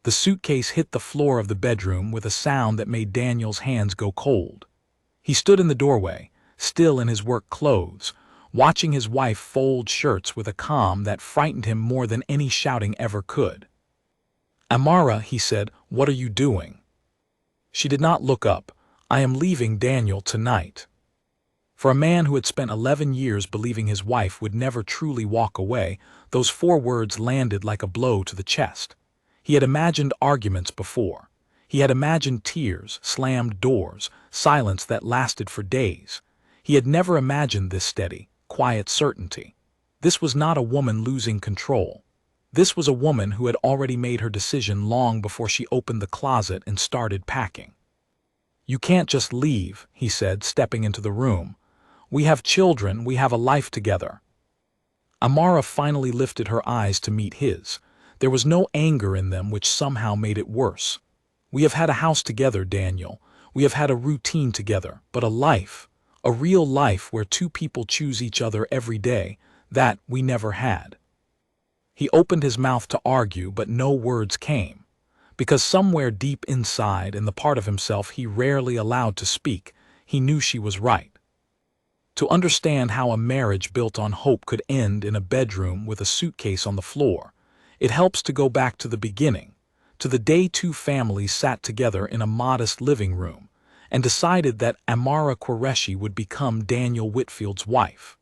The suitcase hit the floor of the bedroom with a sound that made Daniel's hands go cold. He stood in the doorway, still in his work clothes, watching his wife fold shirts with a calm that frightened him more than any shouting ever could. "Amara," he said, "what are you doing?" She did not look up. "I am leaving Daniel tonight." For a man who had spent 11 years believing his wife would never truly walk away, those 4 words landed like a blow to the chest. He had imagined arguments before. He had imagined tears, slammed doors, silence that lasted for days. He had never imagined this steady, quiet certainty. This was not a woman losing control. This was a woman who had already made her decision long before she opened the closet and started packing. "You can't just leave," he said, stepping into the room. "We have children, we have a life together." Amara finally lifted her eyes to meet his. There was no anger in them, which somehow made it worse. "We have had a house together, Daniel. We have had a routine together, but a life, a real life where 2 people choose each other every day, that we never had." He opened his mouth to argue, but no words came, because somewhere deep inside, in the part of himself he rarely allowed to speak, he knew she was right. To understand how a marriage built on hope could end in a bedroom with a suitcase on the floor, it helps to go back to the beginning, to the day 2 families sat together in a modest living room and decided that Amara Qureshi would become Daniel Whitfield's wife.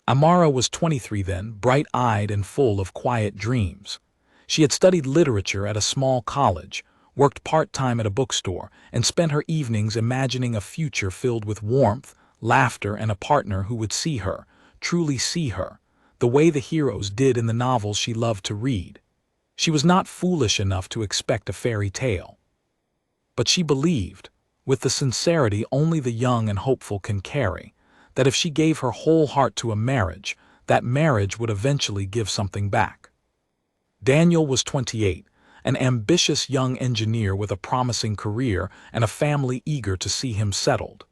Amara was 23 then, bright-eyed and full of quiet dreams. She had studied literature at a small college, worked part-time at a bookstore, and spent her evenings imagining a future filled with warmth, laughter, and a partner who would see her, truly see her, the way the heroes did in the novels she loved to read. She was not foolish enough to expect a fairy tale. But she believed, with the sincerity only the young and hopeful can carry, that if she gave her whole heart to a marriage, that marriage would eventually give something back. Daniel was 28, an ambitious young engineer with a promising career and a family eager to see him settled.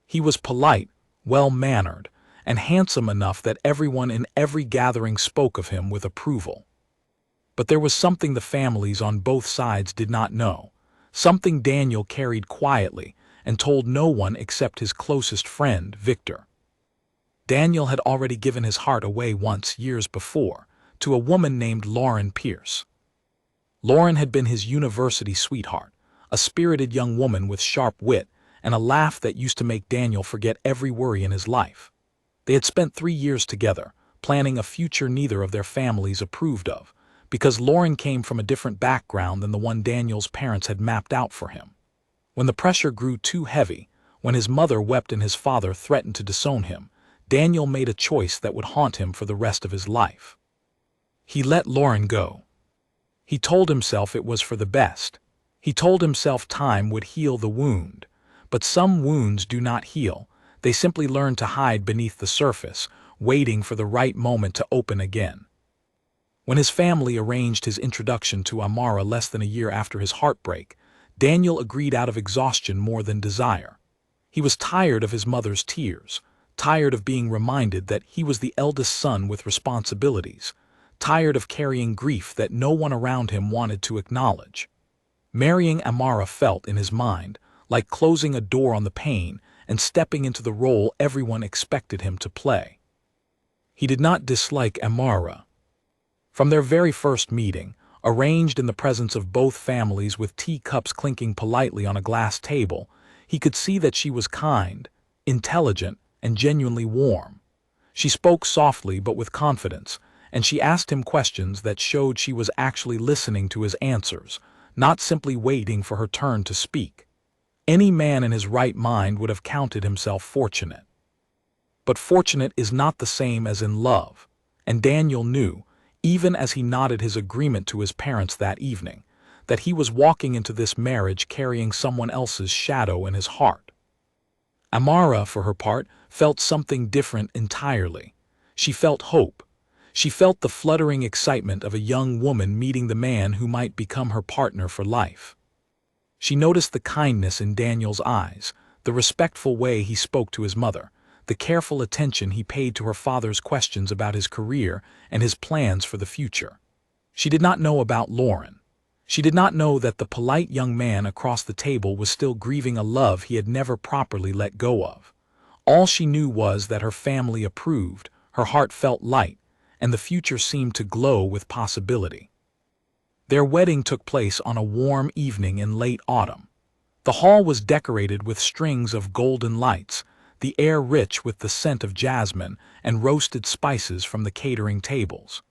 He was polite, well-mannered, and handsome enough that everyone in every gathering spoke of him with approval. But there was something the families on both sides did not know, something Daniel carried quietly and told no one except his closest friend, Victor. Daniel had already given his heart away once years before, to a woman named Lauren Pierce. Lauren had been his university sweetheart, a spirited young woman with sharp wit and a laugh that used to make Daniel forget every worry in his life. They had spent 3 years together, planning a future neither of their families approved of, because Lauren came from a different background than the one Daniel's parents had mapped out for him. When the pressure grew too heavy, when his mother wept and his father threatened to disown him, Daniel made a choice that would haunt him for the rest of his life. He let Lauren go. He told himself it was for the best. He told himself time would heal the wound. But some wounds do not heal. They simply learn to hide beneath the surface, waiting for the right moment to open again. When his family arranged his introduction to Amara less than a year after his heartbreak, Daniel agreed out of exhaustion more than desire. He was tired of his mother's tears, tired of being reminded that he was the eldest son with responsibilities, tired of carrying grief that no one around him wanted to acknowledge. Marrying Amara felt, in his mind, like closing a door on the pain and stepping into the role everyone expected him to play. He did not dislike Amara. From their very first meeting, arranged in the presence of both families with teacups clinking politely on a glass table, he could see that she was kind, intelligent, and genuinely warm. She spoke softly but with confidence, and she asked him questions that showed she was actually listening to his answers, not simply waiting for her turn to speak. Any man in his right mind would have counted himself fortunate. But fortunate is not the same as in love, and Daniel knew, even as he nodded his agreement to his parents that evening, that he was walking into this marriage carrying someone else's shadow in his heart. Amara, for her part, felt something different entirely. She felt hope. She felt the fluttering excitement of a young woman meeting the man who might become her partner for life. She noticed the kindness in Daniel's eyes, the respectful way he spoke to his mother, the careful attention he paid to her father's questions about his career and his plans for the future. She did not know about Lauren. She did not know that the polite young man across the table was still grieving a love he had never properly let go of. All she knew was that her family approved, her heart felt light, and the future seemed to glow with possibility. Their wedding took place on a warm evening in late autumn. The hall was decorated with strings of golden lights, the air rich with the scent of jasmine and roasted spices from the catering tables.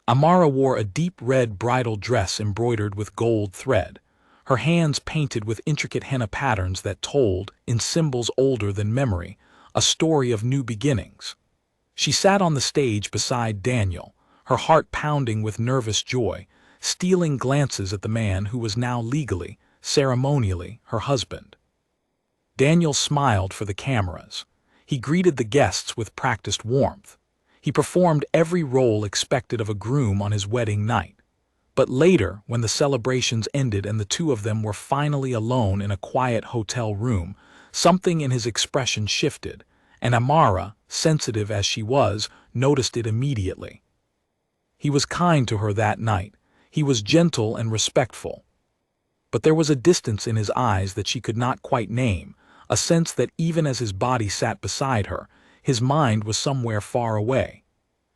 Amara wore a deep red bridal dress embroidered with gold thread, her hands painted with intricate henna patterns that told, in symbols older than memory, a story of new beginnings. She sat on the stage beside Daniel, her heart pounding with nervous joy, stealing glances at the man who was now legally, ceremonially, her husband. Daniel smiled for the cameras. He greeted the guests with practiced warmth. He performed every role expected of a groom on his wedding night. But later, when the celebrations ended and the two of them were finally alone in a quiet hotel room, something in his expression shifted, and Amara, sensitive as she was, noticed it immediately. He was kind to her that night. He was gentle and respectful. But there was a distance in his eyes that she could not quite name, a sense that even as his body sat beside her, his mind was somewhere far away.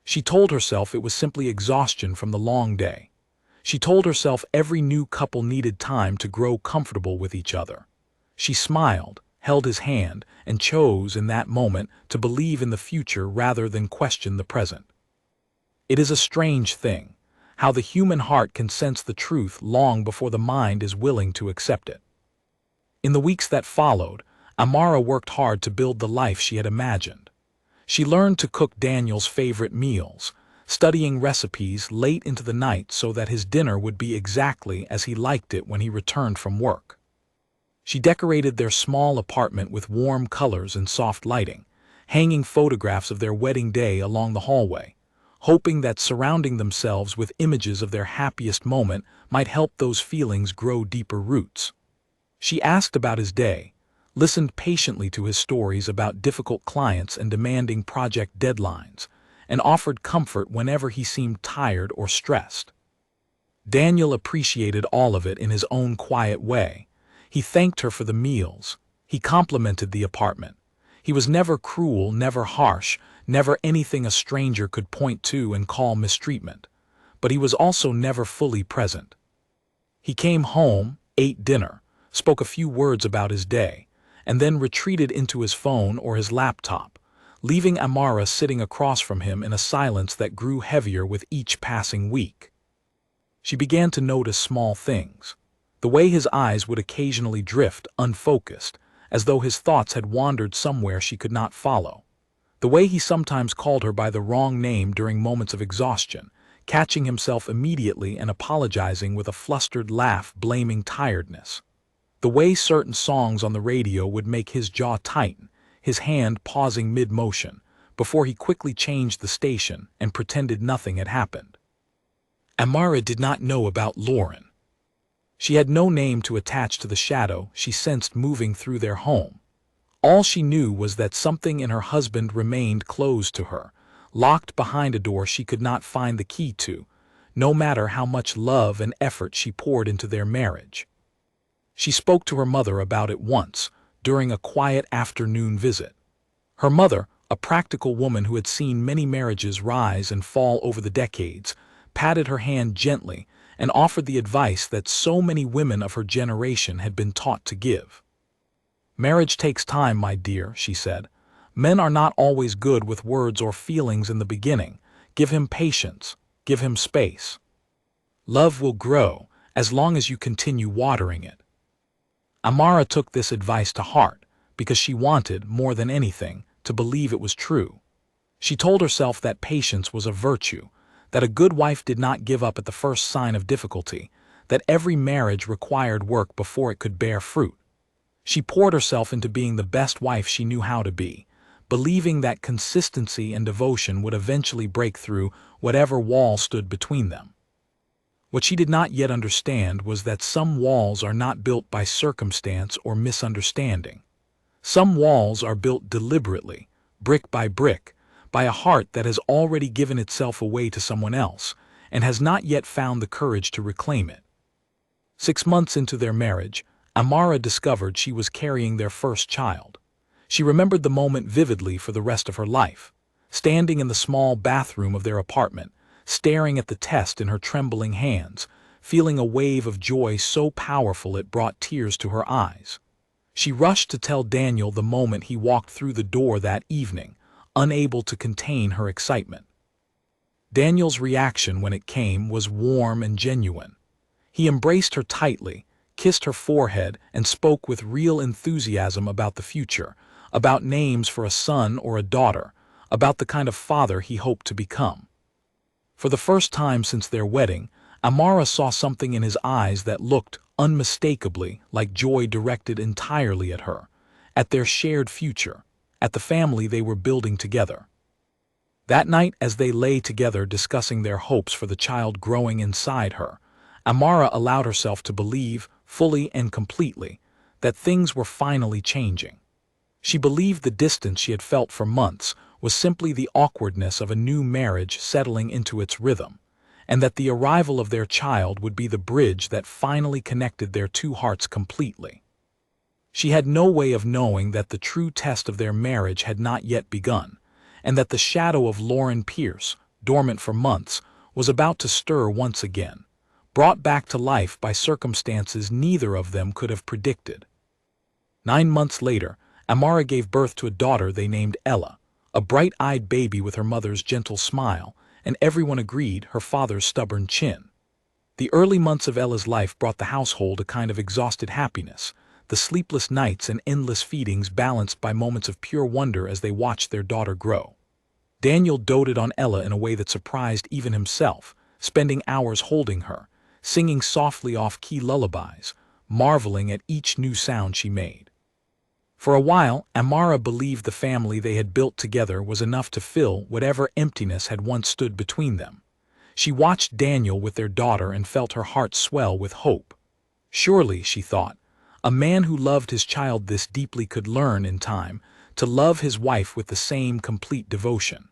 She told herself it was simply exhaustion from the long day. She told herself every new couple needed time to grow comfortable with each other. She smiled, held his hand, and chose in that moment to believe in the future rather than question the present. It is a strange thing, how the human heart can sense the truth long before the mind is willing to accept it. In the weeks that followed, Amara worked hard to build the life she had imagined. She learned to cook Daniel's favorite meals, studying recipes late into the night so that his dinner would be exactly as he liked it when he returned from work. She decorated their small apartment with warm colors and soft lighting, hanging photographs of their wedding day along the hallway, hoping that surrounding themselves with images of their happiest moment might help those feelings grow deeper roots. She asked about his day, listened patiently to his stories about difficult clients and demanding project deadlines, and offered comfort whenever he seemed tired or stressed. Daniel appreciated all of it in his own quiet way. He thanked her for the meals. He complimented the apartment. He was never cruel, never harsh, never anything a stranger could point to and call mistreatment. But he was also never fully present. He came home, ate dinner, spoke a few words about his day, and then retreated into his phone or his laptop, leaving Amara sitting across from him in a silence that grew heavier with each passing week. She began to notice small things. The way his eyes would occasionally drift, unfocused, as though his thoughts had wandered somewhere she could not follow. The way he sometimes called her by the wrong name during moments of exhaustion, catching himself immediately and apologizing with a flustered laugh blaming tiredness. The way certain songs on the radio would make his jaw tighten, his hand pausing mid-motion, before he quickly changed the station and pretended nothing had happened. Amara did not know about Lauren. She had no name to attach to the shadow she sensed moving through their home. All she knew was that something in her husband remained closed to her, locked behind a door she could not find the key to, no matter how much love and effort she poured into their marriage. She spoke to her mother about it once, during a quiet afternoon visit. Her mother, a practical woman who had seen many marriages rise and fall over the decades, patted her hand gently and offered the advice that so many women of her generation had been taught to give. "Marriage takes time, my dear," she said. "Men are not always good with words or feelings in the beginning. Give him patience. Give him space. Love will grow as long as you continue watering it." Amara took this advice to heart because she wanted, more than anything, to believe it was true. She told herself that patience was a virtue, that a good wife did not give up at the first sign of difficulty, that every marriage required work before it could bear fruit. She poured herself into being the best wife she knew how to be, believing that consistency and devotion would eventually break through whatever wall stood between them. What she did not yet understand was that some walls are not built by circumstance or misunderstanding. Some walls are built deliberately, brick by brick, by a heart that has already given itself away to someone else and has not yet found the courage to reclaim it. 6 months into their marriage, Amara discovered she was carrying their first child. She remembered the moment vividly for the rest of her life, standing in the small bathroom of their apartment, staring at the test in her trembling hands, feeling a wave of joy so powerful it brought tears to her eyes. She rushed to tell Daniel the moment he walked through the door that evening, unable to contain her excitement. Daniel's reaction when it came was warm and genuine. He embraced her tightly, kissed her forehead, and spoke with real enthusiasm about the future, about names for a son or a daughter, about the kind of father he hoped to become. For the first time since their wedding, Amara saw something in his eyes that looked unmistakably like joy directed entirely at her, at their shared future, at the family they were building together. That night, as they lay together discussing their hopes for the child growing inside her, Amara allowed herself to believe, fully and completely, that things were finally changing. She believed the distance she had felt for months was simply the awkwardness of a new marriage settling into its rhythm, and that the arrival of their child would be the bridge that finally connected their two hearts completely. She had no way of knowing that the true test of their marriage had not yet begun, and that the shadow of Lauren Pierce, dormant for months, was about to stir once again, brought back to life by circumstances neither of them could have predicted. 9 months later, Amara gave birth to a daughter they named Ella, a bright-eyed baby with her mother's gentle smile, and everyone agreed her father's stubborn chin. The early months of Ella's life brought the household a kind of exhausted happiness, the sleepless nights and endless feedings balanced by moments of pure wonder as they watched their daughter grow. Daniel doted on Ella in a way that surprised even himself, spending hours holding her, singing softly off-key lullabies, marveling at each new sound she made. For a while, Amara believed the family they had built together was enough to fill whatever emptiness had once stood between them. She watched Daniel with their daughter and felt her heart swell with hope. Surely, she thought, a man who loved his child this deeply could learn, in time, to love his wife with the same complete devotion.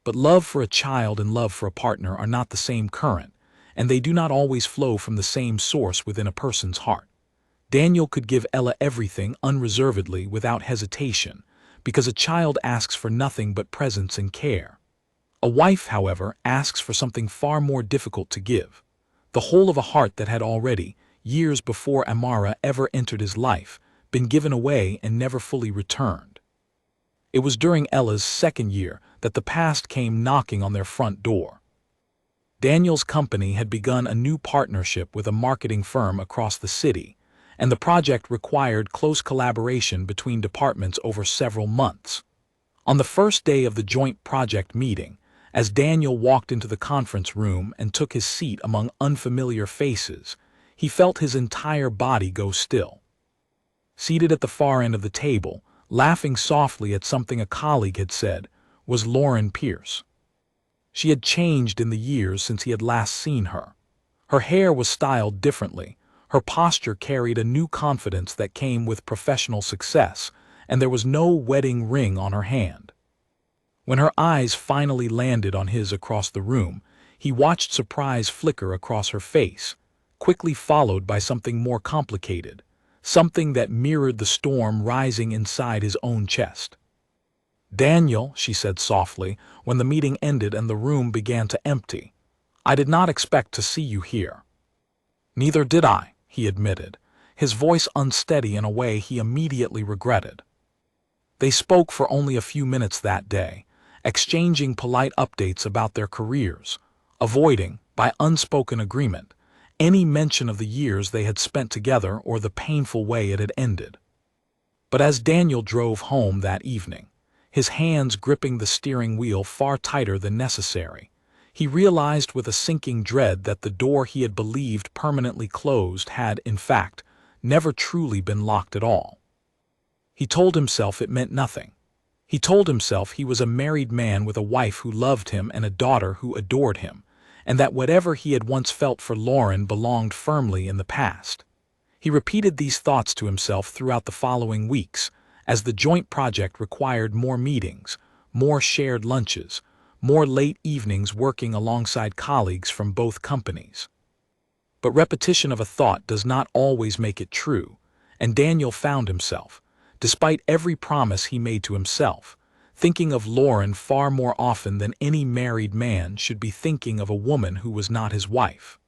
But love for a child and love for a partner are not the same current, and they do not always flow from the same source within a person's heart. Daniel could give Ella everything unreservedly without hesitation, because a child asks for nothing but presence and care. A wife, however, asks for something far more difficult to give: the whole of a heart that had already, years before Amara ever entered his life, been given away and never fully returned. It was during Ella's second year that the past came knocking on their front door. Daniel's company had begun a new partnership with a marketing firm across the city, and the project required close collaboration between departments over several months. On the first day of the joint project meeting, as Daniel walked into the conference room and took his seat among unfamiliar faces, he felt his entire body go still. Seated at the far end of the table, laughing softly at something a colleague had said, was Lauren Pierce. She had changed in the years since he had last seen her. Her hair was styled differently, her posture carried a new confidence that came with professional success, and there was no wedding ring on her hand. When her eyes finally landed on his across the room, he watched surprise flicker across her face, quickly followed by something more complicated, something that mirrored the storm rising inside his own chest. "Daniel," she said softly, when the meeting ended and the room began to empty, "I did not expect to see you here." "Neither did I," he admitted, his voice unsteady in a way he immediately regretted. They spoke for only a few minutes that day, exchanging polite updates about their careers, avoiding, by unspoken agreement, any mention of the years they had spent together or the painful way it had ended. But as Daniel drove home that evening, his hands gripping the steering wheel far tighter than necessary, he realized with a sinking dread that the door he had believed permanently closed had, in fact, never truly been locked at all. He told himself it meant nothing. He told himself he was a married man with a wife who loved him and a daughter who adored him, and that whatever he had once felt for Lauren belonged firmly in the past. He repeated these thoughts to himself throughout the following weeks, as the joint project required more meetings, more shared lunches, more late evenings working alongside colleagues from both companies. But repetition of a thought does not always make it true, and Daniel found himself, despite every promise he made to himself, thinking of Lauren far more often than any married man should be thinking of a woman who was not his wife.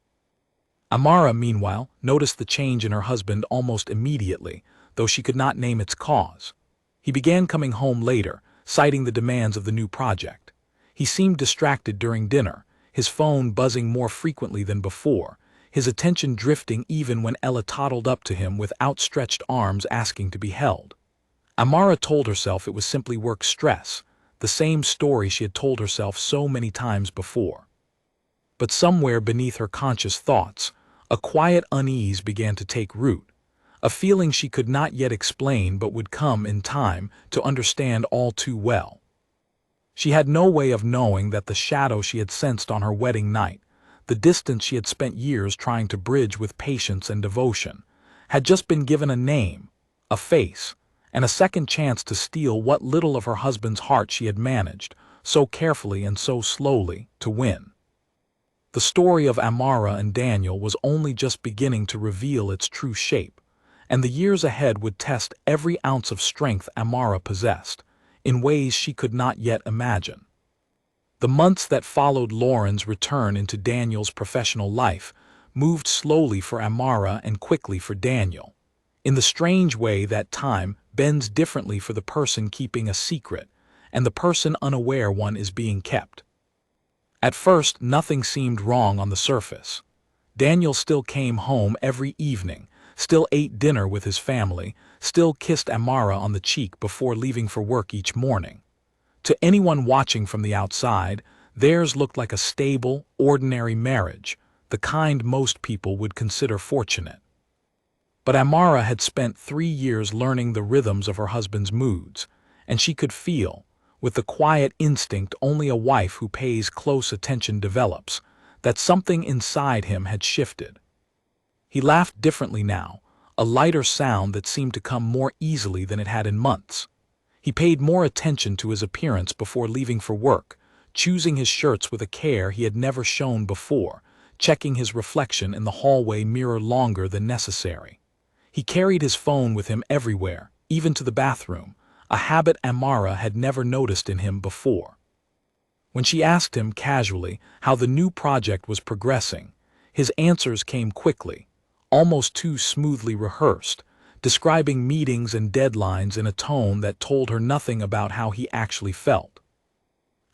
Amara, meanwhile, noticed the change in her husband almost immediately, though she could not name its cause. He began coming home later, citing the demands of the new project. He seemed distracted during dinner, his phone buzzing more frequently than before, his attention drifting even when Ella toddled up to him with outstretched arms asking to be held. Amara told herself it was simply work stress, the same story she had told herself so many times before. But somewhere beneath her conscious thoughts, a quiet unease began to take root, a feeling she could not yet explain but would come in time to understand all too well. She had no way of knowing that the shadow she had sensed on her wedding night, the distance she had spent years trying to bridge with patience and devotion, had just been given a name, a face, and a second chance to steal what little of her husband's heart she had managed, so carefully and so slowly, to win. The story of Amara and Daniel was only just beginning to reveal its true shape, and the years ahead would test every ounce of strength Amara possessed, in ways she could not yet imagine. The months that followed Lauren's return into Daniel's professional life moved slowly for Amara and quickly for Daniel, in the strange way that time bends differently for the person keeping a secret and the person unaware one is being kept. At first, nothing seemed wrong on the surface. Daniel still came home every evening, still ate dinner with his family, still kissed Amara on the cheek before leaving for work each morning. To anyone watching from the outside, theirs looked like a stable, ordinary marriage, the kind most people would consider fortunate. But Amara had spent 3 years learning the rhythms of her husband's moods, and she could feel, with the quiet instinct only a wife who pays close attention develops, that something inside him had shifted. He laughed differently now, a lighter sound that seemed to come more easily than it had in months. He paid more attention to his appearance before leaving for work, choosing his shirts with a care he had never shown before, checking his reflection in the hallway mirror longer than necessary. He carried his phone with him everywhere, even to the bathroom, a habit Amara had never noticed in him before. When she asked him casually how the new project was progressing, his answers came quickly, almost too smoothly rehearsed, describing meetings and deadlines in a tone that told her nothing about how he actually felt.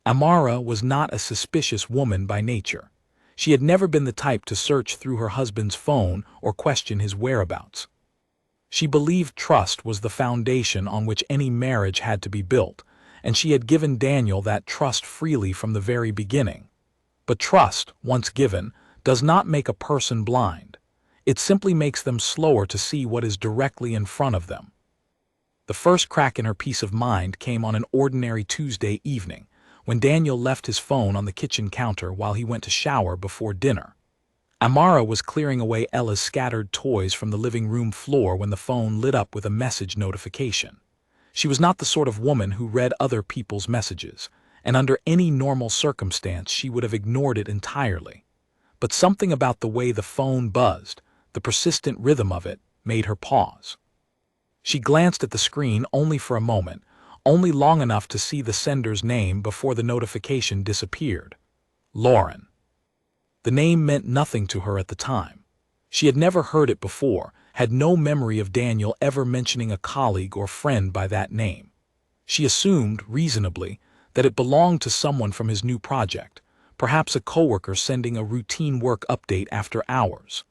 Amara was not a suspicious woman by nature. She had never been the type to search through her husband's phone or question his whereabouts. She believed trust was the foundation on which any marriage had to be built, and she had given Daniel that trust freely from the very beginning. But trust, once given, does not make a person blind. It simply makes them slower to see what is directly in front of them. The first crack in her peace of mind came on an ordinary Tuesday evening, when Daniel left his phone on the kitchen counter while he went to shower before dinner. Amara was clearing away Ella's scattered toys from the living room floor when the phone lit up with a message notification. She was not the sort of woman who read other people's messages, and under any normal circumstance she would have ignored it entirely. But something about the way the phone buzzed, the persistent rhythm of it, made her pause. She glanced at the screen only for a moment, only long enough to see the sender's name before the notification disappeared. Lauren. The name meant nothing to her at the time. She had never heard it before, had no memory of Daniel ever mentioning a colleague or friend by that name. She assumed, reasonably, that it belonged to someone from his new project, perhaps a coworker sending a routine work update after hours.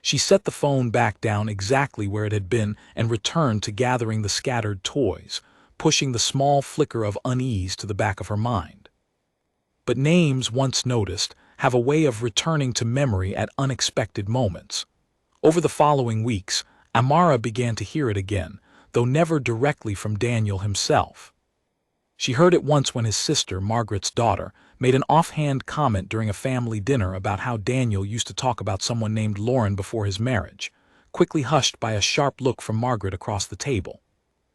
She set the phone back down exactly where it had been and returned to gathering the scattered toys, pushing the small flicker of unease to the back of her mind. But names, once noticed, have a way of returning to memory at unexpected moments. Over the following weeks, Amara began to hear it again, though never directly from Daniel himself. She heard it once when his sister, Margaret's daughter, made an offhand comment during a family dinner about how Daniel used to talk about someone named Lauren before his marriage, quickly hushed by a sharp look from Margaret across the table.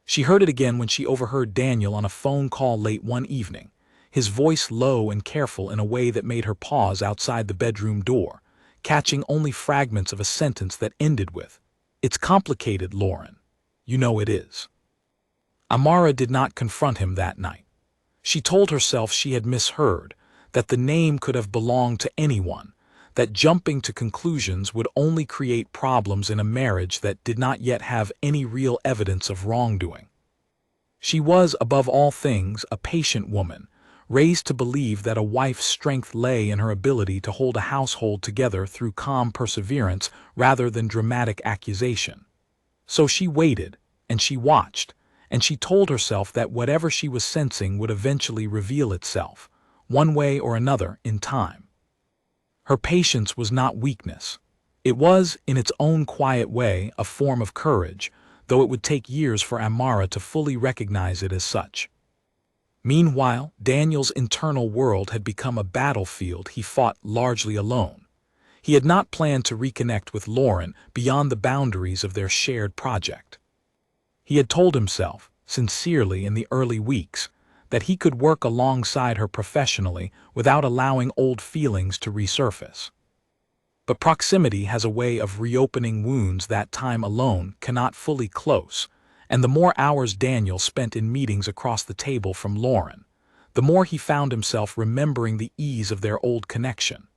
She heard it again when she overheard Daniel on a phone call late one evening, his voice low and careful in a way that made her pause outside the bedroom door, catching only fragments of a sentence that ended with, "It's complicated, Lauren. You know it is." Amara did not confront him that night. She told herself she had misheard, that the name could have belonged to anyone, that jumping to conclusions would only create problems in a marriage that did not yet have any real evidence of wrongdoing. She was, above all things, a patient woman, raised to believe that a wife's strength lay in her ability to hold a household together through calm perseverance rather than dramatic accusation. So she waited, and she watched, and she told herself that whatever she was sensing would eventually reveal itself, one way or another, in time. Her patience was not weakness. It was, in its own quiet way, a form of courage, though it would take years for Amara to fully recognize it as such. Meanwhile, Daniel's internal world had become a battlefield he fought largely alone. He had not planned to reconnect with Lauren beyond the boundaries of their shared project. He had told himself, sincerely in the early weeks, that he could work alongside her professionally without allowing old feelings to resurface. But proximity has a way of reopening wounds that time alone cannot fully close, and the more hours Daniel spent in meetings across the table from Lauren, the more he found himself remembering the ease of their old connection,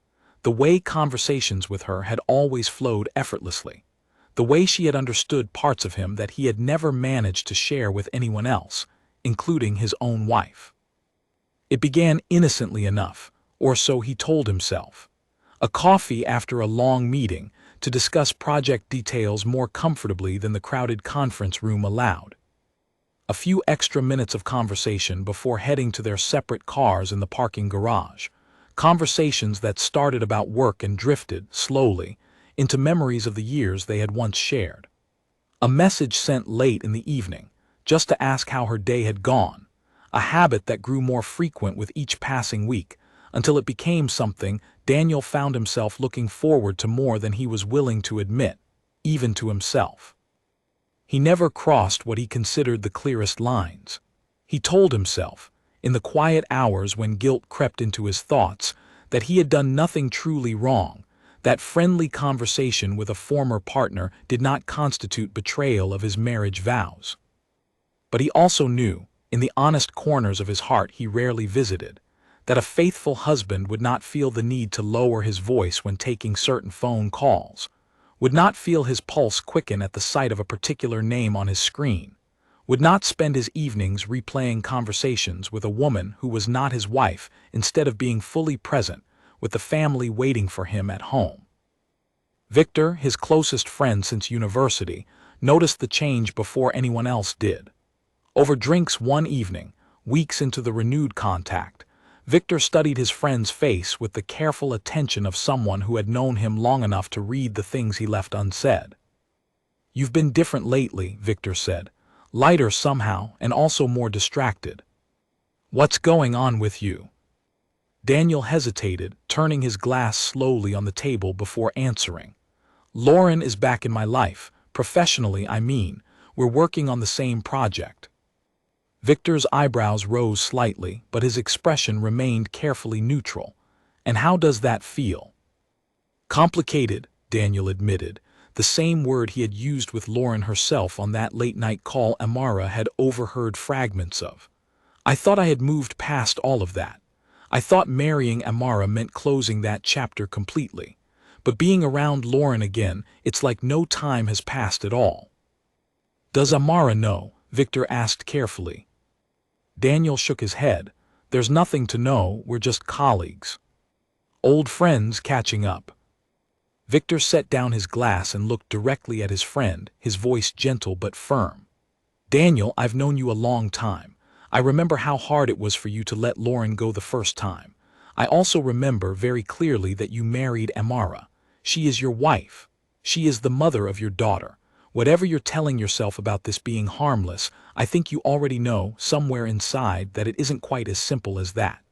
the way conversations with her had always flowed effortlessly, the way she had understood parts of him that he had never managed to share with anyone else, including his own wife. It began innocently enough, or so he told himself. A coffee after a long meeting to discuss project details more comfortably than the crowded conference room allowed. A few extra minutes of conversation before heading to their separate cars in the parking garage. Conversations that started about work and drifted, slowly, into memories of the years they had once shared. A message sent late in the evening, just to ask how her day had gone, a habit that grew more frequent with each passing week, until it became something Daniel found himself looking forward to more than he was willing to admit, even to himself. He never crossed what he considered the clearest lines. He told himself, in the quiet hours when guilt crept into his thoughts, that he had done nothing truly wrong, that friendly conversation with a former partner did not constitute betrayal of his marriage vows. But he also knew, in the honest corners of his heart he rarely visited, that a faithful husband would not feel the need to lower his voice when taking certain phone calls, would not feel his pulse quicken at the sight of a particular name on his screen, would not spend his evenings replaying conversations with a woman who was not his wife instead of being fully present with the family waiting for him at home. Victor, his closest friend since university, noticed the change before anyone else did. Over drinks one evening, weeks into the renewed contact, Victor studied his friend's face with the careful attention of someone who had known him long enough to read the things he left unsaid. "You've been different lately," Victor said, lighter somehow and also more distracted. "What's going on with you?" Daniel hesitated, turning his glass slowly on the table before answering. "Lauren is back in my life, professionally, I mean. We're working on the same project." Victor's eyebrows rose slightly, but his expression remained carefully neutral. "And how does that feel?" "Complicated," Daniel admitted, the same word he had used with Lauren herself on that late-night call Amara had overheard fragments of. "I thought I had moved past all of that. I thought marrying Amara meant closing that chapter completely. But being around Lauren again, it's like no time has passed at all." "Does Amara know?" Victor asked carefully. Daniel shook his head. "There's nothing to know, we're just colleagues. Old friends catching up." Victor set down his glass and looked directly at his friend, his voice gentle but firm. "Daniel, I've known you a long time. I remember how hard it was for you to let Lauren go the first time. I also remember very clearly that you married Amara. She is your wife. She is the mother of your daughter. Whatever you're telling yourself about this being harmless, I think you already know, somewhere inside, that it isn't quite as simple as that."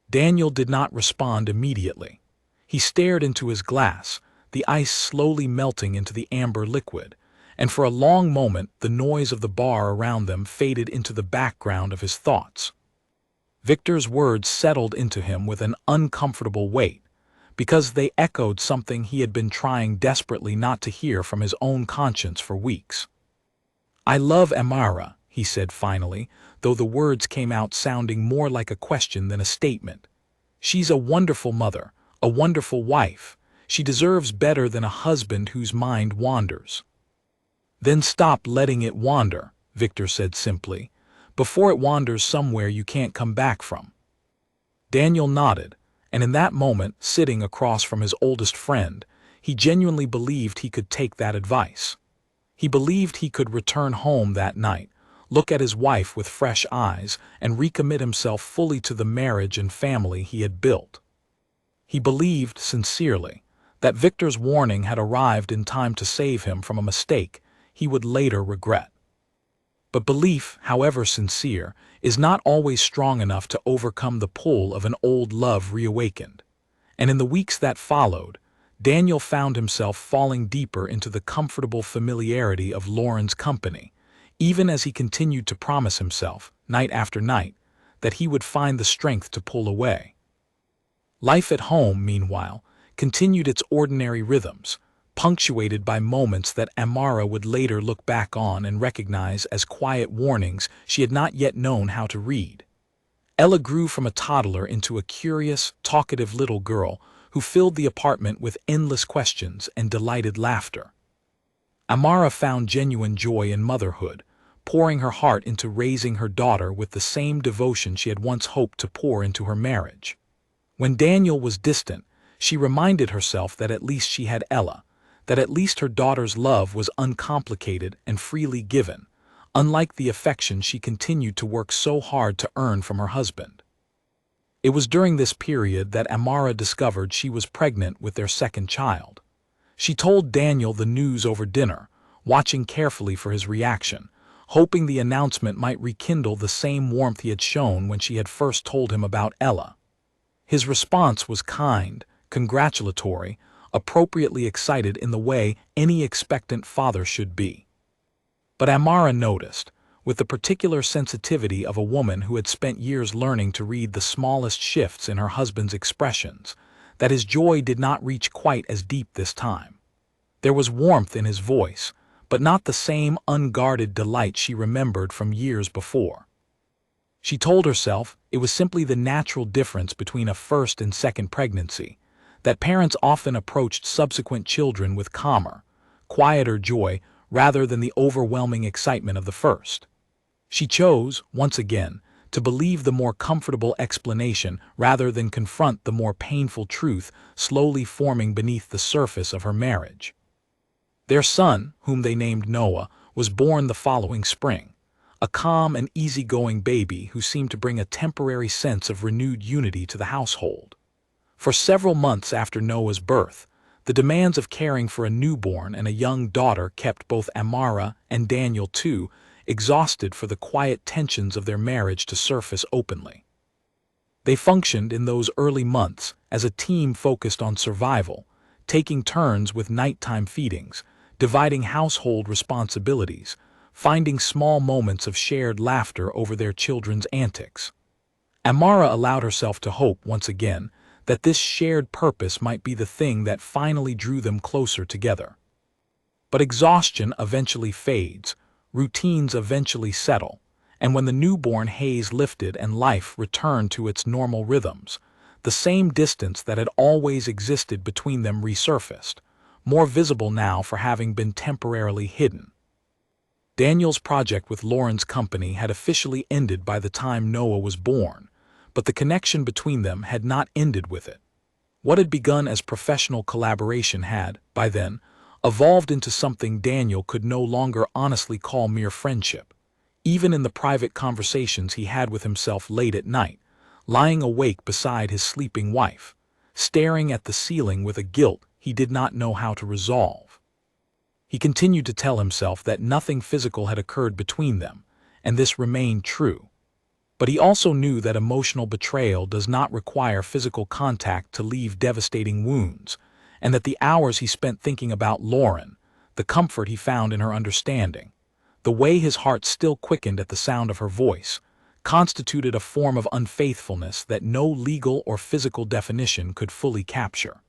Daniel did not respond immediately. He stared into his glass, the ice slowly melting into the amber liquid, and for a long moment the noise of the bar around them faded into the background of his thoughts. Victor's words settled into him with an uncomfortable weight, because they echoed something he had been trying desperately not to hear from his own conscience for weeks. "I love Amara," he said finally, though the words came out sounding more like a question than a statement. "She's a wonderful mother, a wonderful wife. She deserves better than a husband whose mind wanders." "Then stop letting it wander," Victor said simply, "before it wanders somewhere you can't come back from." Daniel nodded, and in that moment, sitting across from his oldest friend, he genuinely believed he could take that advice. He believed he could return home that night, look at his wife with fresh eyes, and recommit himself fully to the marriage and family he had built. He believed, sincerely, that Victor's warning had arrived in time to save him from a mistake he would later regret. But belief, however sincere, is not always strong enough to overcome the pull of an old love reawakened. And in the weeks that followed, Daniel found himself falling deeper into the comfortable familiarity of Lauren's company, even as he continued to promise himself, night after night, that he would find the strength to pull away. Life at home, meanwhile, continued its ordinary rhythms, punctuated by moments that Amara would later look back on and recognize as quiet warnings she had not yet known how to read. Ella grew from a toddler into a curious, talkative little girl who filled the apartment with endless questions and delighted laughter. Amara found genuine joy in motherhood, pouring her heart into raising her daughter with the same devotion she had once hoped to pour into her marriage. When Daniel was distant, she reminded herself that at least she had Ella, that at least her daughter's love was uncomplicated and freely given, unlike the affection she continued to work so hard to earn from her husband. It was during this period that Amara discovered she was pregnant with their second child. She told Daniel the news over dinner, watching carefully for his reaction, hoping the announcement might rekindle the same warmth he had shown when she had first told him about Ella. His response was kind, congratulatory, appropriately excited in the way any expectant father should be. But Amara noticed, with the particular sensitivity of a woman who had spent years learning to read the smallest shifts in her husband's expressions, that his joy did not reach quite as deep this time. There was warmth in his voice, but not the same unguarded delight she remembered from years before. She told herself it was simply the natural difference between a first and second pregnancy, that parents often approached subsequent children with calmer, quieter joy rather than the overwhelming excitement of the first. She chose, once again, to believe the more comfortable explanation rather than confront the more painful truth slowly forming beneath the surface of her marriage. Their son, whom they named Noah, was born the following spring, a calm and easygoing baby who seemed to bring a temporary sense of renewed unity to the household. For several months after Noah's birth, the demands of caring for a newborn and a young daughter kept both Amara and Daniel too exhausted for the quiet tensions of their marriage to surface openly. They functioned in those early months as a team focused on survival, taking turns with nighttime feedings, dividing household responsibilities, finding small moments of shared laughter over their children's antics. Amara allowed herself to hope once again that this shared purpose might be the thing that finally drew them closer together. But exhaustion eventually fades, routines eventually settle, and when the newborn haze lifted and life returned to its normal rhythms, the same distance that had always existed between them resurfaced, more visible now for having been temporarily hidden. Daniel's project with Lauren's company had officially ended by the time Noah was born, but the connection between them had not ended with it. What had begun as professional collaboration had, by then, evolved into something Daniel could no longer honestly call mere friendship. Even in the private conversations he had with himself late at night, lying awake beside his sleeping wife, staring at the ceiling with a guilt he did not know how to resolve. He continued to tell himself that nothing physical had occurred between them, and this remained true. But he also knew that emotional betrayal does not require physical contact to leave devastating wounds, and that the hours he spent thinking about Lauren, the comfort he found in her understanding, the way his heart still quickened at the sound of her voice, constituted a form of unfaithfulness that no legal or physical definition could fully capture.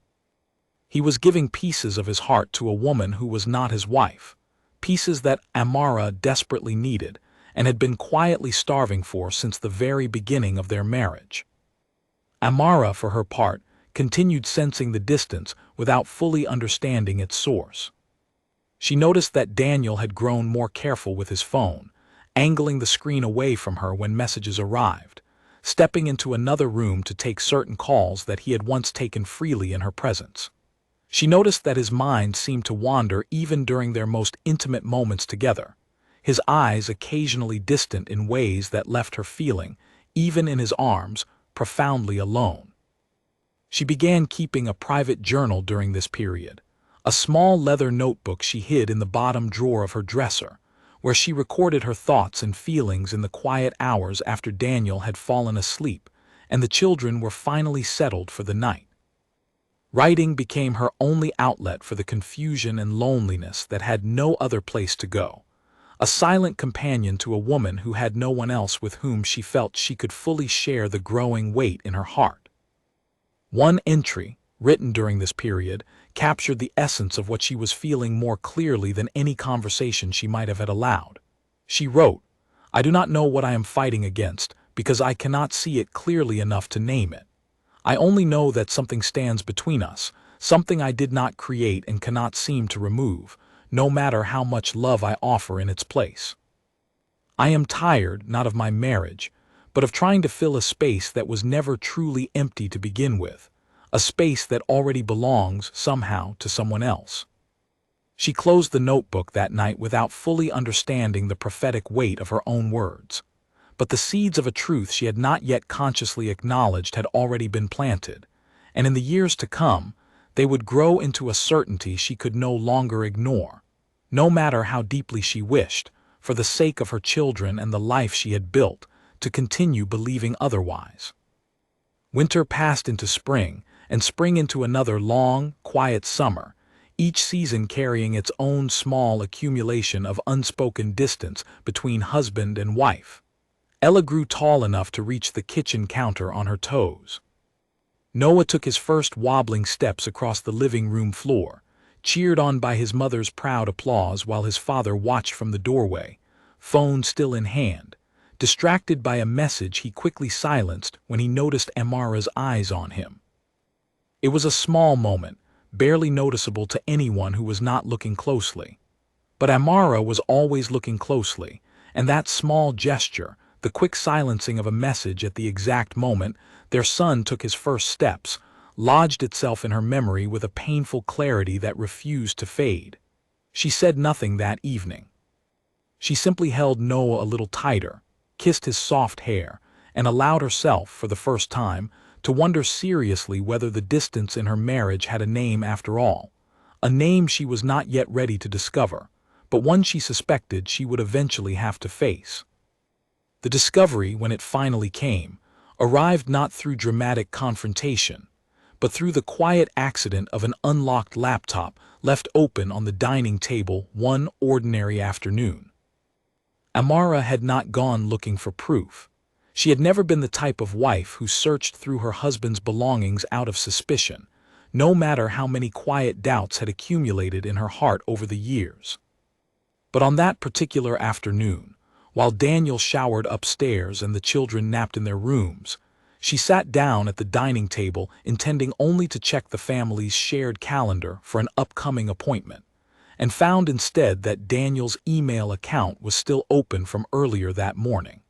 He was giving pieces of his heart to a woman who was not his wife, pieces that Amara desperately needed and had been quietly starving for since the very beginning of their marriage. Amara, for her part, continued sensing the distance without fully understanding its source. She noticed that Daniel had grown more careful with his phone, angling the screen away from her when messages arrived, stepping into another room to take certain calls that he had once taken freely in her presence. She noticed that his mind seemed to wander even during their most intimate moments together, his eyes occasionally distant in ways that left her feeling, even in his arms, profoundly alone. She began keeping a private journal during this period, a small leather notebook she hid in the bottom drawer of her dresser, where she recorded her thoughts and feelings in the quiet hours after Daniel had fallen asleep and the children were finally settled for the night. Writing became her only outlet for the confusion and loneliness that had no other place to go, a silent companion to a woman who had no one else with whom she felt she could fully share the growing weight in her heart. One entry, written during this period, captured the essence of what she was feeling more clearly than any conversation she might have had aloud. She wrote, "I do not know what I am fighting against because I cannot see it clearly enough to name it. I only know that something stands between us, something I did not create and cannot seem to remove, no matter how much love I offer in its place. I am tired, not of my marriage, but of trying to fill a space that was never truly empty to begin with, a space that already belongs, somehow, to someone else." She closed the notebook that night without fully understanding the prophetic weight of her own words. But the seeds of a truth she had not yet consciously acknowledged had already been planted, and in the years to come, they would grow into a certainty she could no longer ignore, no matter how deeply she wished, for the sake of her children and the life she had built, to continue believing otherwise. Winter passed into spring, and spring into another long, quiet summer, each season carrying its own small accumulation of unspoken distance between husband and wife. Ella grew tall enough to reach the kitchen counter on her toes. Noah took his first wobbling steps across the living room floor, cheered on by his mother's proud applause while his father watched from the doorway, phone still in hand, distracted by a message he quickly silenced when he noticed Amara's eyes on him. It was a small moment, barely noticeable to anyone who was not looking closely. But Amara was always looking closely, and that small gesture, the quick silencing of a message at the exact moment their son took his first steps, lodged itself in her memory with a painful clarity that refused to fade. She said nothing that evening. She simply held Noah a little tighter, kissed his soft hair, and allowed herself, for the first time, to wonder seriously whether the distance in her marriage had a name after all, a name she was not yet ready to discover, but one she suspected she would eventually have to face. The discovery, when it finally came, arrived not through dramatic confrontation, but through the quiet accident of an unlocked laptop left open on the dining table one ordinary afternoon. Amara had not gone looking for proof. She had never been the type of wife who searched through her husband's belongings out of suspicion, no matter how many quiet doubts had accumulated in her heart over the years. But on that particular afternoon, while Daniel showered upstairs and the children napped in their rooms, she sat down at the dining table intending only to check the family's shared calendar for an upcoming appointment, and found instead that Daniel's email account was still open from earlier that morning.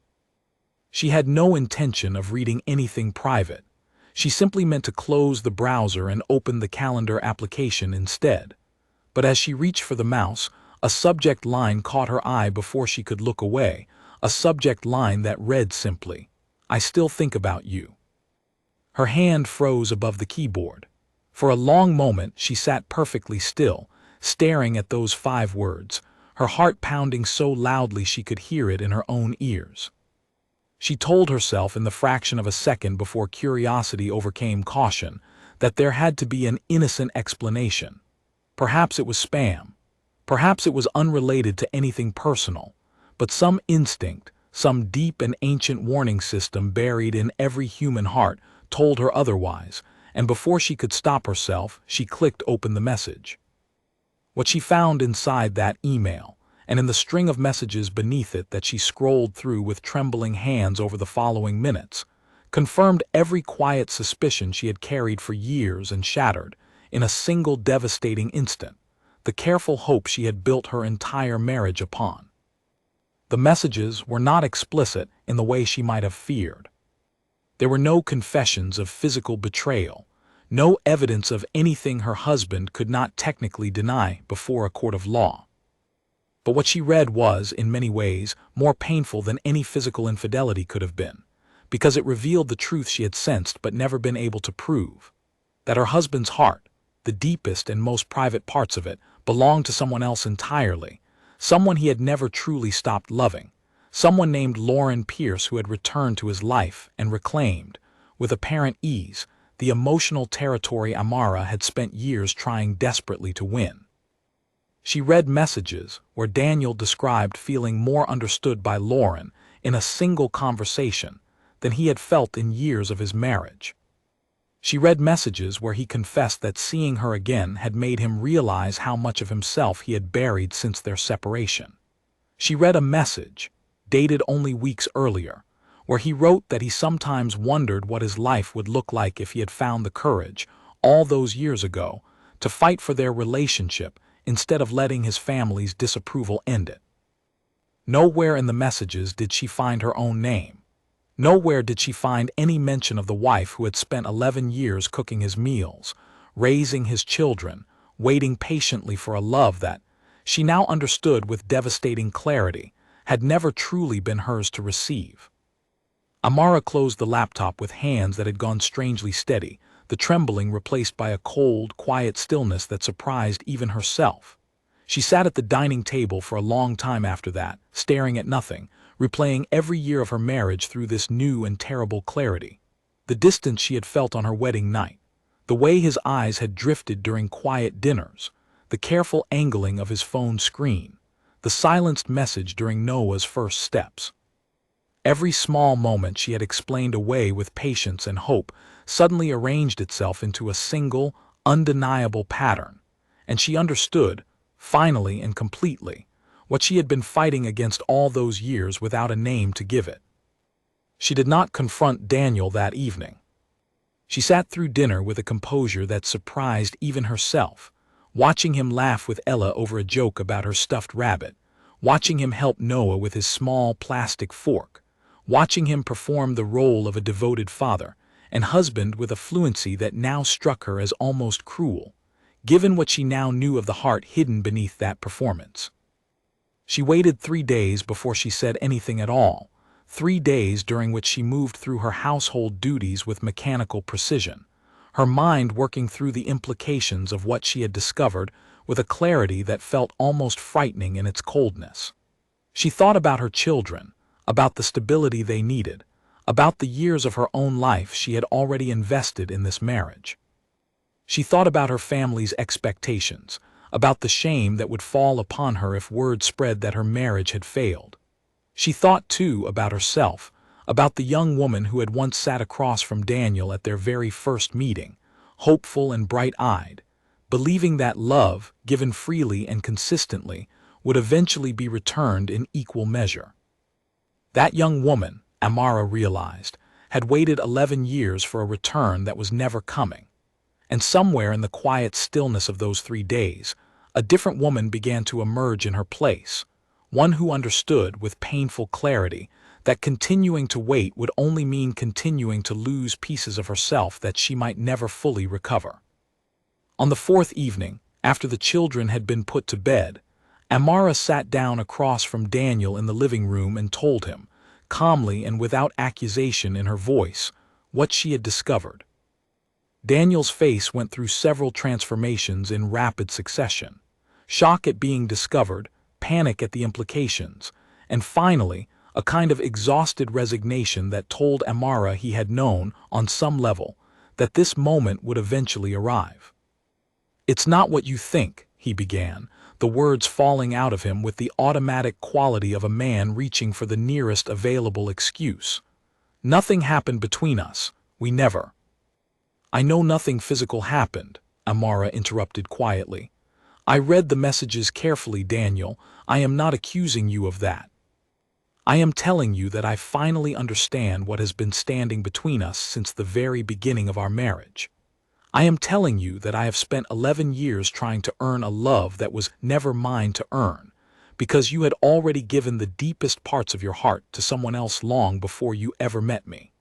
She had no intention of reading anything private. She simply meant to close the browser and open the calendar application instead. But as she reached for the mouse, a subject line caught her eye before she could look away, a subject line that read simply, "I still think about you." Her hand froze above the keyboard. For a long moment she sat perfectly still, staring at those 5 words, her heart pounding so loudly she could hear it in her own ears. She told herself in the fraction of a second before curiosity overcame caution that there had to be an innocent explanation. Perhaps it was spam. Perhaps it was unrelated to anything personal, but some instinct, some deep and ancient warning system buried in every human heart told her otherwise, and before she could stop herself, she clicked open the message. What she found inside that email, and in the string of messages beneath it that she scrolled through with trembling hands over the following minutes, confirmed every quiet suspicion she had carried for years and shattered, in a single devastating instant, the careful hope she had built her entire marriage upon. The messages were not explicit in the way she might have feared. There were no confessions of physical betrayal, no evidence of anything her husband could not technically deny before a court of law. But what she read was, in many ways, more painful than any physical infidelity could have been, because it revealed the truth she had sensed but never been able to prove, that her husband's heart, the deepest and most private parts of it, belonged to someone else entirely, someone he had never truly stopped loving, someone named Lauren Pierce who had returned to his life and reclaimed, with apparent ease, the emotional territory Amara had spent years trying desperately to win. She read messages where Daniel described feeling more understood by Lauren in a single conversation than he had felt in years of his marriage. She read messages where he confessed that seeing her again had made him realize how much of himself he had buried since their separation. She read a message, dated only weeks earlier, where he wrote that he sometimes wondered what his life would look like if he had found the courage, all those years ago, to fight for their relationship instead of letting his family's disapproval end it. Nowhere in the messages did she find her own name. Nowhere did she find any mention of the wife who had spent 11 years cooking his meals, raising his children, waiting patiently for a love that, she now understood with devastating clarity, had never truly been hers to receive. Amara closed the laptop with hands that had gone strangely steady, the trembling replaced by a cold, quiet stillness that surprised even herself. She sat at the dining table for a long time after that, staring at nothing, replaying every year of her marriage through this new and terrible clarity. The distance she had felt on her wedding night, the way his eyes had drifted during quiet dinners, the careful angling of his phone screen, the silenced message during Noah's first steps. Every small moment she had explained away with patience and hope suddenly arranged itself into a single, undeniable pattern, and she understood, finally and completely, what she had been fighting against all those years without a name to give it. She did not confront Daniel that evening. She sat through dinner with a composure that surprised even herself, watching him laugh with Ella over a joke about her stuffed rabbit, watching him help Noah with his small plastic fork, watching him perform the role of a devoted father and husband with a fluency that now struck her as almost cruel, given what she now knew of the heart hidden beneath that performance. She waited 3 days before she said anything at all, 3 days during which she moved through her household duties with mechanical precision, her mind working through the implications of what she had discovered with a clarity that felt almost frightening in its coldness. She thought about her children, about the stability they needed, about the years of her own life she had already invested in this marriage. She thought about her family's expectations, about the shame that would fall upon her if word spread that her marriage had failed. She thought, too, about herself, about the young woman who had once sat across from Daniel at their very first meeting, hopeful and bright-eyed, believing that love, given freely and consistently, would eventually be returned in equal measure. That young woman, Amara realized, had waited 11 years for a return that was never coming. And somewhere in the quiet stillness of those 3 days, a different woman began to emerge in her place, one who understood with painful clarity that continuing to wait would only mean continuing to lose pieces of herself that she might never fully recover. On the 4th evening, after the children had been put to bed, Amara sat down across from Daniel in the living room and told him, calmly and without accusation in her voice, what she had discovered. Daniel's face went through several transformations in rapid succession: shock at being discovered, panic at the implications, and finally, a kind of exhausted resignation that told Amara he had known, on some level, that this moment would eventually arrive. "It's not what you think," he began, the words falling out of him with the automatic quality of a man reaching for the nearest available excuse. "Nothing happened between us. We never." I know nothing physical happened, Amara interrupted quietly. I read the messages carefully, Daniel. I am not accusing you of that. I am telling you that I finally understand what has been standing between us since the very beginning of our marriage. I am telling you that I have spent 11 years trying to earn a love that was never mine to earn, because you had already given the deepest parts of your heart to someone else long before you ever met me.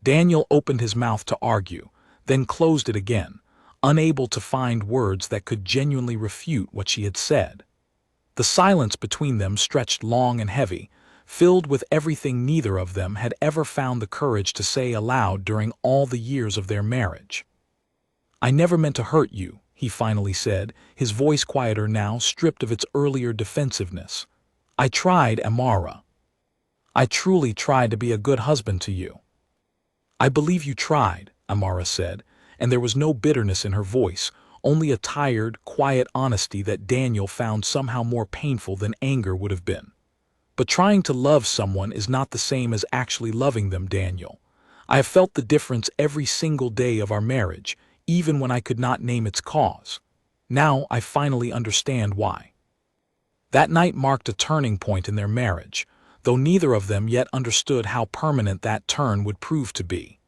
Daniel opened his mouth to argue, then closed it again, unable to find words that could genuinely refute what she had said. The silence between them stretched long and heavy, filled with everything neither of them had ever found the courage to say aloud during all the years of their marriage. I never meant to hurt you, he finally said, his voice quieter now, stripped of its earlier defensiveness. I tried, Amara. I truly tried to be a good husband to you. I believe you tried, Amara said, and there was no bitterness in her voice, only a tired, quiet honesty that Daniel found somehow more painful than anger would have been. But trying to love someone is not the same as actually loving them, Daniel. I have felt the difference every single day of our marriage, even when I could not name its cause. Now I finally understand why. That night marked a turning point in their marriage, though neither of them yet understood how permanent that turn would prove to be.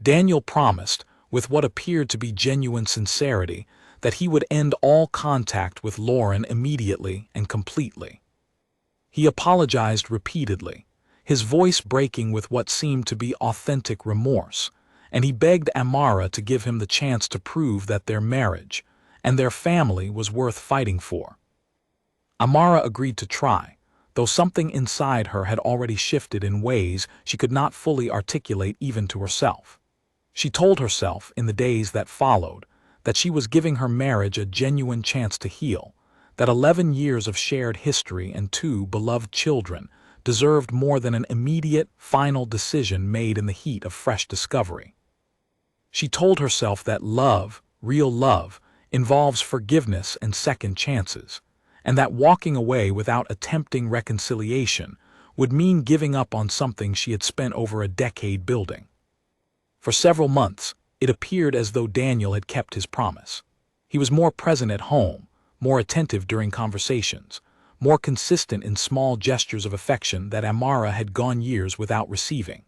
Daniel promised, with what appeared to be genuine sincerity, that he would end all contact with Lauren immediately and completely. He apologized repeatedly, his voice breaking with what seemed to be authentic remorse, and he begged Amara to give him the chance to prove that their marriage and their family was worth fighting for. Amara agreed to try, though something inside her had already shifted in ways she could not fully articulate even to herself. She told herself, in the days that followed, that she was giving her marriage a genuine chance to heal, that 11 years of shared history and 2 beloved children deserved more than an immediate, final decision made in the heat of fresh discovery. She told herself that love, real love, involves forgiveness and second chances, and that walking away without attempting reconciliation would mean giving up on something she had spent over a decade building. For several months, it appeared as though Daniel had kept his promise. He was more present at home, more attentive during conversations, more consistent in small gestures of affection that Amara had gone years without receiving.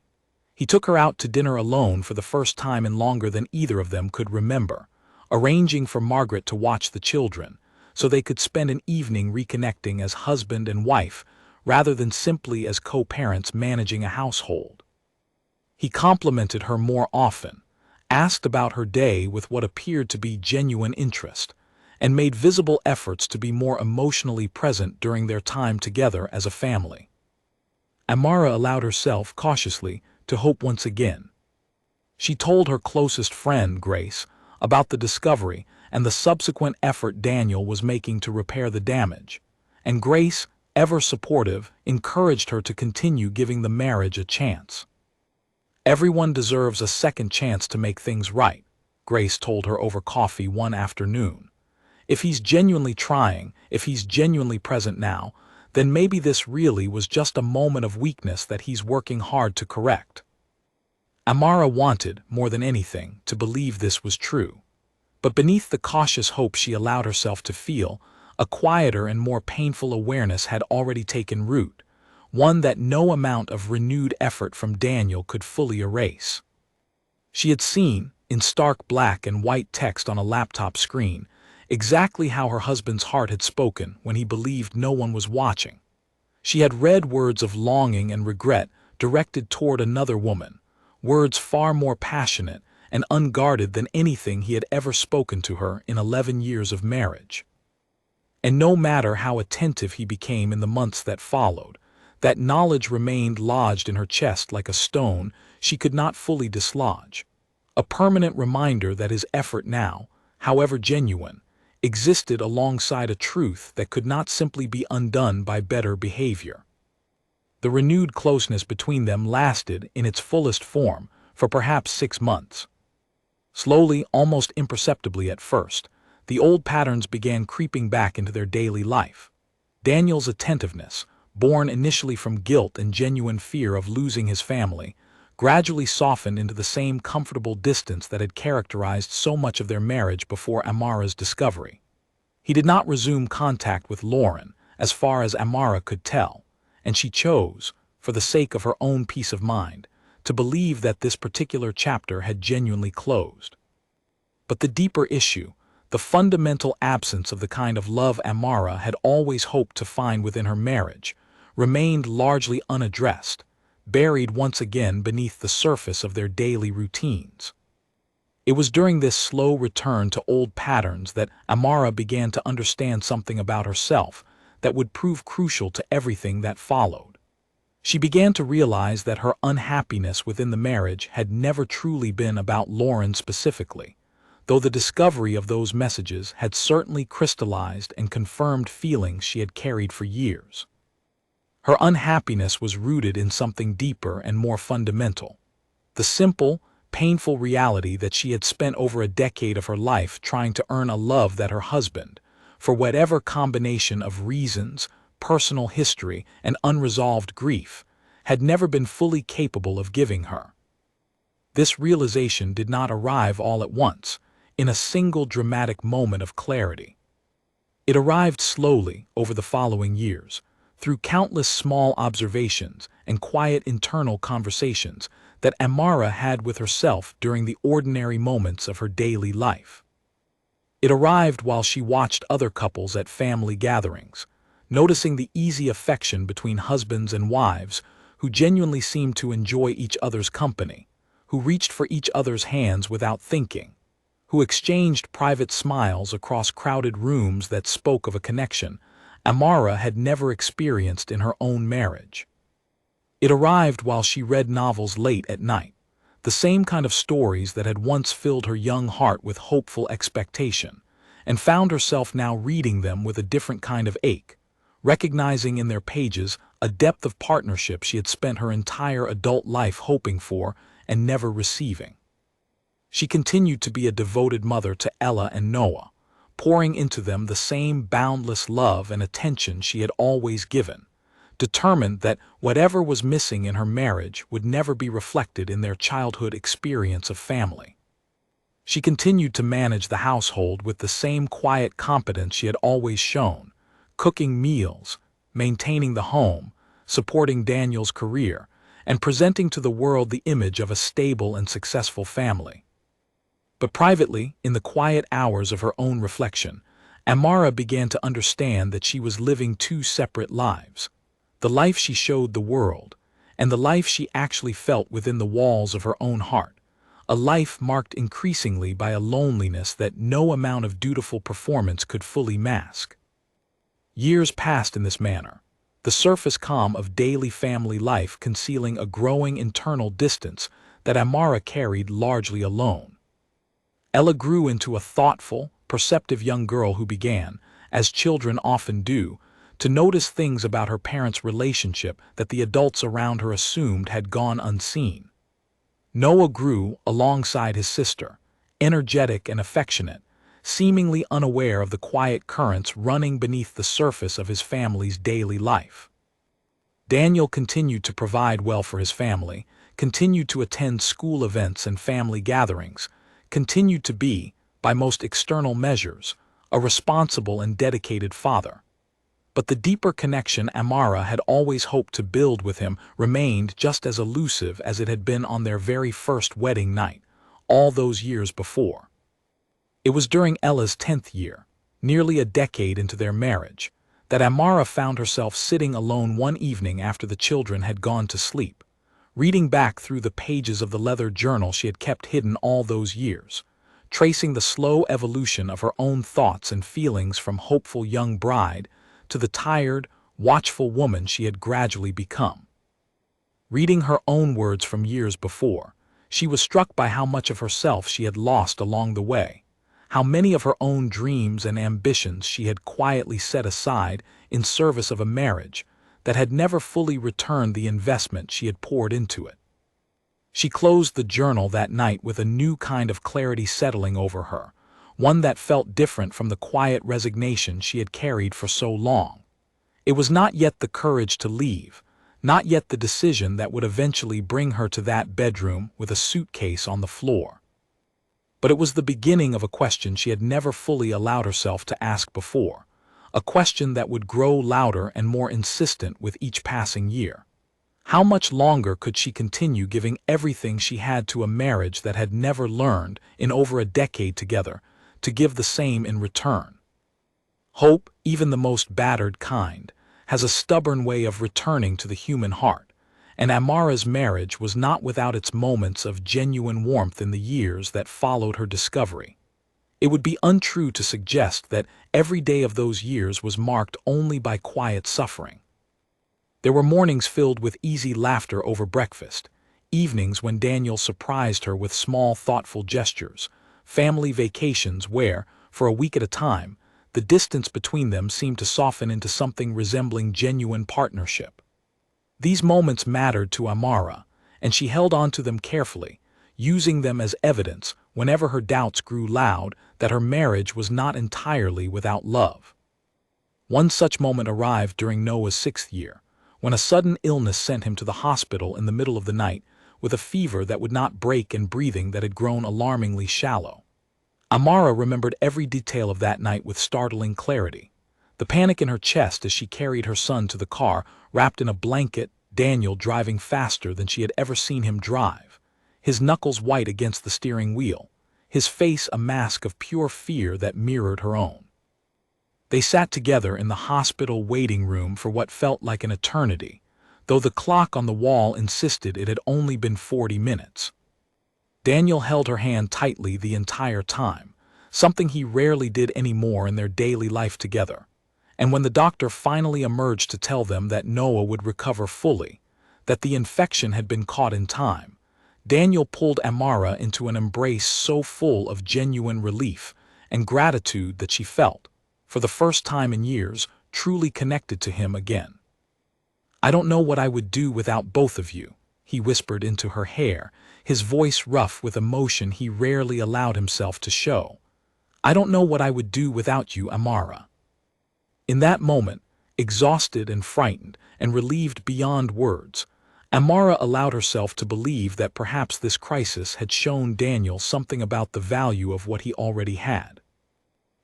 He took her out to dinner alone for the first time in longer than either of them could remember, arranging for Margaret to watch the children, so they could spend an evening reconnecting as husband and wife rather than simply as co-parents managing a household. He complimented her more often, asked about her day with what appeared to be genuine interest, and made visible efforts to be more emotionally present during their time together as a family. Amara allowed herself, cautiously, to hope once again. She told her closest friend, Grace, about the discovery and the subsequent effort Daniel was making to repair the damage, and Grace, ever supportive, encouraged her to continue giving the marriage a chance. Everyone deserves a second chance to make things right, Grace told her over coffee one afternoon. If he's genuinely trying, if he's genuinely present now, then maybe this really was just a moment of weakness that he's working hard to correct. Amara wanted, more than anything, to believe this was true. But beneath the cautious hope she allowed herself to feel, a quieter and more painful awareness had already taken root, one that no amount of renewed effort from Daniel could fully erase. She had seen, in stark black and white text on a laptop screen, exactly how her husband's heart had spoken when he believed no one was watching. She had read words of longing and regret directed toward another woman, words far more passionate and unguarded than anything he had ever spoken to her in 11 years of marriage. And no matter how attentive he became in the months that followed, that knowledge remained lodged in her chest like a stone she could not fully dislodge, a permanent reminder that his effort now, however genuine, existed alongside a truth that could not simply be undone by better behavior. The renewed closeness between them lasted, in its fullest form, for perhaps 6 months. Slowly, almost imperceptibly at first, the old patterns began creeping back into their daily life. Daniel's attentiveness, born initially from guilt and genuine fear of losing his family, gradually softened into the same comfortable distance that had characterized so much of their marriage before Amara's discovery. He did not resume contact with Lauren, as far as Amara could tell, and she chose, for the sake of her own peace of mind, to believe that this particular chapter had genuinely closed. But the deeper issue, the fundamental absence of the kind of love Amara had always hoped to find within her marriage, remained largely unaddressed, buried once again beneath the surface of their daily routines. It was during this slow return to old patterns that Amara began to understand something about herself that would prove crucial to everything that followed. She began to realize that her unhappiness within the marriage had never truly been about Lauren specifically, though the discovery of those messages had certainly crystallized and confirmed feelings she had carried for years. Her unhappiness was rooted in something deeper and more fundamental: the simple, painful reality that she had spent over a decade of her life trying to earn a love that her husband, for whatever combination of reasons, personal history, and unresolved grief, had never been fully capable of giving her. This realization did not arrive all at once, in a single dramatic moment of clarity. It arrived slowly over the following years, through countless small observations and quiet internal conversations that Amara had with herself during the ordinary moments of her daily life. It arrived while she watched other couples at family gatherings, noticing the easy affection between husbands and wives who genuinely seemed to enjoy each other's company, who reached for each other's hands without thinking, who exchanged private smiles across crowded rooms that spoke of a connection Amara had never experienced in her own marriage. It arrived while she read novels late at night, the same kind of stories that had once filled her young heart with hopeful expectation, and found herself now reading them with a different kind of ache, recognizing in their pages a depth of partnership she had spent her entire adult life hoping for and never receiving. She continued to be a devoted mother to Ella and Noah, pouring into them the same boundless love and attention she had always given, determined that whatever was missing in her marriage would never be reflected in their childhood experience of family. She continued to manage the household with the same quiet competence she had always shown, cooking meals, maintaining the home, supporting Daniel's career, and presenting to the world the image of a stable and successful family. But privately, in the quiet hours of her own reflection, Amara began to understand that she was living two separate lives: the life she showed the world, and the life she actually felt within the walls of her own heart, a life marked increasingly by a loneliness that no amount of dutiful performance could fully mask. Years passed in this manner, the surface calm of daily family life concealing a growing internal distance that Amara carried largely alone. Ella grew into a thoughtful, perceptive young girl who began, as children often do, to notice things about her parents' relationship that the adults around her assumed had gone unseen. Noah grew alongside his sister, energetic and affectionate, seemingly unaware of the quiet currents running beneath the surface of his family's daily life. Daniel continued to provide well for his family, continued to attend school events and family gatherings, continued to be, by most external measures, a responsible and dedicated father. But the deeper connection Amara had always hoped to build with him remained just as elusive as it had been on their very first wedding night, all those years before. It was during Ella's 10th year, nearly a decade into their marriage, that Amara found herself sitting alone one evening after the children had gone to sleep, reading back through the pages of the leather journal she had kept hidden all those years, tracing the slow evolution of her own thoughts and feelings from hopeful young bride to the tired, watchful woman she had gradually become. Reading her own words from years before, she was struck by how much of herself she had lost along the way, how many of her own dreams and ambitions she had quietly set aside in service of a marriage that had never fully returned the investment she had poured into it. She closed the journal that night with a new kind of clarity settling over her, one that felt different from the quiet resignation she had carried for so long. It was not yet the courage to leave, not yet the decision that would eventually bring her to that bedroom with a suitcase on the floor. But it was the beginning of a question she had never fully allowed herself to ask before, a question that would grow louder and more insistent with each passing year. How much longer could she continue giving everything she had to a marriage that had never learned, in over a decade together, to give the same in return? Hope, even the most battered kind, has a stubborn way of returning to the human heart, and Amara's marriage was not without its moments of genuine warmth in the years that followed her discovery. It would be untrue to suggest that every day of those years was marked only by quiet suffering. There were mornings filled with easy laughter over breakfast, evenings when Daniel surprised her with small, thoughtful gestures, family vacations where, for a week at a time, the distance between them seemed to soften into something resembling genuine partnership. These moments mattered to Amara, and she held on to them carefully, using them as evidence whenever her doubts grew loud that her marriage was not entirely without love. One such moment arrived during Noah's 6th year, when a sudden illness sent him to the hospital in the middle of the night with a fever that would not break and breathing that had grown alarmingly shallow. Amara remembered every detail of that night with startling clarity. The panic in her chest as she carried her son to the car, wrapped in a blanket, Daniel driving faster than she had ever seen him drive, his knuckles white against the steering wheel, his face a mask of pure fear that mirrored her own. They sat together in the hospital waiting room for what felt like an eternity, though the clock on the wall insisted it had only been 40 minutes. Daniel held her hand tightly the entire time, something he rarely did anymore in their daily life together. And when the doctor finally emerged to tell them that Noah would recover fully, that the infection had been caught in time, Daniel pulled Amara into an embrace so full of genuine relief and gratitude that she felt, for the first time in years, truly connected to him again. "I don't know what I would do without both of you," he whispered into her hair, his voice rough with emotion he rarely allowed himself to show. "I don't know what I would do without you, Amara." In that moment, exhausted and frightened and relieved beyond words, Amara allowed herself to believe that perhaps this crisis had shown Daniel something about the value of what he already had.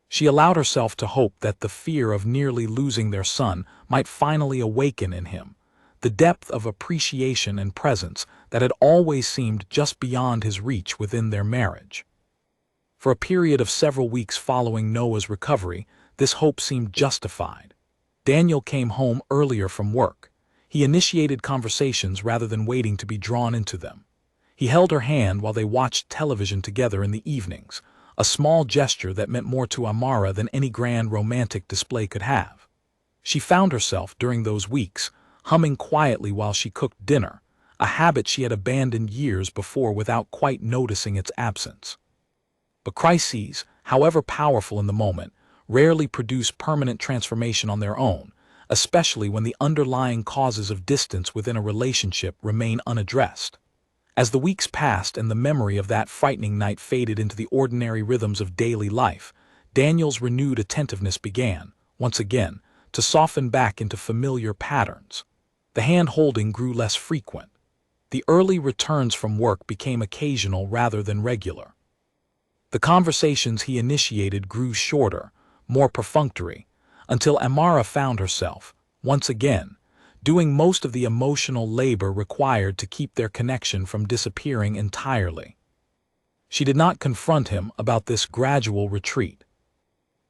She allowed herself to hope that the fear of nearly losing their son might finally awaken in him, the depth of appreciation and presence that had always seemed just beyond his reach within their marriage. For a period of several weeks following Noah's recovery, this hope seemed justified. Daniel came home earlier from work. He initiated conversations rather than waiting to be drawn into them. He held her hand while they watched television together in the evenings, a small gesture that meant more to Amara than any grand romantic display could have. She found herself, during those weeks, humming quietly while she cooked dinner, a habit she had abandoned years before without quite noticing its absence. But crises, however powerful in the moment, rarely produce permanent transformation on their own, especially when the underlying causes of distance within a relationship remain unaddressed. As the weeks passed and the memory of that frightening night faded into the ordinary rhythms of daily life, Daniel's renewed attentiveness began, once again, to soften back into familiar patterns. The hand-holding grew less frequent. The early returns from work became occasional rather than regular. The conversations he initiated grew shorter, more perfunctory, until Amara found herself, once again, doing most of the emotional labor required to keep their connection from disappearing entirely. She did not confront him about this gradual retreat.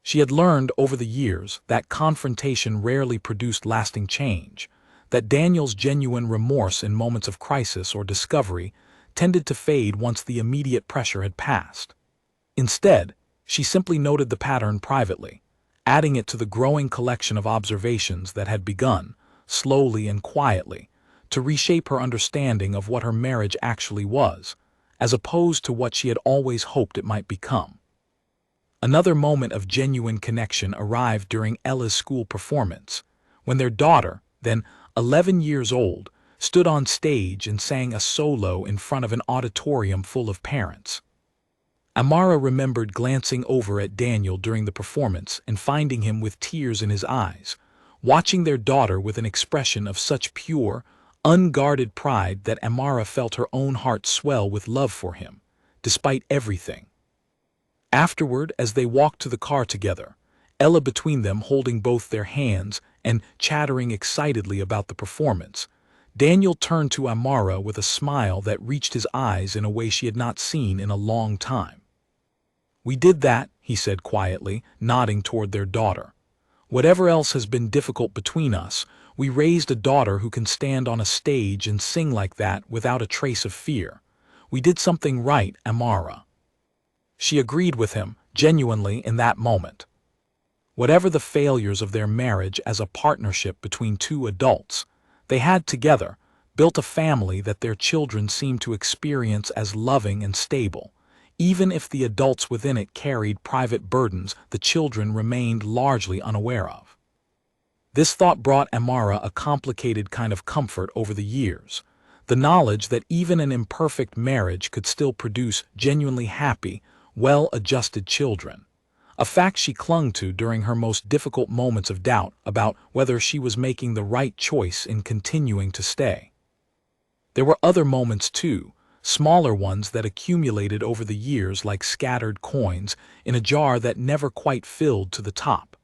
She had learned over the years that confrontation rarely produced lasting change, that Daniel's genuine remorse in moments of crisis or discovery tended to fade once the immediate pressure had passed. Instead, she simply noted the pattern privately, adding it to the growing collection of observations that had begun, slowly and quietly, to reshape her understanding of what her marriage actually was, as opposed to what she had always hoped it might become. Another moment of genuine connection arrived during Ella's school performance, when their daughter, then 11 years old, stood on stage and sang a solo in front of an auditorium full of parents. Amara remembered glancing over at Daniel during the performance and finding him with tears in his eyes, watching their daughter with an expression of such pure, unguarded pride that Amara felt her own heart swell with love for him, despite everything. Afterward, as they walked to the car together, Ella between them holding both their hands and chattering excitedly about the performance, Daniel turned to Amara with a smile that reached his eyes in a way she had not seen in a long time. "We did that," he said quietly, nodding toward their daughter. "Whatever else has been difficult between us, we raised a daughter who can stand on a stage and sing like that without a trace of fear. We did something right, Amara." She agreed with him, genuinely in that moment. Whatever the failures of their marriage as a partnership between two adults, they had together built a family that their children seemed to experience as loving and stable. Even if the adults within it carried private burdens the children remained largely unaware of. This thought brought Amara a complicated kind of comfort over the years, the knowledge that even an imperfect marriage could still produce genuinely happy, well-adjusted children, a fact she clung to during her most difficult moments of doubt about whether she was making the right choice in continuing to stay. There were other moments too, smaller ones that accumulated over the years like scattered coins in a jar that never quite filled to the top.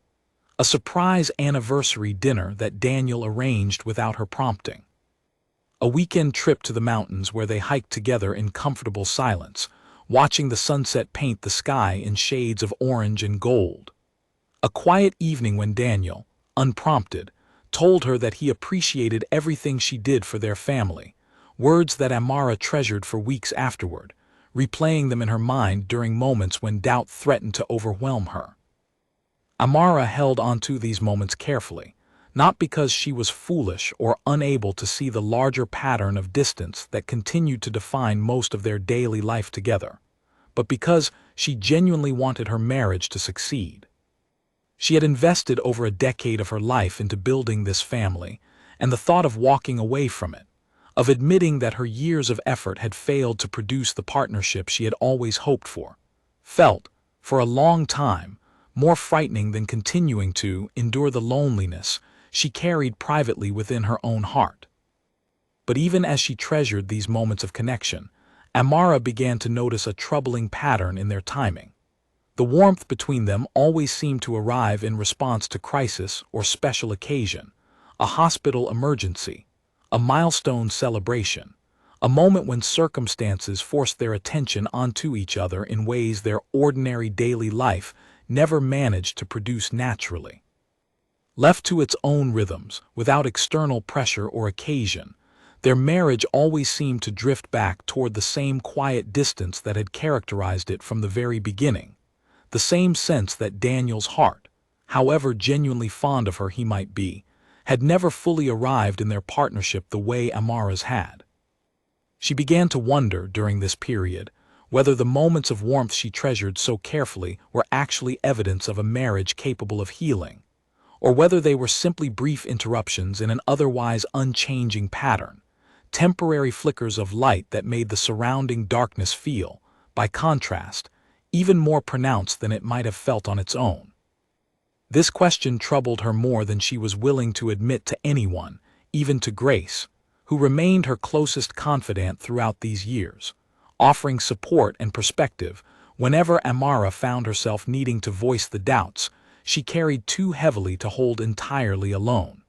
A surprise anniversary dinner that Daniel arranged without her prompting. A weekend trip to the mountains where they hiked together in comfortable silence, watching the sunset paint the sky in shades of orange and gold. A quiet evening when Daniel, unprompted, told her that he appreciated everything she did for their family, words that Amara treasured for weeks afterward, replaying them in her mind during moments when doubt threatened to overwhelm her. Amara held onto these moments carefully, not because she was foolish or unable to see the larger pattern of distance that continued to define most of their daily life together, but because she genuinely wanted her marriage to succeed. She had invested over a decade of her life into building this family, and the thought of walking away from it, of admitting that her years of effort had failed to produce the partnership she had always hoped for, felt, for a long time, more frightening than continuing to endure the loneliness she carried privately within her own heart. But even as she treasured these moments of connection, Amara began to notice a troubling pattern in their timing. The warmth between them always seemed to arrive in response to crisis or special occasion, a hospital emergency, a milestone celebration, a moment when circumstances forced their attention onto each other in ways their ordinary daily life never managed to produce naturally. Left to its own rhythms, without external pressure or occasion, their marriage always seemed to drift back toward the same quiet distance that had characterized it from the very beginning, the same sense that Daniel's heart, however genuinely fond of her he might be, had never fully arrived in their partnership the way Amara's had. She began to wonder during this period whether the moments of warmth she treasured so carefully were actually evidence of a marriage capable of healing, or whether they were simply brief interruptions in an otherwise unchanging pattern, temporary flickers of light that made the surrounding darkness feel, by contrast, even more pronounced than it might have felt on its own. This question troubled her more than she was willing to admit to anyone, even to Grace, who remained her closest confidant throughout these years, offering support and perspective whenever Amara found herself needing to voice the doubts she carried too heavily to hold entirely alone.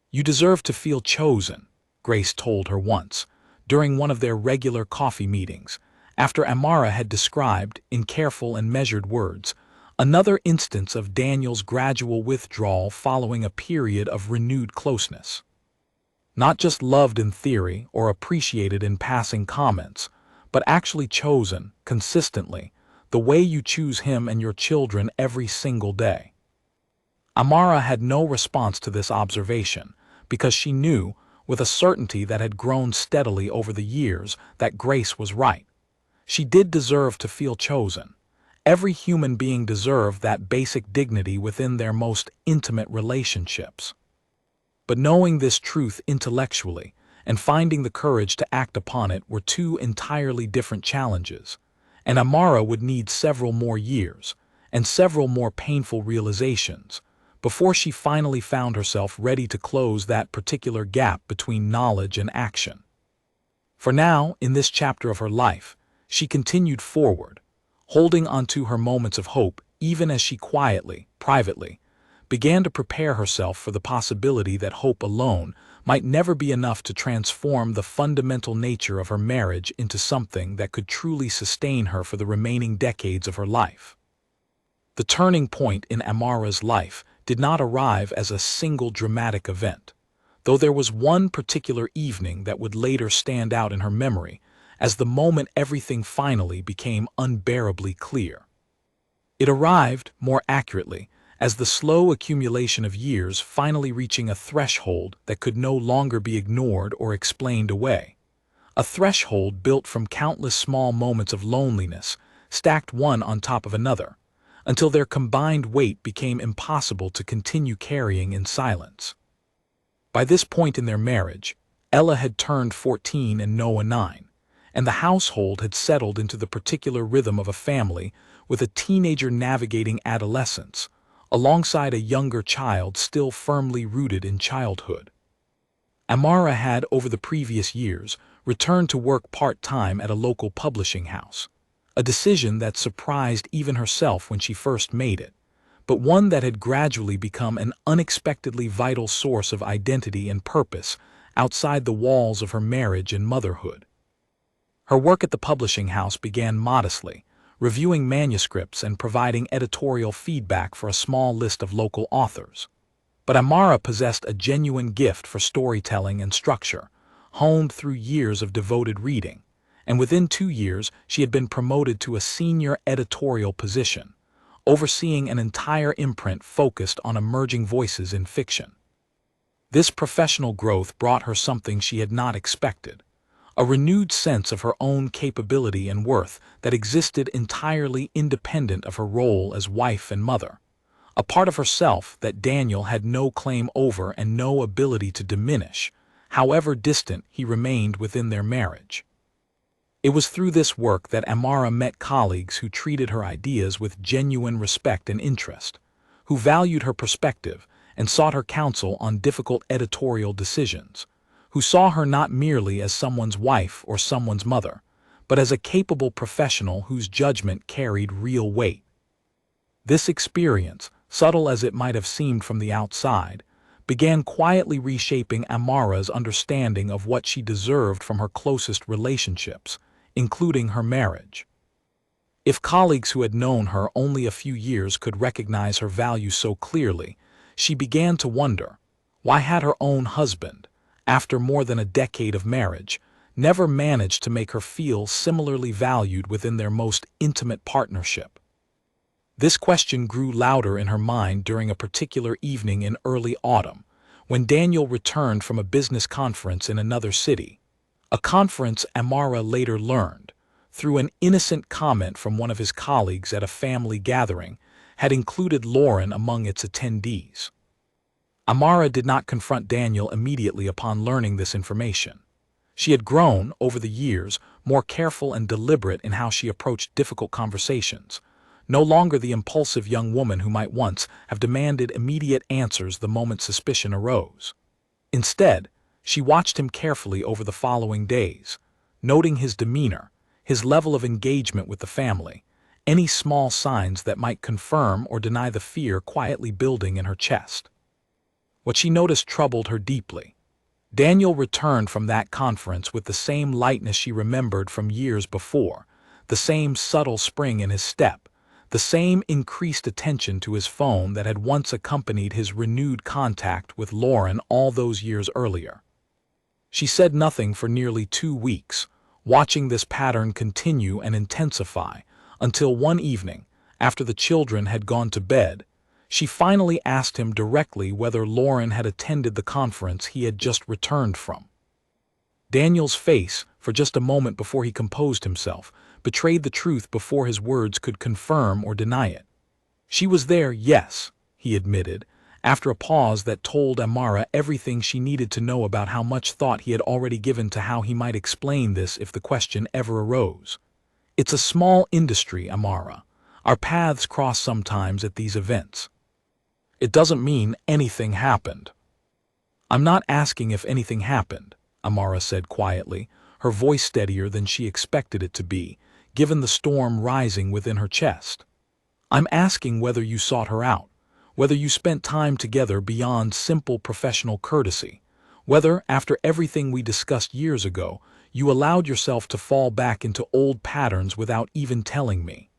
"You deserve to feel chosen," Grace told her once, during one of their regular coffee meetings, after Amara had described, in careful and measured words, another instance of Daniel's gradual withdrawal following a period of renewed closeness. Not just loved in theory or appreciated in passing comments, but actually chosen, consistently, the way you choose him and your children every single day. Amara had no response to this observation, because she knew, with a certainty that had grown steadily over the years, that Grace was right. She did deserve to feel chosen. Every human being deserved that basic dignity within their most intimate relationships. But knowing this truth intellectually and finding the courage to act upon it were two entirely different challenges, and Amara would need several more years and several more painful realizations before she finally found herself ready to close that particular gap between knowledge and action. For now, in this chapter of her life, she continued forward, holding onto her moments of hope even as she quietly, privately, began to prepare herself for the possibility that hope alone might never be enough to transform the fundamental nature of her marriage into something that could truly sustain her for the remaining decades of her life. The turning point in Amara's life did not arrive as a single dramatic event, though there was one particular evening that would later stand out in her memory as the moment everything finally became unbearably clear. It arrived, more accurately, as the slow accumulation of years finally reaching a threshold that could no longer be ignored or explained away. A threshold built from countless small moments of loneliness, stacked one on top of another, until their combined weight became impossible to continue carrying in silence. By this point in their marriage, Ella had turned 14 and Noah 9, and the household had settled into the particular rhythm of a family with a teenager navigating adolescence, alongside a younger child still firmly rooted in childhood. Amara had, over the previous years, returned to work part-time at a local publishing house, a decision that surprised even herself when she first made it, but one that had gradually become an unexpectedly vital source of identity and purpose outside the walls of her marriage and motherhood. Her work at the publishing house began modestly, reviewing manuscripts and providing editorial feedback for a small list of local authors. But Amara possessed a genuine gift for storytelling and structure, honed through years of devoted reading, and within 2 years she had been promoted to a senior editorial position, overseeing an entire imprint focused on emerging voices in fiction. This professional growth brought her something she had not expected: a renewed sense of her own capability and worth that existed entirely independent of her role as wife and mother, a part of herself that Daniel had no claim over and no ability to diminish, however distant he remained within their marriage. It was through this work that Amara met colleagues who treated her ideas with genuine respect and interest, who valued her perspective and sought her counsel on difficult editorial decisions, who saw her not merely as someone's wife or someone's mother, but as a capable professional whose judgment carried real weight. This experience, subtle as it might have seemed from the outside, began quietly reshaping Amara's understanding of what she deserved from her closest relationships, including her marriage. If colleagues who had known her only a few years could recognize her value so clearly, she began to wonder, why had her own husband, after more than a decade of marriage, never managed to make her feel similarly valued within their most intimate partnership? This question grew louder in her mind during a particular evening in early autumn, when Daniel returned from a business conference in another city, a conference Amara later learned, through an innocent comment from one of his colleagues at a family gathering, had included Lauren among its attendees. Amara did not confront Daniel immediately upon learning this information. She had grown, over the years, more careful and deliberate in how she approached difficult conversations, no longer the impulsive young woman who might once have demanded immediate answers the moment suspicion arose. Instead, she watched him carefully over the following days, noting his demeanor, his level of engagement with the family, any small signs that might confirm or deny the fear quietly building in her chest. What she noticed troubled her deeply. Daniel returned from that conference with the same lightness she remembered from years before, the same subtle spring in his step, the same increased attention to his phone that had once accompanied his renewed contact with Lauren all those years earlier. She said nothing for nearly 2 weeks, watching this pattern continue and intensify, until one evening, after the children had gone to bed, she finally asked him directly whether Lauren had attended the conference he had just returned from. Daniel's face, for just a moment before he composed himself, betrayed the truth before his words could confirm or deny it. She was there, yes, he admitted, after a pause that told Amara everything she needed to know about how much thought he had already given to how he might explain this if the question ever arose. It's a small industry, Amara. Our paths cross sometimes at these events. It doesn't mean anything happened. I'm not asking if anything happened, Amara said quietly, her voice steadier than she expected it to be, given the storm rising within her chest. I'm asking whether you sought her out, whether you spent time together beyond simple professional courtesy, whether, after everything we discussed years ago, you allowed yourself to fall back into old patterns without even telling me.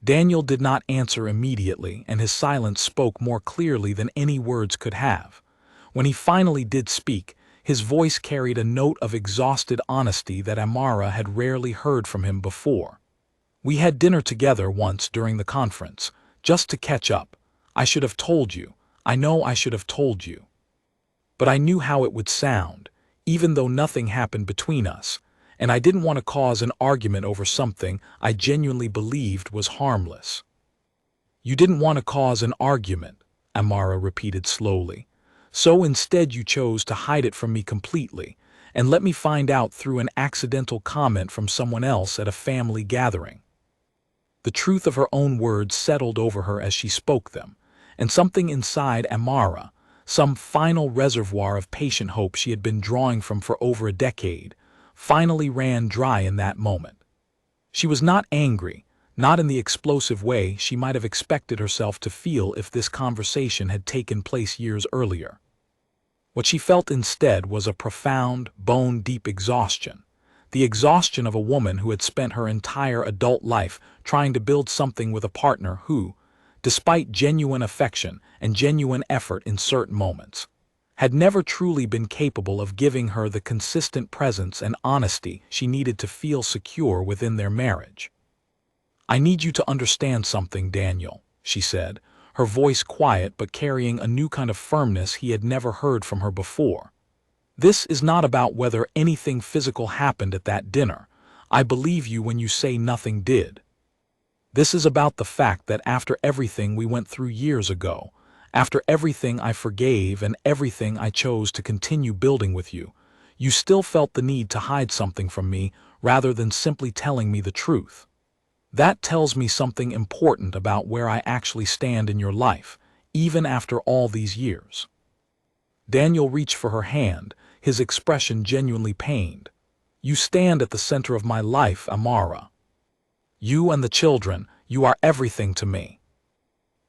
Daniel did not answer immediately, and his silence spoke more clearly than any words could have. When he finally did speak, his voice carried a note of exhausted honesty that Amara had rarely heard from him before. We had dinner together once during the conference, just to catch up. I should have told you. I know I should have told you. But I knew how it would sound, even though nothing happened between us, and I didn't want to cause an argument over something I genuinely believed was harmless. You didn't want to cause an argument, Amara repeated slowly. So instead you chose to hide it from me completely, and let me find out through an accidental comment from someone else at a family gathering. The truth of her own words settled over her as she spoke them, and something inside Amara, some final reservoir of patient hope she had been drawing from for over a decade, finally ran dry in that moment. She was not angry, not in the explosive way she might have expected herself to feel if this conversation had taken place years earlier. What she felt instead was a profound, bone-deep exhaustion, the exhaustion of a woman who had spent her entire adult life trying to build something with a partner who, despite genuine affection and genuine effort in certain moments, had never truly been capable of giving her the consistent presence and honesty she needed to feel secure within their marriage. I need you to understand something, Daniel, she said, her voice quiet but carrying a new kind of firmness he had never heard from her before. This is not about whether anything physical happened at that dinner. I believe you when you say nothing did. This is about the fact that after everything we went through years ago, after everything I forgave and everything I chose to continue building with you, you still felt the need to hide something from me rather than simply telling me the truth. That tells me something important about where I actually stand in your life, even after all these years. Daniel reached for her hand, his expression genuinely pained. You stand at the center of my life, Amara. You and the children, you are everything to me.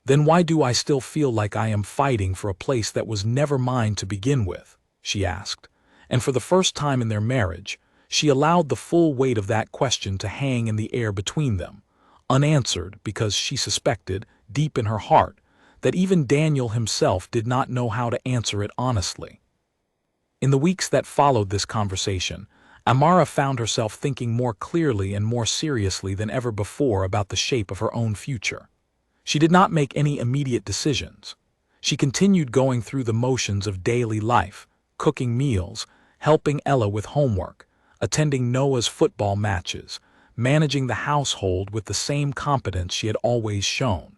Then why do I still feel like I am fighting for a place that was never mine to begin with? She asked, and for the first time in their marriage, she allowed the full weight of that question to hang in the air between them, unanswered because she suspected, deep in her heart, that even Daniel himself did not know how to answer it honestly. In the weeks that followed this conversation, Amara found herself thinking more clearly and more seriously than ever before about the shape of her own future. She did not make any immediate decisions. She continued going through the motions of daily life, cooking meals, helping Ella with homework, attending Noah's football matches, managing the household with the same competence she had always shown.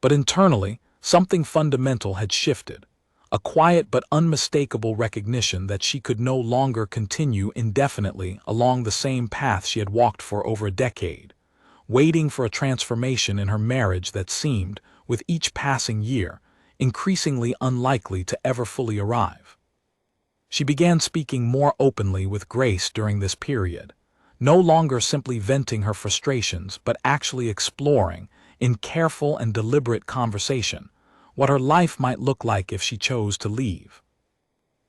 But internally, something fundamental had shifted, a quiet but unmistakable recognition that she could no longer continue indefinitely along the same path she had walked for over a decade, waiting for a transformation in her marriage that seemed, with each passing year, increasingly unlikely to ever fully arrive. She began speaking more openly with Grace during this period, no longer simply venting her frustrations but actually exploring, in careful and deliberate conversation, what her life might look like if she chose to leave.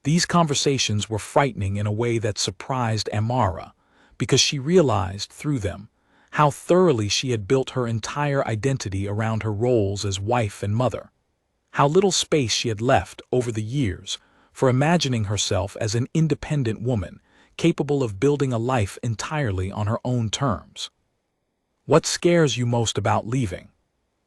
These conversations were frightening in a way that surprised Amara, because she realized, through them, how thoroughly she had built her entire identity around her roles as wife and mother, how little space she had left, over the years, for imagining herself as an independent woman, capable of building a life entirely on her own terms. What scares you most about leaving?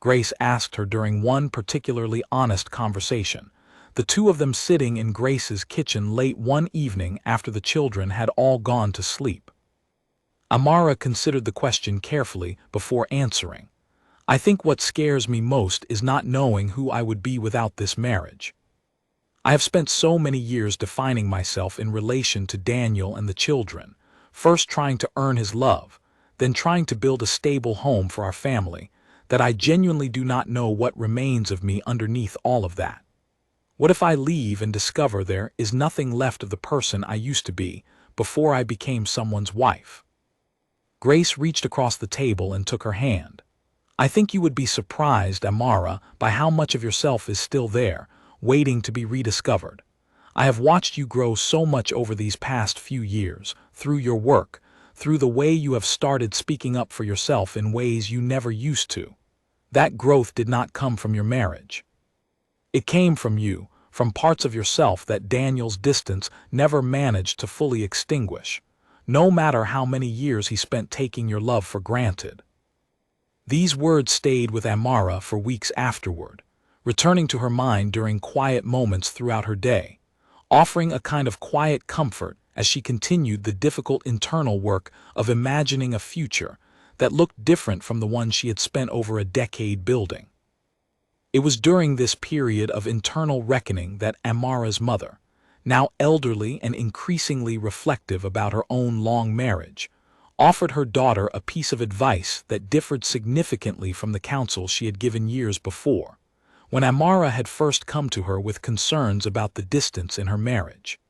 Grace asked her during one particularly honest conversation, the two of them sitting in Grace's kitchen late one evening after the children had all gone to sleep. Amara considered the question carefully before answering. I think what scares me most is not knowing who I would be without this marriage. I have spent so many years defining myself in relation to Daniel and the children, first trying to earn his love, then trying to build a stable home for our family, that I genuinely do not know what remains of me underneath all of that. What if I leave and discover there is nothing left of the person I used to be before I became someone's wife? Grace reached across the table and took her hand. I think you would be surprised, Amara, by how much of yourself is still there, waiting to be rediscovered. I have watched you grow so much over these past few years, through your work, through the way you have started speaking up for yourself in ways you never used to. That growth did not come from your marriage. It came from you, from parts of yourself that Daniel's distance never managed to fully extinguish, no matter how many years he spent taking your love for granted. These words stayed with Amara for weeks afterward, returning to her mind during quiet moments throughout her day, offering a kind of quiet comfort as she continued the difficult internal work of imagining a future that looked different from the one she had spent over a decade building. It was during this period of internal reckoning that Amara's mother, now elderly and increasingly reflective about her own long marriage, offered her daughter a piece of advice that differed significantly from the counsel she had given years before, when Amara had first come to her with concerns about the distance in her marriage.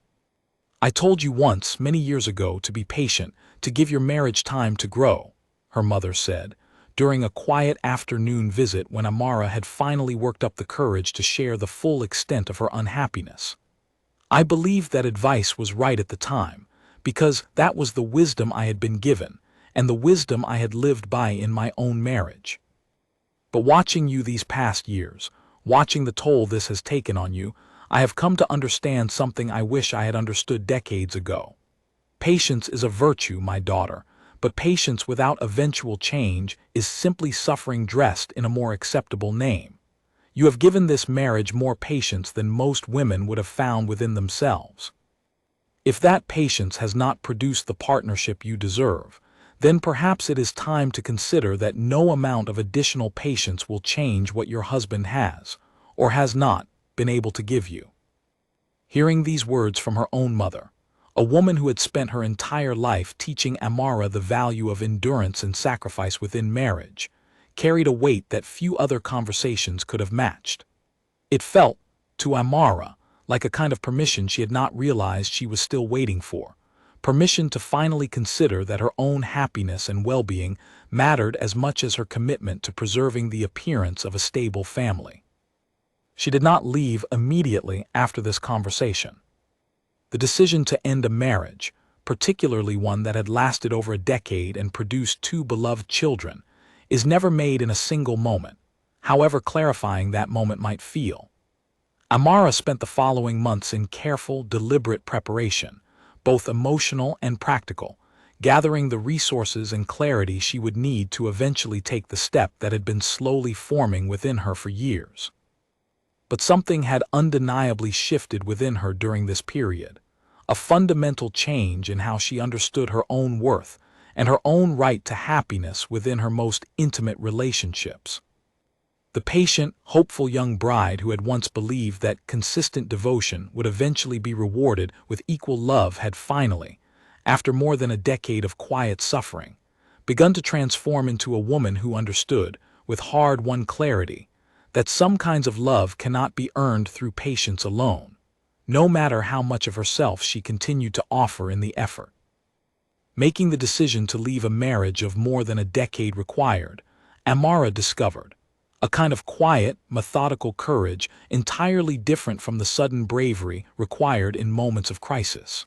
"I told you once, many years ago, to be patient, to give your marriage time to grow," her mother said, during a quiet afternoon visit when Amara had finally worked up the courage to share the full extent of her unhappiness. "I believed that advice was right at the time, because that was the wisdom I had been given, and the wisdom I had lived by in my own marriage. But watching you these past years, watching the toll this has taken on you, I have come to understand something I wish I had understood decades ago. Patience is a virtue, my daughter, but patience without eventual change is simply suffering dressed in a more acceptable name. You have given this marriage more patience than most women would have found within themselves. If that patience has not produced the partnership you deserve, then perhaps it is time to consider that no amount of additional patience will change what your husband has, or has not, been able to give you." Hearing these words from her own mother, a woman who had spent her entire life teaching Amara the value of endurance and sacrifice within marriage, carried a weight that few other conversations could have matched. It felt, to Amara, like a kind of permission she had not realized she was still waiting for, permission to finally consider that her own happiness and well-being mattered as much as her commitment to preserving the appearance of a stable family. She did not leave immediately after this conversation. The decision to end a marriage, particularly one that had lasted over a decade and produced two beloved children, is never made in a single moment, however clarifying that moment might feel. Amara spent the following months in careful, deliberate preparation, both emotional and practical, gathering the resources and clarity she would need to eventually take the step that had been slowly forming within her for years. But something had undeniably shifted within her during this period, a fundamental change in how she understood her own worth and her own right to happiness within her most intimate relationships. The patient, hopeful young bride who had once believed that consistent devotion would eventually be rewarded with equal love had finally, after more than a decade of quiet suffering, begun to transform into a woman who understood, with hard-won clarity, that some kinds of love cannot be earned through patience alone, no matter how much of herself she continued to offer in the effort. Making the decision to leave a marriage of more than a decade required, Amara discovered a kind of quiet, methodical courage entirely different from the sudden bravery required in moments of crisis.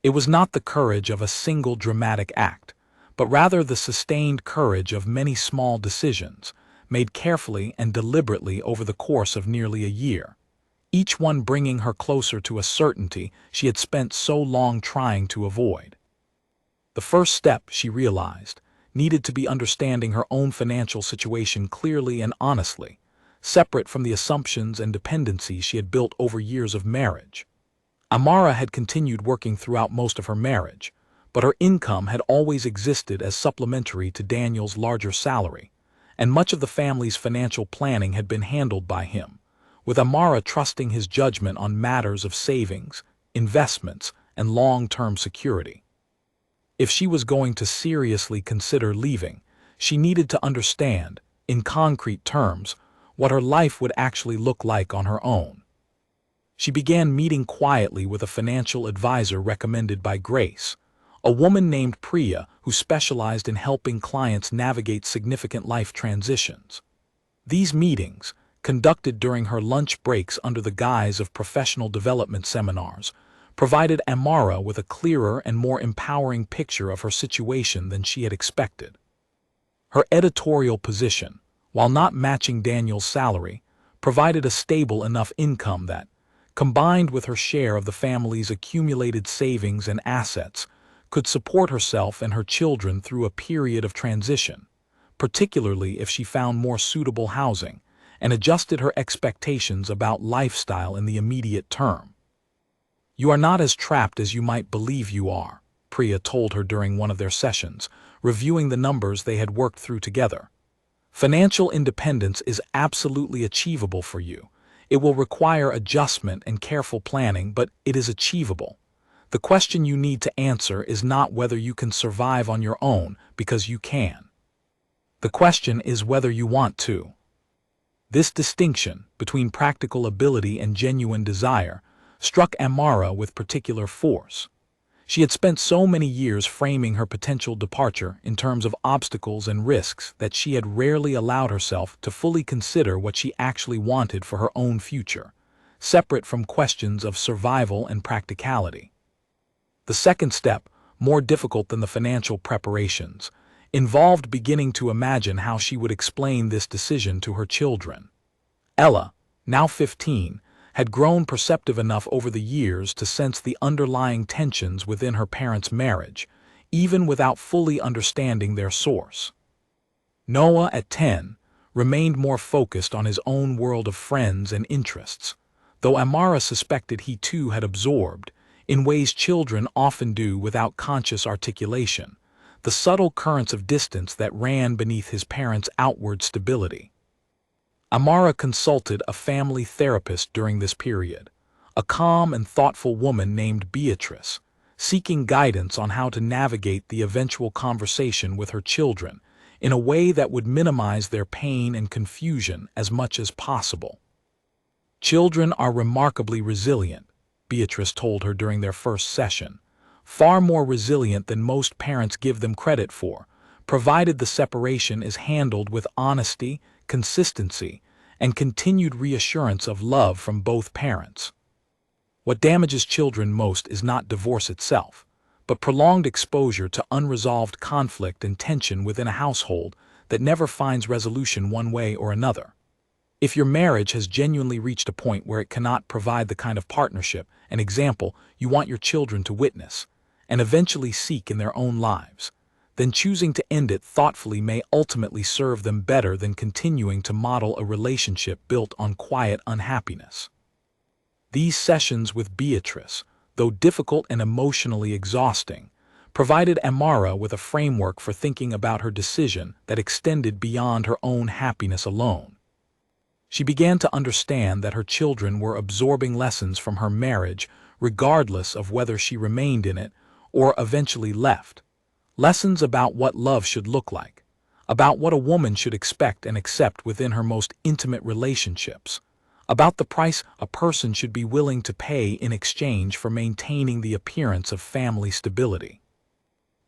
It was not the courage of a single dramatic act, but rather the sustained courage of many small decisions, made carefully and deliberately over the course of nearly a year, each one bringing her closer to a certainty she had spent so long trying to avoid. The first step, she realized, needed to be understanding her own financial situation clearly and honestly, separate from the assumptions and dependencies she had built over years of marriage. Amara had continued working throughout most of her marriage, but her income had always existed as supplementary to Daniel's larger salary, and much of the family's financial planning had been handled by him, with Amara trusting his judgment on matters of savings, investments, and long-term security. If she was going to seriously consider leaving, she needed to understand, in concrete terms, what her life would actually look like on her own. She began meeting quietly with a financial advisor recommended by Grace, a woman named Priya who specialized in helping clients navigate significant life transitions. These meetings, conducted during her lunch breaks under the guise of professional development seminars, provided Amara with a clearer and more empowering picture of her situation than she had expected. Her editorial position, while not matching Daniel's salary, provided a stable enough income that, combined with her share of the family's accumulated savings and assets, could support herself and her children through a period of transition, particularly if she found more suitable housing and adjusted her expectations about lifestyle in the immediate term. "You are not as trapped as you might believe you are," Priya told her during one of their sessions, reviewing the numbers they had worked through together. "Financial independence is absolutely achievable for you. It will require adjustment and careful planning, but it is achievable. The question you need to answer is not whether you can survive on your own, because you can. The question is whether you want to." This distinction between practical ability and genuine desire struck Amara with particular force. She had spent so many years framing her potential departure in terms of obstacles and risks that she had rarely allowed herself to fully consider what she actually wanted for her own future, separate from questions of survival and practicality. The second step, more difficult than the financial preparations, involved beginning to imagine how she would explain this decision to her children. Ella, now 15, had grown perceptive enough over the years to sense the underlying tensions within her parents' marriage, even without fully understanding their source. Noah, at 10, remained more focused on his own world of friends and interests, though Amara suspected he too had absorbed, in ways children often do without conscious articulation, the subtle currents of distance that ran beneath his parents' outward stability. Amara consulted a family therapist during this period, a calm and thoughtful woman named Beatrice, seeking guidance on how to navigate the eventual conversation with her children in a way that would minimize their pain and confusion as much as possible. "Children are remarkably resilient," Beatrice told her during their first session, "far more resilient than most parents give them credit for, provided the separation is handled with honesty, consistency, and continued reassurance of love from both parents. What damages children most is not divorce itself, but prolonged exposure to unresolved conflict and tension within a household that never finds resolution one way or another. If your marriage has genuinely reached a point where it cannot provide the kind of partnership and example you want your children to witness, and eventually seek in their own lives, then choosing to end it thoughtfully may ultimately serve them better than continuing to model a relationship built on quiet unhappiness." These sessions with Beatrice, though difficult and emotionally exhausting, provided Amara with a framework for thinking about her decision that extended beyond her own happiness alone. She began to understand that her children were absorbing lessons from her marriage regardless of whether she remained in it or eventually left. Lessons about what love should look like, about what a woman should expect and accept within her most intimate relationships, about the price a person should be willing to pay in exchange for maintaining the appearance of family stability.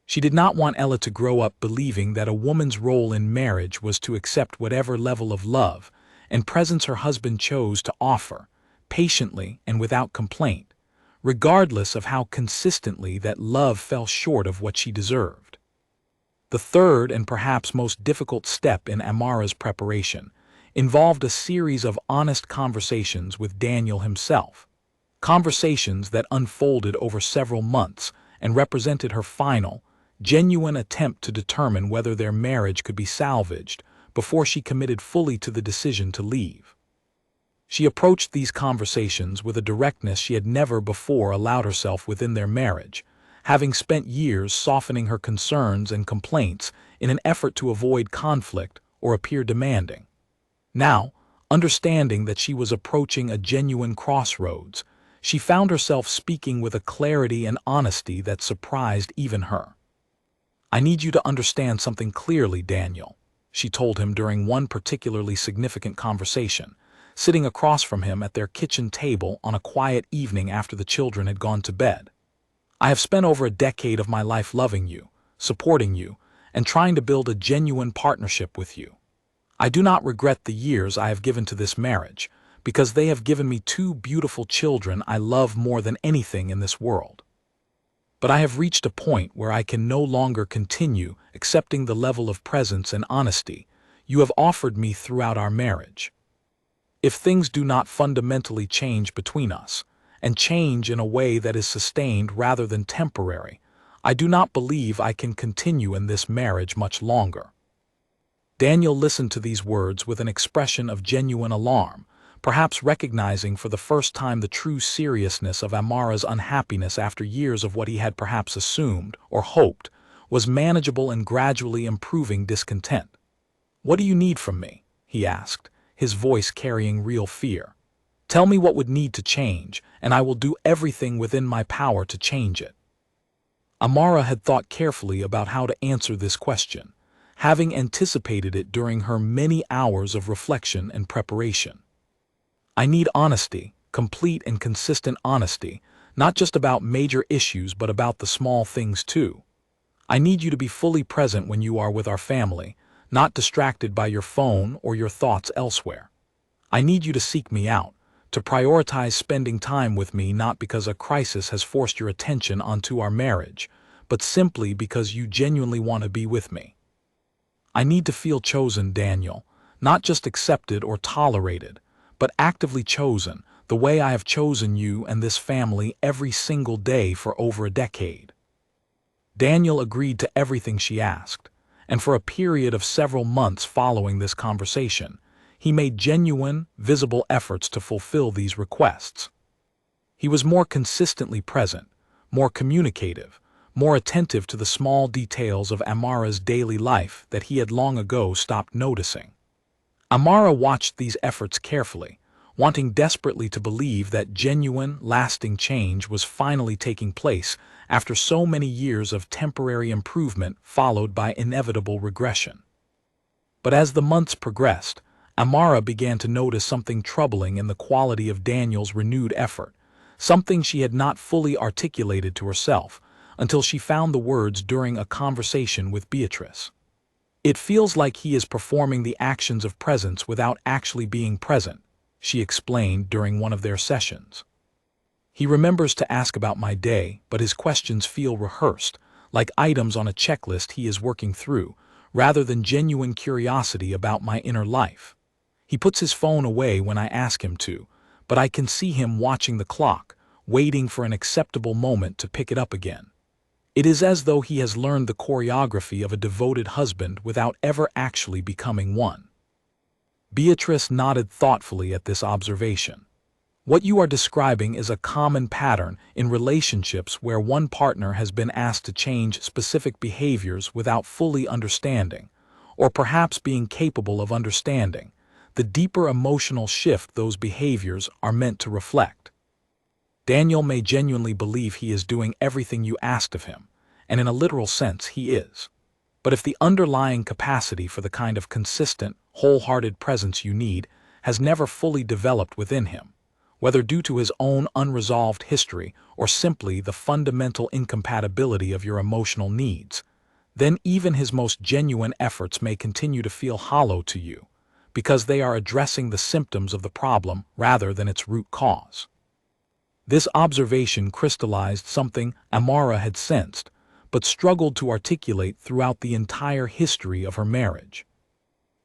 She did not want Ella to grow up believing that a woman's role in marriage was to accept whatever level of love and presence her husband chose to offer, patiently and without complaint, regardless of how consistently that love fell short of what she deserved. The third and perhaps most difficult step in Amara's preparation involved a series of honest conversations with Daniel himself, conversations that unfolded over several months and represented her final, genuine attempt to determine whether their marriage could be salvaged before she committed fully to the decision to leave. She approached these conversations with a directness she had never before allowed herself within their marriage, having spent years softening her concerns and complaints in an effort to avoid conflict or appear demanding. Now, understanding that she was approaching a genuine crossroads, she found herself speaking with a clarity and honesty that surprised even her. "I need you to understand something clearly, Daniel," she told him during one particularly significant conversation, sitting across from him at their kitchen table on a quiet evening after the children had gone to bed. "I have spent over a decade of my life loving you, supporting you, and trying to build a genuine partnership with you. I do not regret the years I have given to this marriage, because they have given me two beautiful children I love more than anything in this world. But I have reached a point where I can no longer continue accepting the level of presence and honesty you have offered me throughout our marriage. If things do not fundamentally change between us, and change in a way that is sustained rather than temporary, I do not believe I can continue in this marriage much longer." Daniel listened to these words with an expression of genuine alarm, perhaps recognizing for the first time the true seriousness of Amara's unhappiness after years of what he had perhaps assumed, or hoped, was manageable and gradually improving discontent. "What do you need from me?" he asked, his voice carrying real fear. "Tell me what would need to change, and I will do everything within my power to change it." Amara had thought carefully about how to answer this question, having anticipated it during her many hours of reflection and preparation. "I need honesty, complete and consistent honesty, not just about major issues but about the small things too. I need you to be fully present when you are with our family, not distracted by your phone or your thoughts elsewhere. I need you to seek me out, to prioritize spending time with me not because a crisis has forced your attention onto our marriage, but simply because you genuinely want to be with me. I need to feel chosen, Daniel, not just accepted or tolerated, but actively chosen, the way I have chosen you and this family every single day for over a decade." Daniel agreed to everything she asked, and for a period of several months following this conversation, he made genuine, visible efforts to fulfill these requests. He was more consistently present, more communicative, more attentive to the small details of Amara's daily life that he had long ago stopped noticing. Amara watched these efforts carefully, wanting desperately to believe that genuine, lasting change was finally taking place after so many years of temporary improvement followed by inevitable regression. But as the months progressed, Amara began to notice something troubling in the quality of Daniel's renewed effort, something she had not fully articulated to herself until she found the words during a conversation with Beatrice. "It feels like he is performing the actions of presence without actually being present," she explained during one of their sessions. "He remembers to ask about my day, but his questions feel rehearsed, like items on a checklist he is working through, rather than genuine curiosity about my inner life. He puts his phone away when I ask him to, but I can see him watching the clock, waiting for an acceptable moment to pick it up again. It is as though he has learned the choreography of a devoted husband without ever actually becoming one." Beatrice nodded thoughtfully at this observation. "What you are describing is a common pattern in relationships where one partner has been asked to change specific behaviors without fully understanding, or perhaps being capable of understanding, the deeper emotional shift those behaviors are meant to reflect. Daniel may genuinely believe he is doing everything you asked of him, and in a literal sense he is. But if the underlying capacity for the kind of consistent, wholehearted presence you need has never fully developed within him, whether due to his own unresolved history or simply the fundamental incompatibility of your emotional needs, then even his most genuine efforts may continue to feel hollow to you, because they are addressing the symptoms of the problem rather than its root cause." This observation crystallized something Amara had sensed, but struggled to articulate throughout the entire history of her marriage.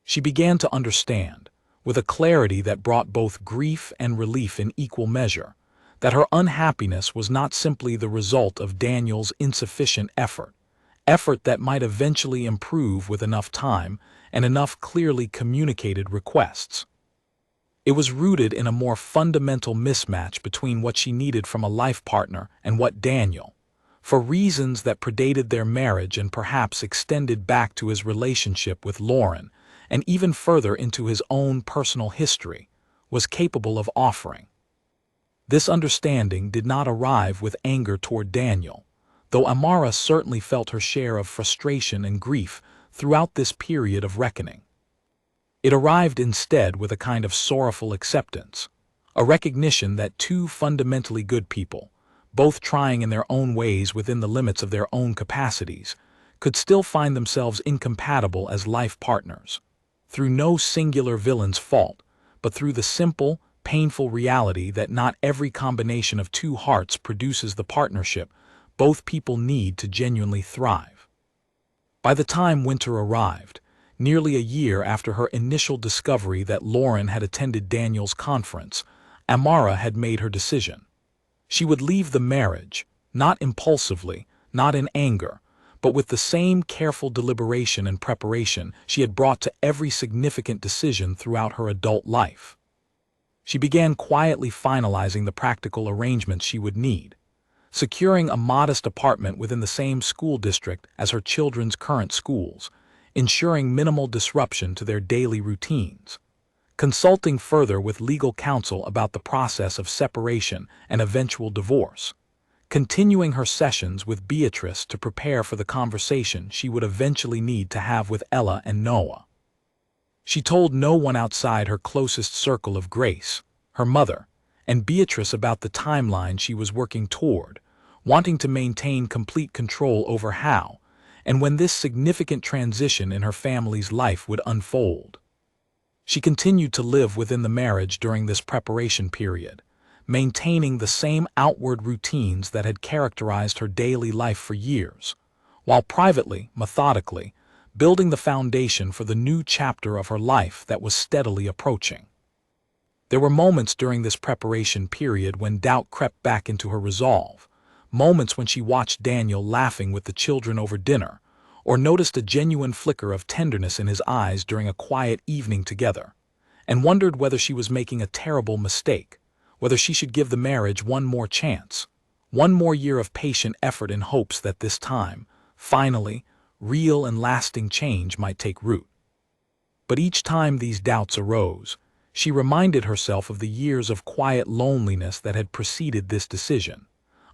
She began to understand, with a clarity that brought both grief and relief in equal measure, that her unhappiness was not simply the result of Daniel's insufficient effort that might eventually improve with enough time and enough clearly communicated requests. It was rooted in a more fundamental mismatch between what she needed from a life partner and what Daniel, for reasons that predated their marriage and perhaps extended back to his relationship with Lauren, and even further into his own personal history, was capable of offering. This understanding did not arrive with anger toward Daniel, though Amara certainly felt her share of frustration and grief throughout this period of reckoning. It arrived instead with a kind of sorrowful acceptance, a recognition that two fundamentally good people, both trying in their own ways within the limits of their own capacities, could still find themselves incompatible as life partners, through no singular villain's fault, but through the simple, painful reality that not every combination of two hearts produces the partnership both people need to genuinely thrive. By the time winter arrived, nearly a year after her initial discovery that Lauren had attended Daniel's conference, Amara had made her decision. She would leave the marriage, not impulsively, not in anger, but with the same careful deliberation and preparation she had brought to every significant decision throughout her adult life. She began quietly finalizing the practical arrangements she would need, securing a modest apartment within the same school district as her children's current schools, ensuring minimal disruption to their daily routines, consulting further with legal counsel about the process of separation and eventual divorce, continuing her sessions with Beatrice to prepare for the conversation she would eventually need to have with Ella and Noah. She told no one outside her closest circle of Grace, her mother, and Beatrice about the timeline she was working toward, wanting to maintain complete control over how and when this significant transition in her family's life would unfold. She continued to live within the marriage during this preparation period, maintaining the same outward routines that had characterized her daily life for years, while privately, methodically, building the foundation for the new chapter of her life that was steadily approaching. There were moments during this preparation period when doubt crept back into her resolve, moments when she watched Daniel laughing with the children over dinner, or noticed a genuine flicker of tenderness in his eyes during a quiet evening together, and wondered whether she was making a terrible mistake, whether she should give the marriage one more chance, one more year of patient effort in hopes that this time, finally, real and lasting change might take root. But each time these doubts arose, she reminded herself of the years of quiet loneliness that had preceded this decision,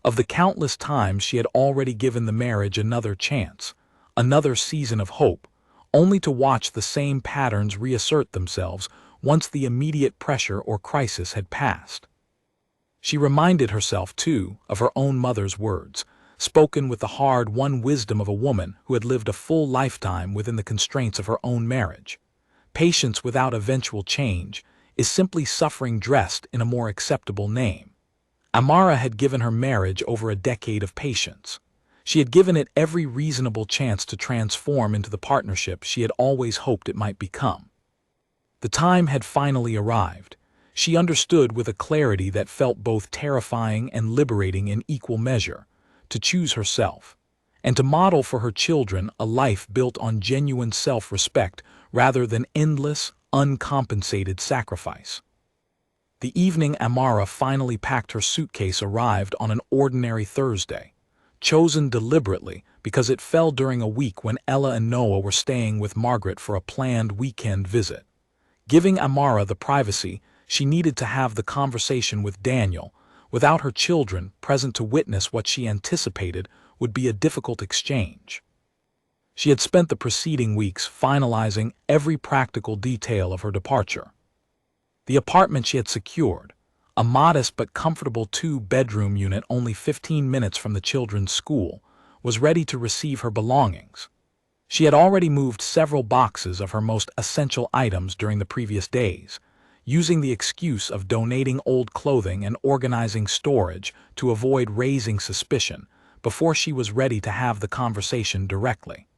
of the countless times she had already given the marriage another chance, another season of hope, only to watch the same patterns reassert themselves once the immediate pressure or crisis had passed. She reminded herself, too, of her own mother's words, spoken with the hard-won wisdom of a woman who had lived a full lifetime within the constraints of her own marriage. Patience without eventual change is simply suffering dressed in a more acceptable name. Amara had given her marriage over a decade of patience. She had given it every reasonable chance to transform into the partnership she had always hoped it might become. The time had finally arrived. She understood with a clarity that felt both terrifying and liberating in equal measure, to choose herself, and to model for her children a life built on genuine self-respect rather than endless, uncompensated sacrifice. The evening Amara finally packed her suitcase arrived on an ordinary Thursday, chosen deliberately because it fell during a week when Ella and Noah were staying with Margaret for a planned weekend visit, giving Amara the privacy she needed to have the conversation with Daniel without her children present to witness what she anticipated would be a difficult exchange. She had spent the preceding weeks finalizing every practical detail of her departure. The apartment she had secured, a modest but comfortable two-bedroom unit only 15 minutes from the children's school, was ready to receive her belongings. She had already moved several boxes of her most essential items during the previous days, using the excuse of donating old clothing and organizing storage to avoid raising suspicion before she was ready to have the conversation directly.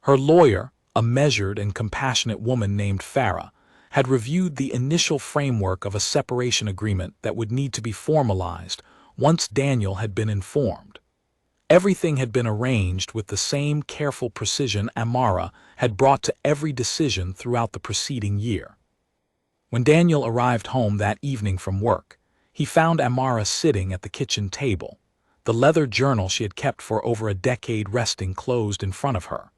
Her lawyer, a measured and compassionate woman named Farah, had reviewed the initial framework of a separation agreement that would need to be formalized once Daniel had been informed. Everything had been arranged with the same careful precision Amara had brought to every decision throughout the preceding year. When Daniel arrived home that evening from work, he found Amara sitting at the kitchen table, the leather journal she had kept for over a decade resting closed in front of her,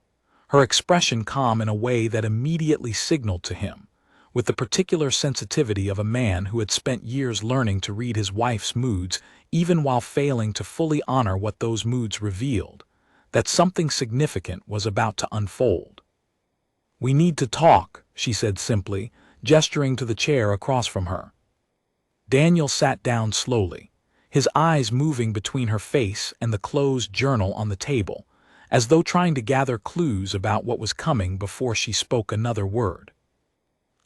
her expression calm in a way that immediately signaled to him, with the particular sensitivity of a man who had spent years learning to read his wife's moods even while failing to fully honor what those moods revealed, that something significant was about to unfold. "We need to talk," she said simply, gesturing to the chair across from her. Daniel sat down slowly, his eyes moving between her face and the closed journal on the table, as though trying to gather clues about what was coming before she spoke another word.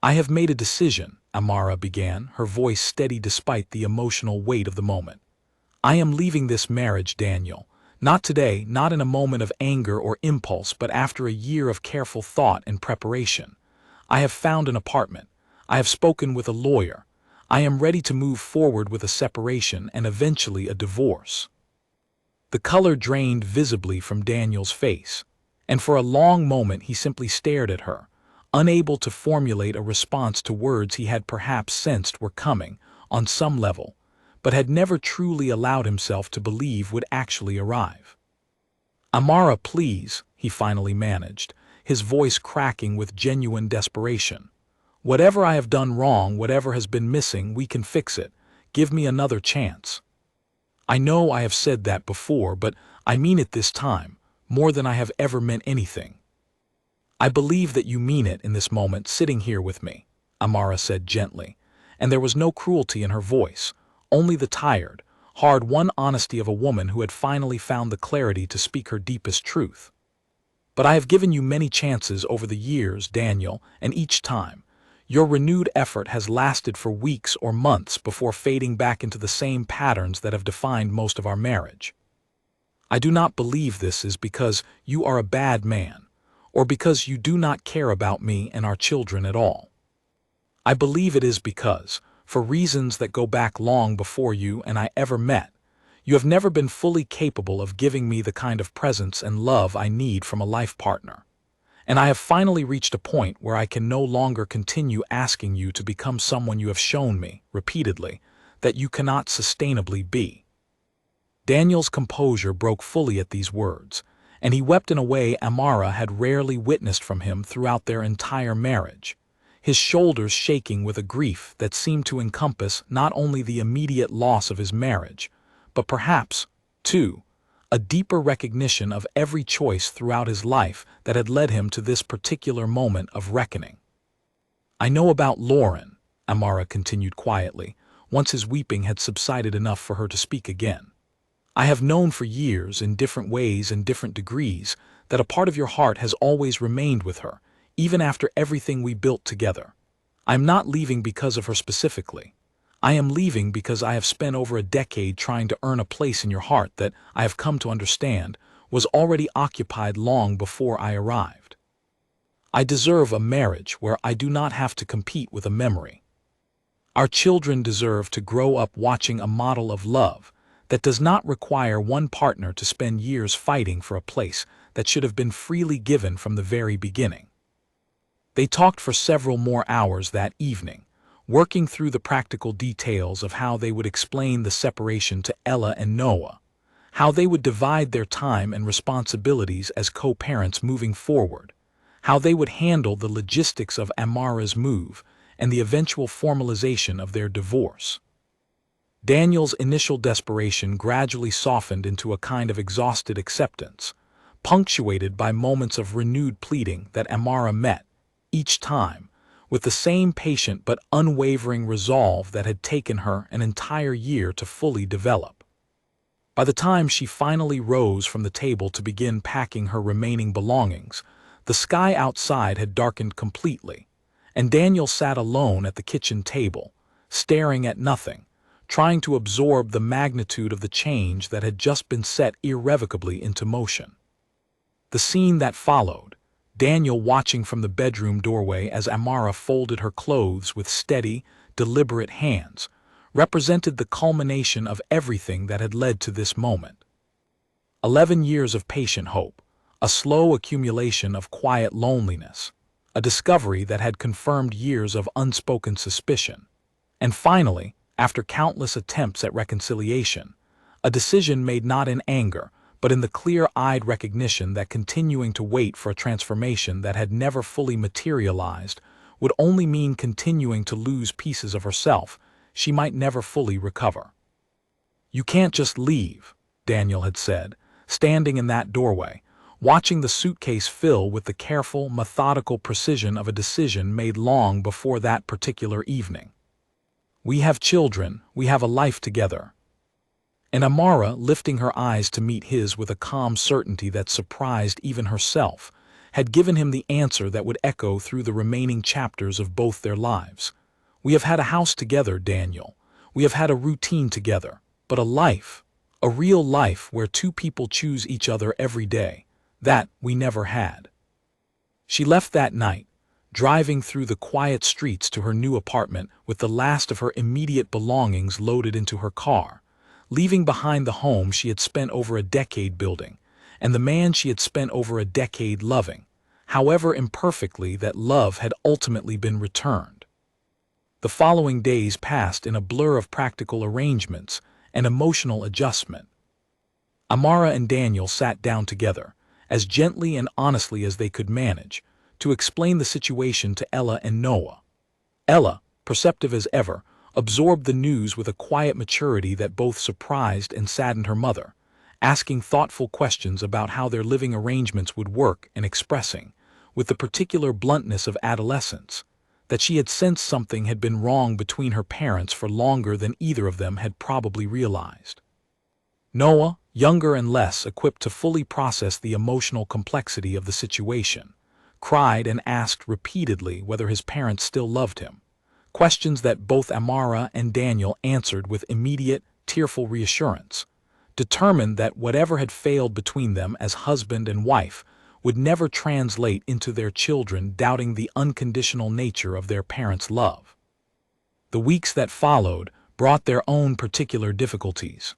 "I have made a decision," Amara began, her voice steady despite the emotional weight of the moment. "I am leaving this marriage, Daniel. Not today, not in a moment of anger or impulse, but after a year of careful thought and preparation. I have found an apartment. I have spoken with a lawyer. I am ready to move forward with a separation and eventually a divorce." The color drained visibly from Daniel's face, and for a long moment he simply stared at her, unable to formulate a response to words he had perhaps sensed were coming, on some level, but had never truly allowed himself to believe would actually arrive. "Amara, please," he finally managed, his voice cracking with genuine desperation. "Whatever I have done wrong, whatever has been missing, we can fix it. Give me another chance. I know I have said that before, but I mean it this time, more than I have ever meant anything." "I believe that you mean it in this moment sitting here with me," Amara said gently, and there was no cruelty in her voice, only the tired, hard-won honesty of a woman who had finally found the clarity to speak her deepest truth. "But I have given you many chances over the years, Daniel, and each time, your renewed effort has lasted for weeks or months before fading back into the same patterns that have defined most of our marriage. I do not believe this is because you are a bad man, or because you do not care about me and our children at all. I believe it is because, for reasons that go back long before you and I ever met, you have never been fully capable of giving me the kind of presence and love I need from a life partner. And I have finally reached a point where I can no longer continue asking you to become someone you have shown me, repeatedly, that you cannot sustainably be." Daniel's composure broke fully at these words, and he wept in a way Amara had rarely witnessed from him throughout their entire marriage, his shoulders shaking with a grief that seemed to encompass not only the immediate loss of his marriage, but perhaps, too, a deeper recognition of every choice throughout his life that had led him to this particular moment of reckoning. "I know about Lauren," Amara continued quietly, once his weeping had subsided enough for her to speak again. "I have known for years, in different ways and different degrees, that a part of your heart has always remained with her, even after everything we built together. I am not leaving because of her specifically. I am leaving because I have spent over a decade trying to earn a place in your heart that, I have come to understand, was already occupied long before I arrived. I deserve a marriage where I do not have to compete with a memory. Our children deserve to grow up watching a model of love that does not require one partner to spend years fighting for a place that should have been freely given from the very beginning." They talked for several more hours that evening, working through the practical details of how they would explain the separation to Ella and Noah, how they would divide their time and responsibilities as co-parents moving forward, how they would handle the logistics of Amara's move and the eventual formalization of their divorce. Daniel's initial desperation gradually softened into a kind of exhausted acceptance, punctuated by moments of renewed pleading that Amara met, each time, with the same patient but unwavering resolve that had taken her an entire year to fully develop. By the time she finally rose from the table to begin packing her remaining belongings, the sky outside had darkened completely, and Daniel sat alone at the kitchen table, staring at nothing, trying to absorb the magnitude of the change that had just been set irrevocably into motion. The scene that followed, Daniel watching from the bedroom doorway as Amara folded her clothes with steady, deliberate hands, represented the culmination of everything that had led to this moment. 11 years of patient hope, a slow accumulation of quiet loneliness, a discovery that had confirmed years of unspoken suspicion, and finally, after countless attempts at reconciliation, a decision made not in anger, but in the clear-eyed recognition that continuing to wait for a transformation that had never fully materialized would only mean continuing to lose pieces of herself she might never fully recover. "You can't just leave," Daniel had said, standing in that doorway, watching the suitcase fill with the careful, methodical precision of a decision made long before that particular evening. We have children, we have a life together. And Amara, lifting her eyes to meet his with a calm certainty that surprised even herself, had given him the answer that would echo through the remaining chapters of both their lives. We have had a house together, Daniel. We have had a routine together, but a life, a real life where two people choose each other every day, that we never had. She left that night, driving through the quiet streets to her new apartment with the last of her immediate belongings loaded into her car, leaving behind the home she had spent over a decade building, and the man she had spent over a decade loving, however imperfectly that love had ultimately been returned. The following days passed in a blur of practical arrangements and emotional adjustment. Amara and Daniel sat down together, as gently and honestly as they could manage, to explain the situation to Ella and Noah. Ella, perceptive as ever, absorbed the news with a quiet maturity that both surprised and saddened her mother, asking thoughtful questions about how their living arrangements would work and expressing, with the particular bluntness of adolescence, that she had sensed something had been wrong between her parents for longer than either of them had probably realized. Noah, younger and less equipped to fully process the emotional complexity of the situation, cried and asked repeatedly whether his parents still loved him, questions that both Amara and Daniel answered with immediate, tearful reassurance, determined that whatever had failed between them as husband and wife would never translate into their children doubting the unconditional nature of their parents' love. The weeks that followed brought their own particular difficulties.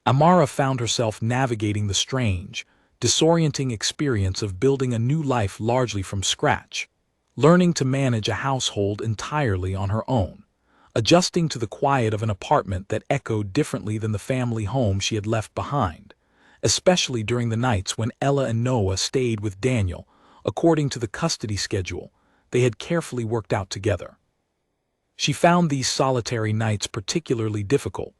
Amara found herself navigating the strange, disorienting experience of building a new life largely from scratch, learning to manage a household entirely on her own, adjusting to the quiet of an apartment that echoed differently than the family home she had left behind, especially during the nights when Ella and Noah stayed with Daniel, according to the custody schedule they had carefully worked out together. She found these solitary nights particularly difficult,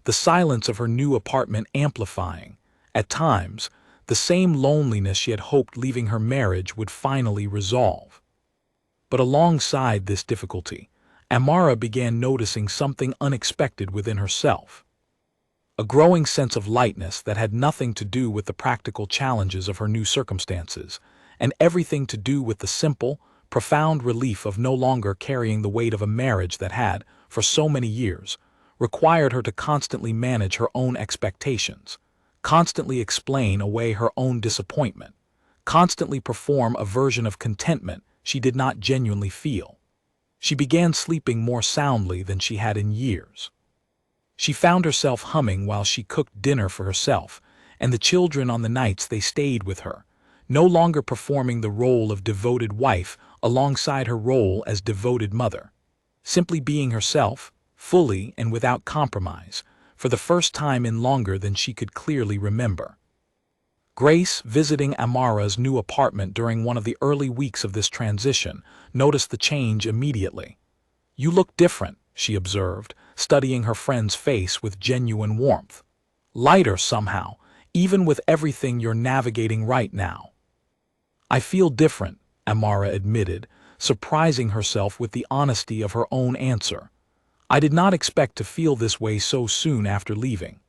the silence of her new apartment amplifying, at times, the same loneliness she had hoped leaving her marriage would finally resolve. But alongside this difficulty, Amara began noticing something unexpected within herself. A growing sense of lightness that had nothing to do with the practical challenges of her new circumstances, and everything to do with the simple, profound relief of no longer carrying the weight of a marriage that had, for so many years, required her to constantly manage her own expectations, constantly explain away her own disappointment, constantly perform a version of contentment she did not genuinely feel. She began sleeping more soundly than she had in years. She found herself humming while she cooked dinner for herself and the children on the nights they stayed with her, no longer performing the role of devoted wife alongside her role as devoted mother, simply being herself, fully and without compromise, for the first time in longer than she could clearly remember. Grace, visiting Amara's new apartment during one of the early weeks of this transition, noticed the change immediately. "You look different," she observed, studying her friend's face with genuine warmth. "Lighter somehow, even with everything you're navigating right now." "I feel different," Amara admitted, surprising herself with the honesty of her own answer. "I did not expect to feel this way so soon after leaving.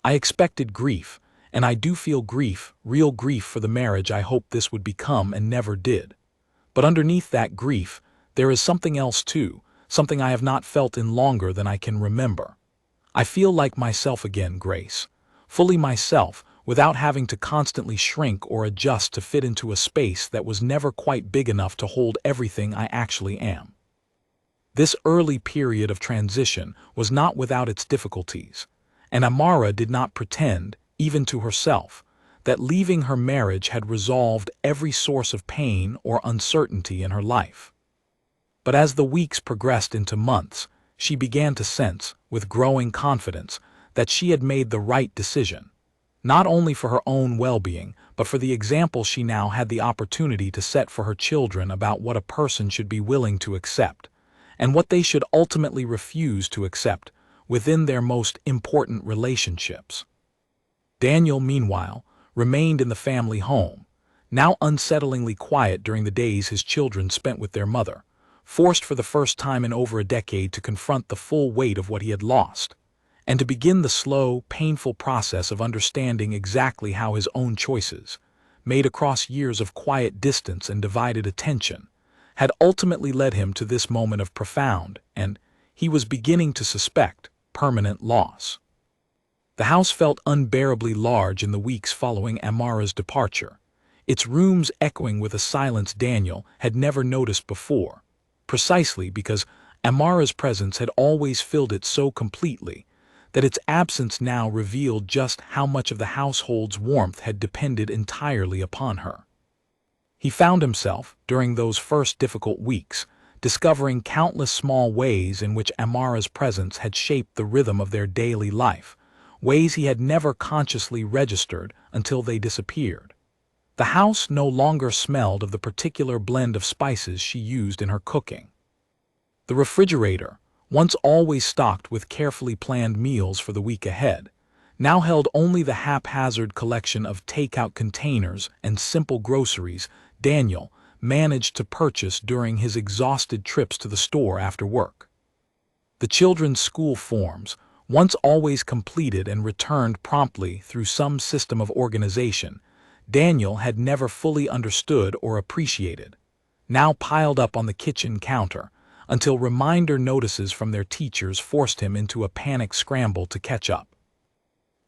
I expected grief, and I do feel grief, real grief for the marriage I hoped this would become and never did. But underneath that grief, there is something else too, something I have not felt in longer than I can remember. I feel like myself again, Grace, fully myself, without having to constantly shrink or adjust to fit into a space that was never quite big enough to hold everything I actually am." This early period of transition was not without its difficulties, and Amara did not pretend, even to herself, that leaving her marriage had resolved every source of pain or uncertainty in her life. But as the weeks progressed into months, she began to sense, with growing confidence, that she had made the right decision, not only for her own well-being, but for the example she now had the opportunity to set for her children about what a person should be willing to accept, and what they should ultimately refuse to accept within their most important relationships. Daniel, meanwhile, remained in the family home, now unsettlingly quiet during the days his children spent with their mother, forced for the first time in over a decade to confront the full weight of what he had lost, and to begin the slow, painful process of understanding exactly how his own choices, made across years of quiet distance and divided attention, had ultimately led him to this moment of profound and, he was beginning to suspect, permanent loss. The house felt unbearably large in the weeks following Amara's departure, its rooms echoing with a silence Daniel had never noticed before, precisely because Amara's presence had always filled it so completely that its absence now revealed just how much of the household's warmth had depended entirely upon her. He found himself, during those first difficult weeks, discovering countless small ways in which Amara's presence had shaped the rhythm of their daily life, ways he had never consciously registered until they disappeared. The house no longer smelled of the particular blend of spices she used in her cooking. The refrigerator, once always stocked with carefully planned meals for the week ahead, now held only the haphazard collection of takeout containers and simple groceries Daniel managed to purchase during his exhausted trips to the store after work. The children's school forms, once always completed and returned promptly through some system of organization, Daniel had never fully understood or appreciated, now piled up on the kitchen counter, until reminder notices from their teachers forced him into a panic scramble to catch up.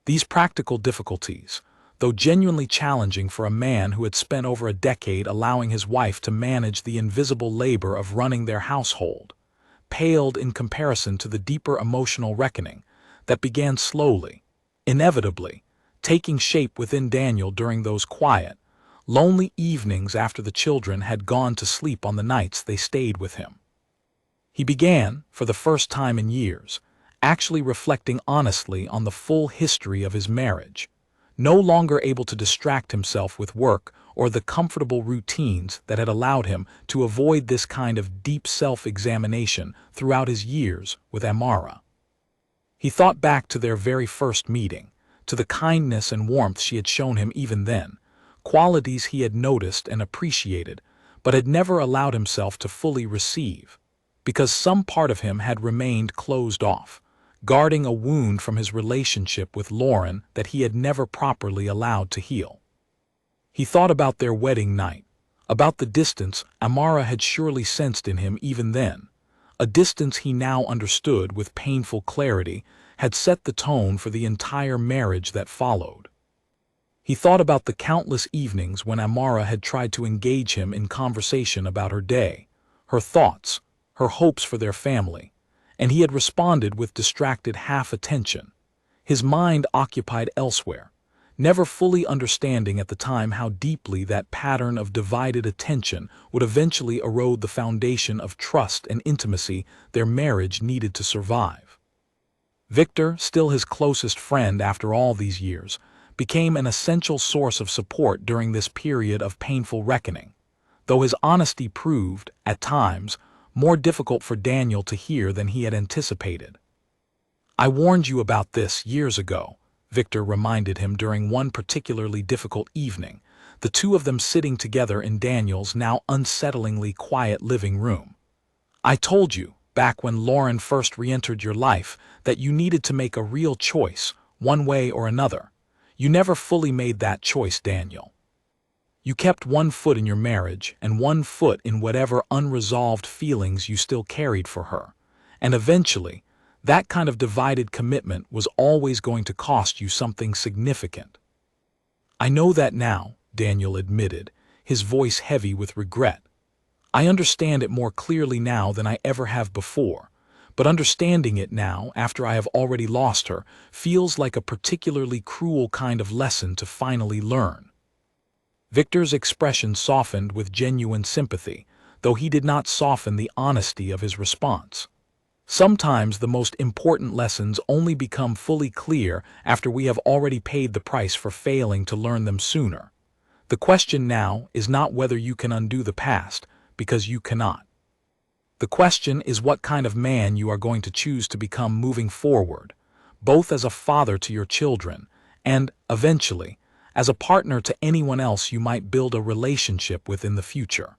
These practical difficulties, though genuinely challenging for a man who had spent over a decade allowing his wife to manage the invisible labor of running their household, paled in comparison to the deeper emotional reckoning that began slowly, inevitably, taking shape within Daniel during those quiet, lonely evenings after the children had gone to sleep on the nights they stayed with him. He began, for the first time in years, actually reflecting honestly on the full history of his marriage, no longer able to distract himself with work or the comfortable routines that had allowed him to avoid this kind of deep self-examination throughout his years with Amara. He thought back to their very first meeting, to the kindness and warmth she had shown him even then, qualities he had noticed and appreciated, but had never allowed himself to fully receive, because some part of him had remained closed off, guarding a wound from his relationship with Lauren that he had never properly allowed to heal. He thought about their wedding night, about the distance Amara had surely sensed in him even then, a distance he now understood with painful clarity had set the tone for the entire marriage that followed. He thought about the countless evenings when Amara had tried to engage him in conversation about her day, her thoughts, her hopes for their family, and he had responded with distracted half-attention, his mind occupied elsewhere, never fully understanding at the time how deeply that pattern of divided attention would eventually erode the foundation of trust and intimacy their marriage needed to survive. Victor, still his closest friend after all these years, became an essential source of support during this period of painful reckoning, though his honesty proved, at times, more difficult for Daniel to hear than he had anticipated. "I warned you about this years ago," Victor reminded him during one particularly difficult evening, the two of them sitting together in Daniel's now unsettlingly quiet living room. "I told you, back when Lauren first re-entered your life, that you needed to make a real choice, one way or another. You never fully made that choice, Daniel. You kept one foot in your marriage and one foot in whatever unresolved feelings you still carried for her, and eventually, that kind of divided commitment was always going to cost you something significant." "I know that now," Daniel admitted, his voice heavy with regret. "I understand it more clearly now than I ever have before, but understanding it now, after I have already lost her, feels like a particularly cruel kind of lesson to finally learn." Victor's expression softened with genuine sympathy, though he did not soften the honesty of his response. "Sometimes the most important lessons only become fully clear after we have already paid the price for failing to learn them sooner. The question now is not whether you can undo the past, because you cannot. The question is what kind of man you are going to choose to become moving forward, both as a father to your children and, eventually, as a partner to anyone else you might build a relationship with in the future.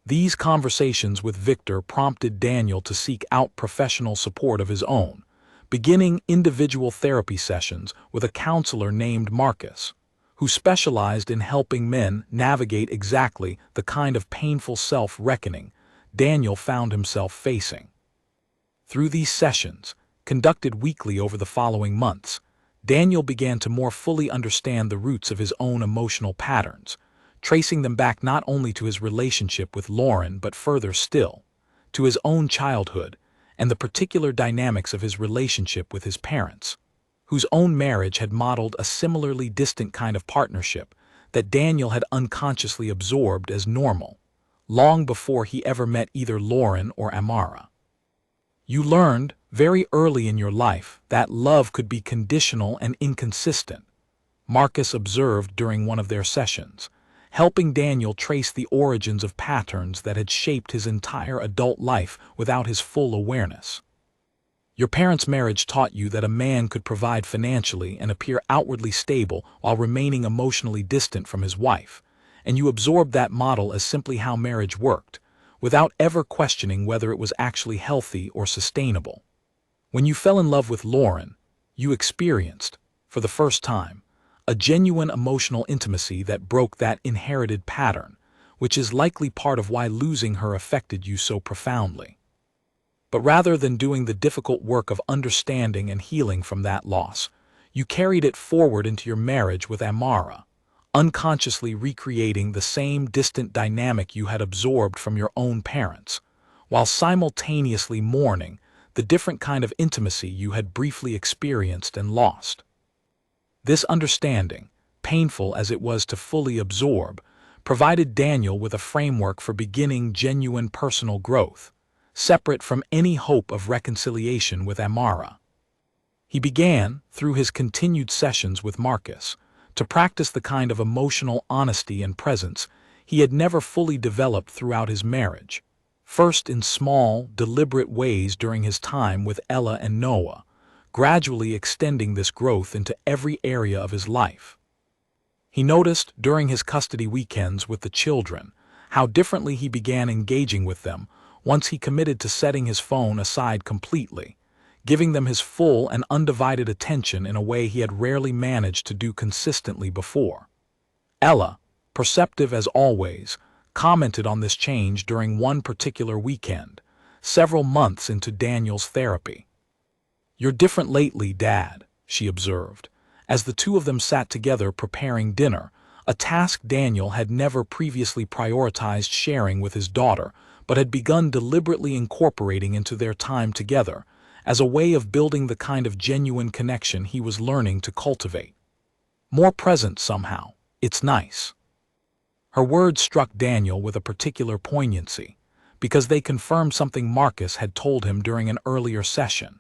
These conversations with Victor prompted Daniel to seek out professional support of his own, beginning individual therapy sessions with a counselor named Marcus, who specialized in helping men navigate exactly the kind of painful self-reckoning Daniel found himself facing. Through these sessions, conducted weekly over the following months, Daniel began to more fully understand the roots of his own emotional patterns, tracing them back not only to his relationship with Lauren but further still, to his own childhood and the particular dynamics of his relationship with his parents, whose own marriage had modeled a similarly distant kind of partnership that Daniel had unconsciously absorbed as normal, long before he ever met either Lauren or Amara. You learned, very early in your life, that love could be conditional and inconsistent, Marcus observed during one of their sessions, helping Daniel trace the origins of patterns that had shaped his entire adult life without his full awareness. Your parents' marriage taught you that a man could provide financially and appear outwardly stable while remaining emotionally distant from his wife, and you absorbed that model as simply how marriage worked, without ever questioning whether it was actually healthy or sustainable. When you fell in love with Lauren, you experienced, for the first time, a genuine emotional intimacy that broke that inherited pattern, which is likely part of why losing her affected you so profoundly. But rather than doing the difficult work of understanding and healing from that loss, you carried it forward into your marriage with Amara, unconsciously recreating the same distant dynamic you had absorbed from your own parents, while simultaneously mourning the different kind of intimacy you had briefly experienced and lost. This understanding, painful as it was to fully absorb, provided Daniel with a framework for beginning genuine personal growth, separate from any hope of reconciliation with Amara. He began, through his continued sessions with Marcus, to practice the kind of emotional honesty and presence he had never fully developed throughout his marriage, first in small, deliberate ways during his time with Ella and Noah, gradually extending this growth into every area of his life. He noticed, during his custody weekends with the children, how differently he began engaging with them once he committed to setting his phone aside completely, giving them his full and undivided attention in a way he had rarely managed to do consistently before. Ella, perceptive as always, commented on this change during one particular weekend, several months into Daniel's therapy. "You're different lately, Dad," she observed, as the two of them sat together preparing dinner, a task Daniel had never previously prioritized sharing with his daughter, but had begun deliberately incorporating into their time together, as a way of building the kind of genuine connection he was learning to cultivate. More present somehow. It's nice. Her words struck Daniel with a particular poignancy, because they confirmed something Marcus had told him during an earlier session,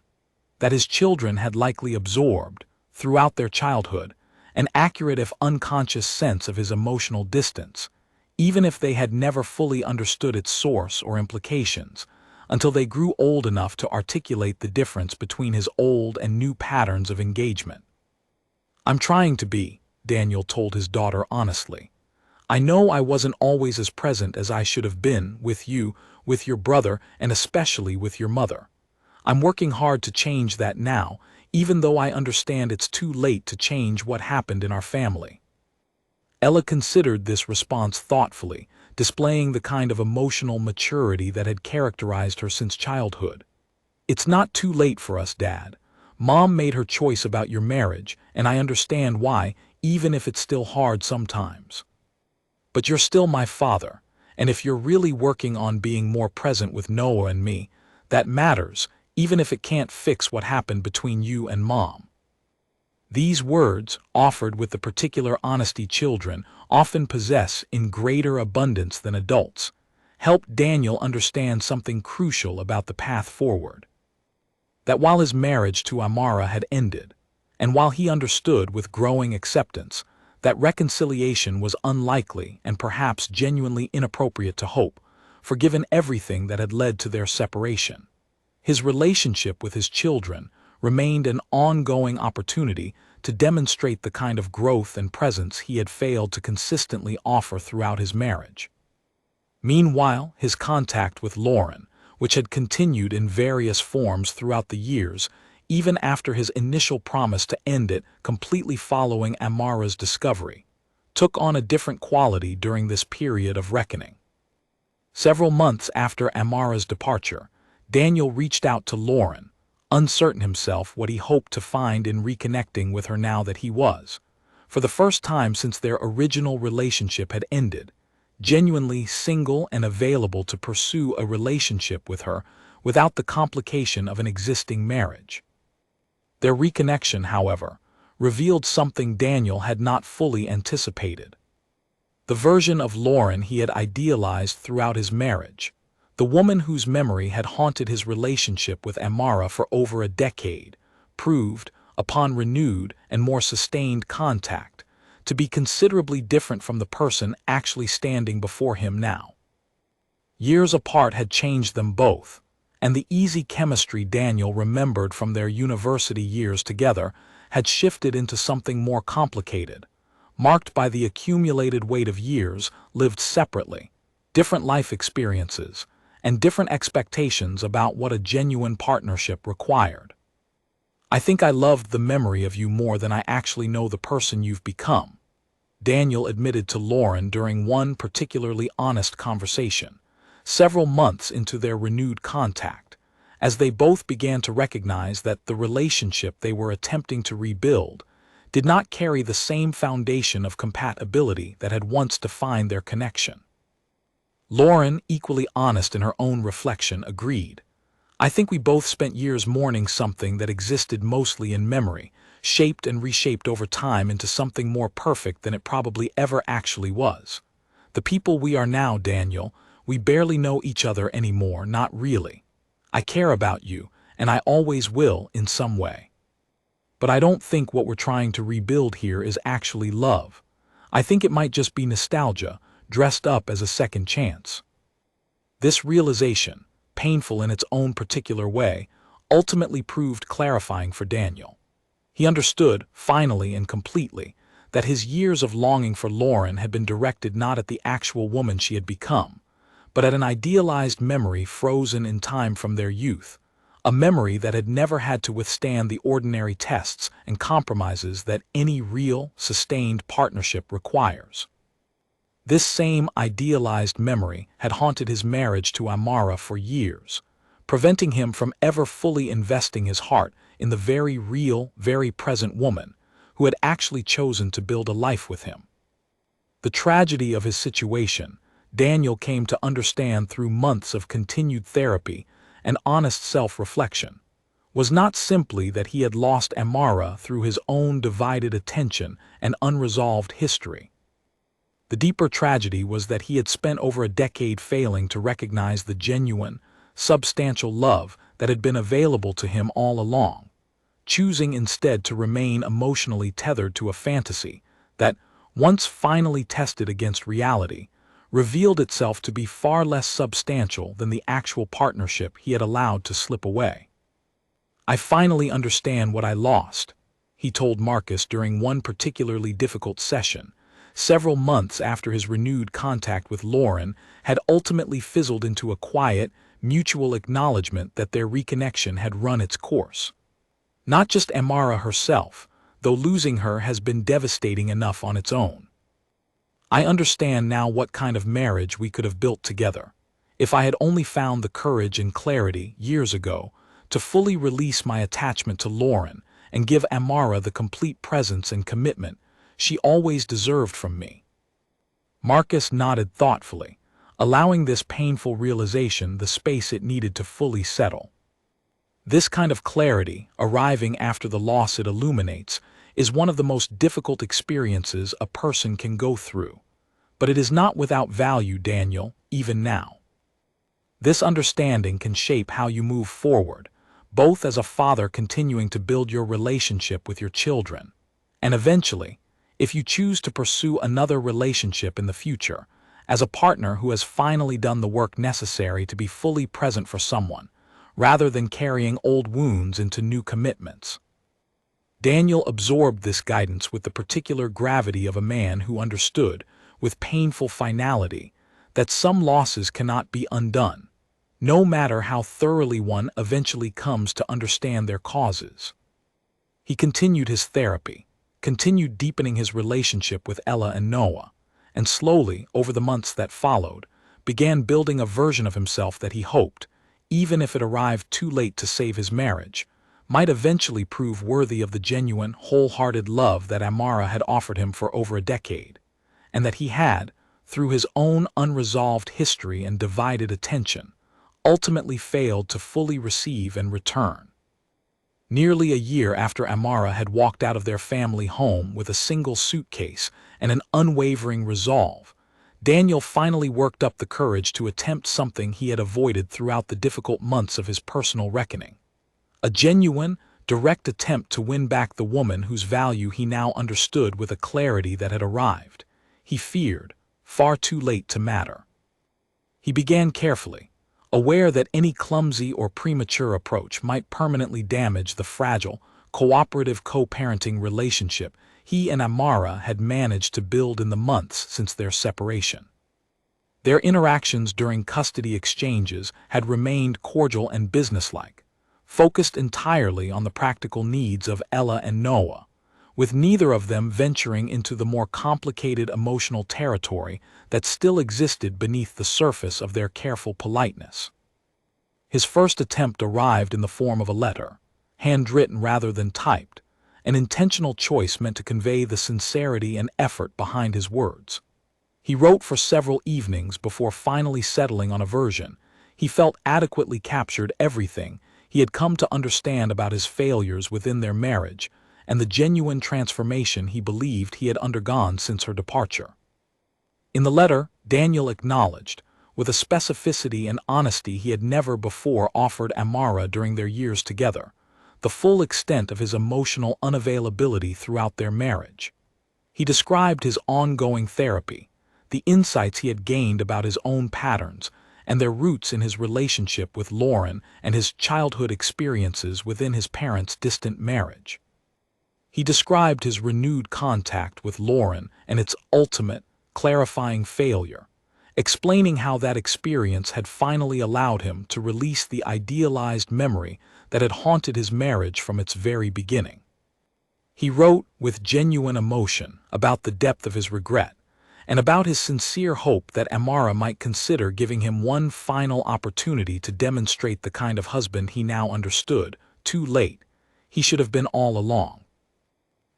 that his children had likely absorbed, throughout their childhood, an accurate if unconscious sense of his emotional distance, even if they had never fully understood its source or implications, until they grew old enough to articulate the difference between his old and new patterns of engagement. "I'm trying to be," Daniel told his daughter honestly. "I know I wasn't always as present as I should have been with you, with your brother, and especially with your mother. I'm working hard to change that now, even though I understand it's too late to change what happened in our family." Ella considered this response thoughtfully, displaying the kind of emotional maturity that had characterized her since childhood. "It's not too late for us, Dad. Mom made her choice about your marriage, and I understand why, even if it's still hard sometimes. But you're still my father, and if you're really working on being more present with Noah and me, that matters, even if it can't fix what happened between you and Mom." These words, offered with the particular honesty children often possess in greater abundance than adults, helped Daniel understand something crucial about the path forward. That while his marriage to Amara had ended, and while he understood with growing acceptance that reconciliation was unlikely and perhaps genuinely inappropriate to hope, for given everything that had led to their separation, his relationship with his children remained an ongoing opportunity to demonstrate the kind of growth and presence he had failed to consistently offer throughout his marriage. Meanwhile, his contact with Lauren, which had continued in various forms throughout the years, even after his initial promise to end it completely following Amara's discovery, took on a different quality during this period of reckoning. Several months after Amara's departure, Daniel reached out to Lauren, uncertain himself what he hoped to find in reconnecting with her now that he was, for the first time since their original relationship had ended, genuinely single and available to pursue a relationship with her without the complication of an existing marriage. Their reconnection, however, revealed something Daniel had not fully anticipated. The version of Lauren he had idealized throughout his marriage, the woman whose memory had haunted his relationship with Amara for over a decade, proved, upon renewed and more sustained contact, to be considerably different from the person actually standing before him now. Years apart had changed them both, and the easy chemistry Daniel remembered from their university years together had shifted into something more complicated, marked by the accumulated weight of years lived separately, different life experiences, and different expectations about what a genuine partnership required. "I think I loved the memory of you more than I actually know the person you've become," Daniel admitted to Lauren during one particularly honest conversation, several months into their renewed contact, as they both began to recognize that the relationship they were attempting to rebuild did not carry the same foundation of compatibility that had once defined their connection. Lauren, equally honest in her own reflection, agreed. "I think we both spent years mourning something that existed mostly in memory, shaped and reshaped over time into something more perfect than it probably ever actually was. The people we are now, Daniel, we barely know each other anymore, not really. I care about you, and I always will in some way. But I don't think what we're trying to rebuild here is actually love. I think it might just be nostalgia, dressed up as a second chance." This realization, painful in its own particular way, ultimately proved clarifying for Daniel. He understood, finally and completely, that his years of longing for Lauren had been directed not at the actual woman she had become, but at an idealized memory frozen in time from their youth, a memory that had never had to withstand the ordinary tests and compromises that any real, sustained partnership requires. This same idealized memory had haunted his marriage to Amara for years, preventing him from ever fully investing his heart in the very real, very present woman who had actually chosen to build a life with him. The tragedy of his situation, Daniel came to understand through months of continued therapy and honest self-reflection, was not simply that he had lost Amara through his own divided attention and unresolved history. The deeper tragedy was that he had spent over a decade failing to recognize the genuine, substantial love that had been available to him all along, choosing instead to remain emotionally tethered to a fantasy that, once finally tested against reality, revealed itself to be far less substantial than the actual partnership he had allowed to slip away. "I finally understand what I lost," he told Marcus during one particularly difficult session, several months after his renewed contact with Lauren had ultimately fizzled into a quiet, mutual acknowledgement that their reconnection had run its course. Not just Amara herself, though losing her has been devastating enough on its own. "I understand now what kind of marriage we could have built together, if I had only found the courage and clarity, years ago, to fully release my attachment to Lauren and give Amara the complete presence and commitment she always deserved from me." Marcus nodded thoughtfully, allowing this painful realization the space it needed to fully settle. This kind of clarity, arriving after the loss it illuminates, is one of the most difficult experiences a person can go through, but it is not without value, Daniel, even now. This understanding can shape how you move forward, both as a father continuing to build your relationship with your children, and eventually, if you choose to pursue another relationship in the future, as a partner who has finally done the work necessary to be fully present for someone, rather than carrying old wounds into new commitments. Daniel absorbed this guidance with the particular gravity of a man who understood, with painful finality, that some losses cannot be undone, no matter how thoroughly one eventually comes to understand their causes. He continued his therapy, continued deepening his relationship with Ella and Noah, and slowly, over the months that followed, began building a version of himself that he hoped, even if it arrived too late to save his marriage, might eventually prove worthy of the genuine, wholehearted love that Amara had offered him for over a decade, and that he had, through his own unresolved history and divided attention, ultimately failed to fully receive and return. Nearly a year after Amara had walked out of their family home with a single suitcase and an unwavering resolve, Daniel finally worked up the courage to attempt something he had avoided throughout the difficult months of his personal reckoning. A genuine, direct attempt to win back the woman whose value he now understood with a clarity that had arrived, he feared, far too late to matter. He began carefully, aware that any clumsy or premature approach might permanently damage the fragile, cooperative co-parenting relationship he and Amara had managed to build in the months since their separation. Their interactions during custody exchanges had remained cordial and businesslike, focused entirely on the practical needs of Ella and Noah, with neither of them venturing into the more complicated emotional territory that still existed beneath the surface of their careful politeness. His first attempt arrived in the form of a letter, handwritten rather than typed, an intentional choice meant to convey the sincerity and effort behind his words. He wrote for several evenings before finally settling on a version he felt adequately captured everything he had come to understand about his failures within their marriage and the genuine transformation he believed he had undergone since her departure. In the letter, Daniel acknowledged, with a specificity and honesty he had never before offered Amara during their years together, the full extent of his emotional unavailability throughout their marriage. He described his ongoing therapy, the insights he had gained about his own patterns, and their roots in his relationship with Lauren and his childhood experiences within his parents' distant marriage. He described his renewed contact with Lauren and its ultimate, clarifying failure, explaining how that experience had finally allowed him to release the idealized memory that had haunted his marriage from its very beginning. He wrote with genuine emotion about the depth of his regret, and about his sincere hope that Amara might consider giving him one final opportunity to demonstrate the kind of husband he now understood, too late, he should have been all along.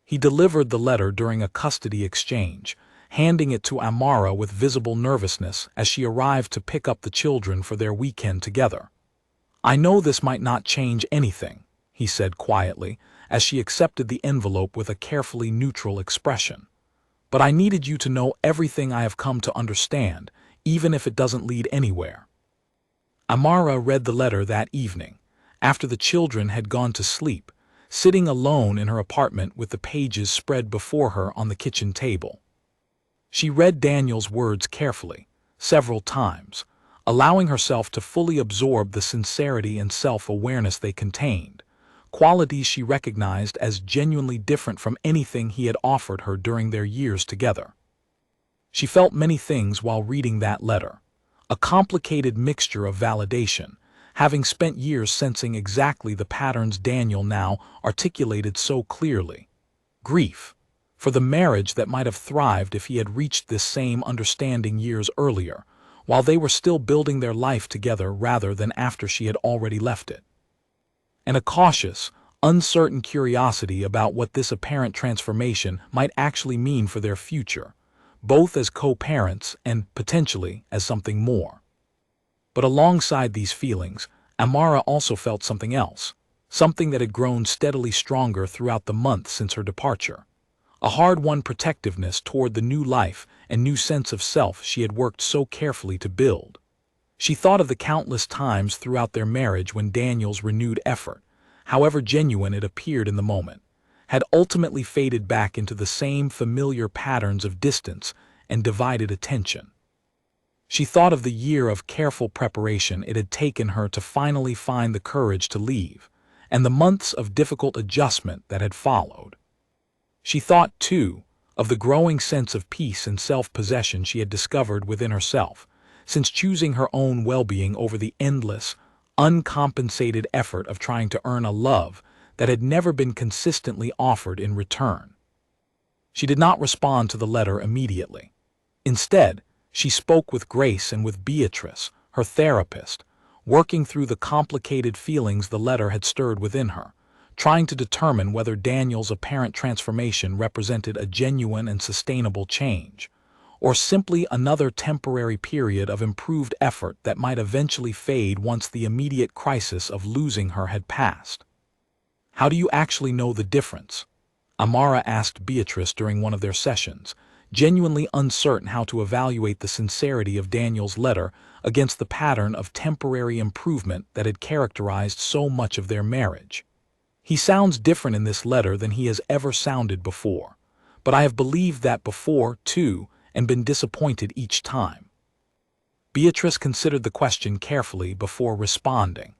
He delivered the letter during a custody exchange, handing it to Amara with visible nervousness as she arrived to pick up the children for their weekend together. "I know this might not change anything," he said quietly, as she accepted the envelope with a carefully neutral expression. "But I needed you to know everything I have come to understand, even if it doesn't lead anywhere." Amara read the letter that evening, after the children had gone to sleep, sitting alone in her apartment with the pages spread before her on the kitchen table. She read Daniel's words carefully, several times, allowing herself to fully absorb the sincerity and self-awareness they contained, qualities she recognized as genuinely different from anything he had offered her during their years together. She felt many things while reading that letter, a complicated mixture of validation, having spent years sensing exactly the patterns Daniel now articulated so clearly. Grief, for the marriage that might have thrived if he had reached this same understanding years earlier, while they were still building their life together rather than after she had already left it. And a cautious, uncertain curiosity about what this apparent transformation might actually mean for their future, both as co-parents and, potentially, as something more. But alongside these feelings, Amara also felt something else, something that had grown steadily stronger throughout the months since her departure. A hard-won protectiveness toward the new life and new sense of self she had worked so carefully to build. She thought of the countless times throughout their marriage when Daniel's renewed effort, however genuine it appeared in the moment, had ultimately faded back into the same familiar patterns of distance and divided attention. She thought of the year of careful preparation it had taken her to finally find the courage to leave, and the months of difficult adjustment that had followed. She thought, too, of the growing sense of peace and self-possession she had discovered within herself, since choosing her own well-being over the endless, uncompensated effort of trying to earn a love that had never been consistently offered in return. She did not respond to the letter immediately. Instead, she spoke with Grace and with Beatrice, her therapist, working through the complicated feelings the letter had stirred within her, trying to determine whether Daniel's apparent transformation represented a genuine and sustainable change, or simply another temporary period of improved effort that might eventually fade once the immediate crisis of losing her had passed. "How do you actually know the difference?" Amara asked Beatrice during one of their sessions, genuinely uncertain how to evaluate the sincerity of Daniel's letter against the pattern of temporary improvement that had characterized so much of their marriage. "He sounds different in this letter than he has ever sounded before, but I have believed that before, too, and been disappointed each time." Beatrice considered the question carefully before responding.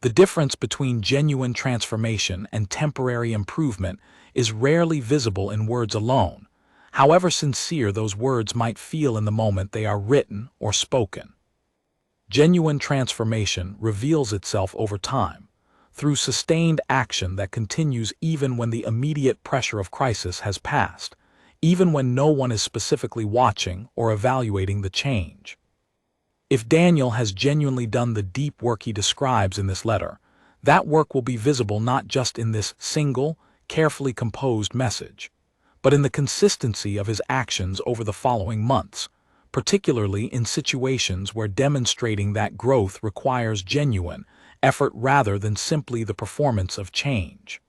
The difference between genuine transformation and temporary improvement is rarely visible in words alone, however sincere those words might feel in the moment they are written or spoken. Genuine transformation reveals itself over time, through sustained action that continues even when the immediate pressure of crisis has passed, even when no one is specifically watching or evaluating the change. If Daniel has genuinely done the deep work he describes in this letter, that work will be visible not just in this single, carefully composed message, but in the consistency of his actions over the following months, particularly in situations where demonstrating that growth requires genuine effort rather than simply the performance of change.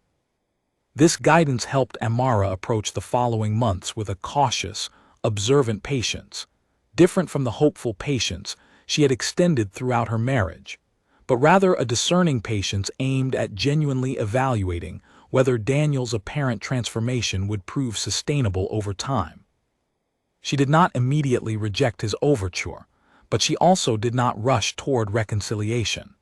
This guidance helped Amara approach the following months with a cautious, observant patience, different from the hopeful patience she had extended throughout her marriage, but rather a discerning patience aimed at genuinely evaluating whether Daniel's apparent transformation would prove sustainable over time. She did not immediately reject his overture, but she also did not rush toward reconciliation.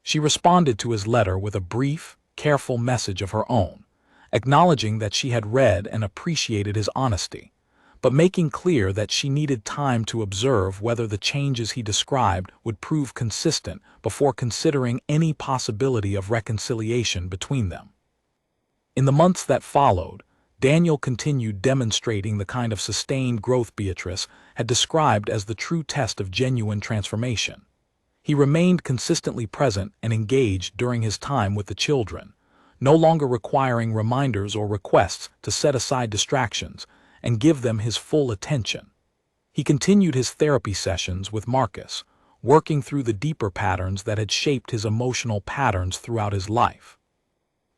She responded to his letter with a brief, careful message of her own, acknowledging that she had read and appreciated his honesty, but making clear that she needed time to observe whether the changes he described would prove consistent before considering any possibility of reconciliation between them. In the months that followed, Daniel continued demonstrating the kind of sustained growth Beatrice had described as the true test of genuine transformation. He remained consistently present and engaged during his time with the children, no longer requiring reminders or requests to set aside distractions and give them his full attention. He continued his therapy sessions with Marcus, working through the deeper patterns that had shaped his emotional patterns throughout his life.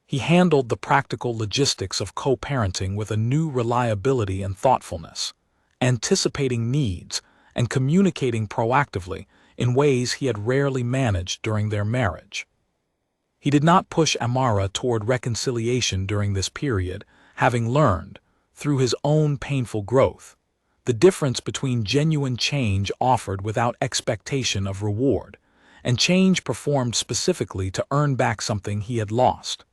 He handled the practical logistics of co-parenting with a new reliability and thoughtfulness, anticipating needs and communicating proactively in ways he had rarely managed during their marriage. He did not push Amara toward reconciliation during this period, having learned, through his own painful growth, the difference between genuine change offered without expectation of reward, and change performed specifically to earn back something he had lost.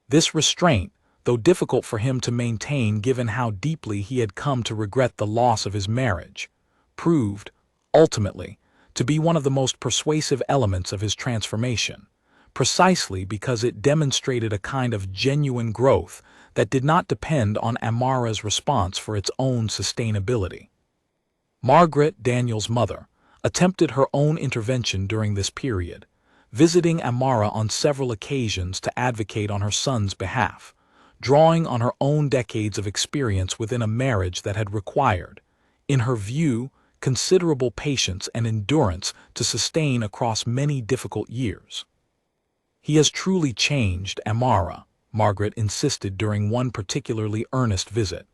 This restraint, though difficult for him to maintain given how deeply he had come to regret the loss of his marriage, proved, ultimately, to be one of the most persuasive elements of his transformation, precisely because it demonstrated a kind of genuine growth that did not depend on Amara's response for its own sustainability. Margaret, Daniel's mother, attempted her own intervention during this period, visiting Amara on several occasions to advocate on her son's behalf, drawing on her own decades of experience within a marriage that had required, in her view, considerable patience and endurance to sustain across many difficult years. "He has truly changed, Amara," Margaret insisted during one particularly earnest visit.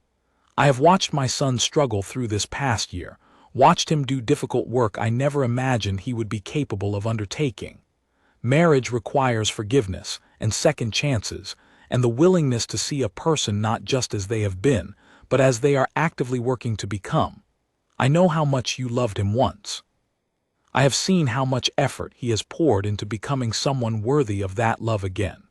"I have watched my son struggle through this past year, watched him do difficult work I never imagined he would be capable of undertaking. Marriage requires forgiveness and second chances, and the willingness to see a person not just as they have been, but as they are actively working to become. I know how much you loved him once. I have seen how much effort he has poured into becoming someone worthy of that love again."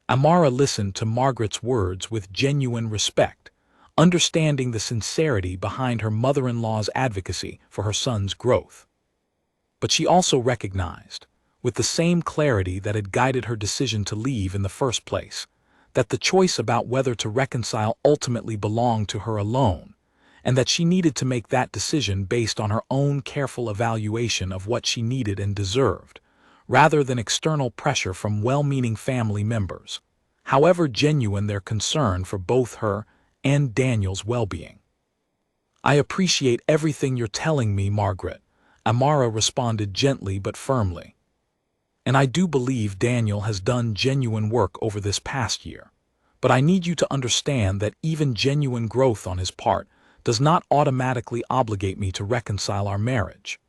Amara listened to Margaret's words with genuine respect, understanding the sincerity behind her mother-in-law's advocacy for her son's growth. But she also recognized, with the same clarity that had guided her decision to leave in the first place, that the choice about whether to reconcile ultimately belonged to her alone, and that she needed to make that decision based on her own careful evaluation of what she needed and deserved, rather than external pressure from well-meaning family members, however genuine their concern for both her and Daniel's well-being. "I appreciate everything you're telling me, Margaret," Amara responded gently but firmly. "And I do believe Daniel has done genuine work over this past year. But I need you to understand that even genuine growth on his part does not automatically obligate me to reconcile our marriage.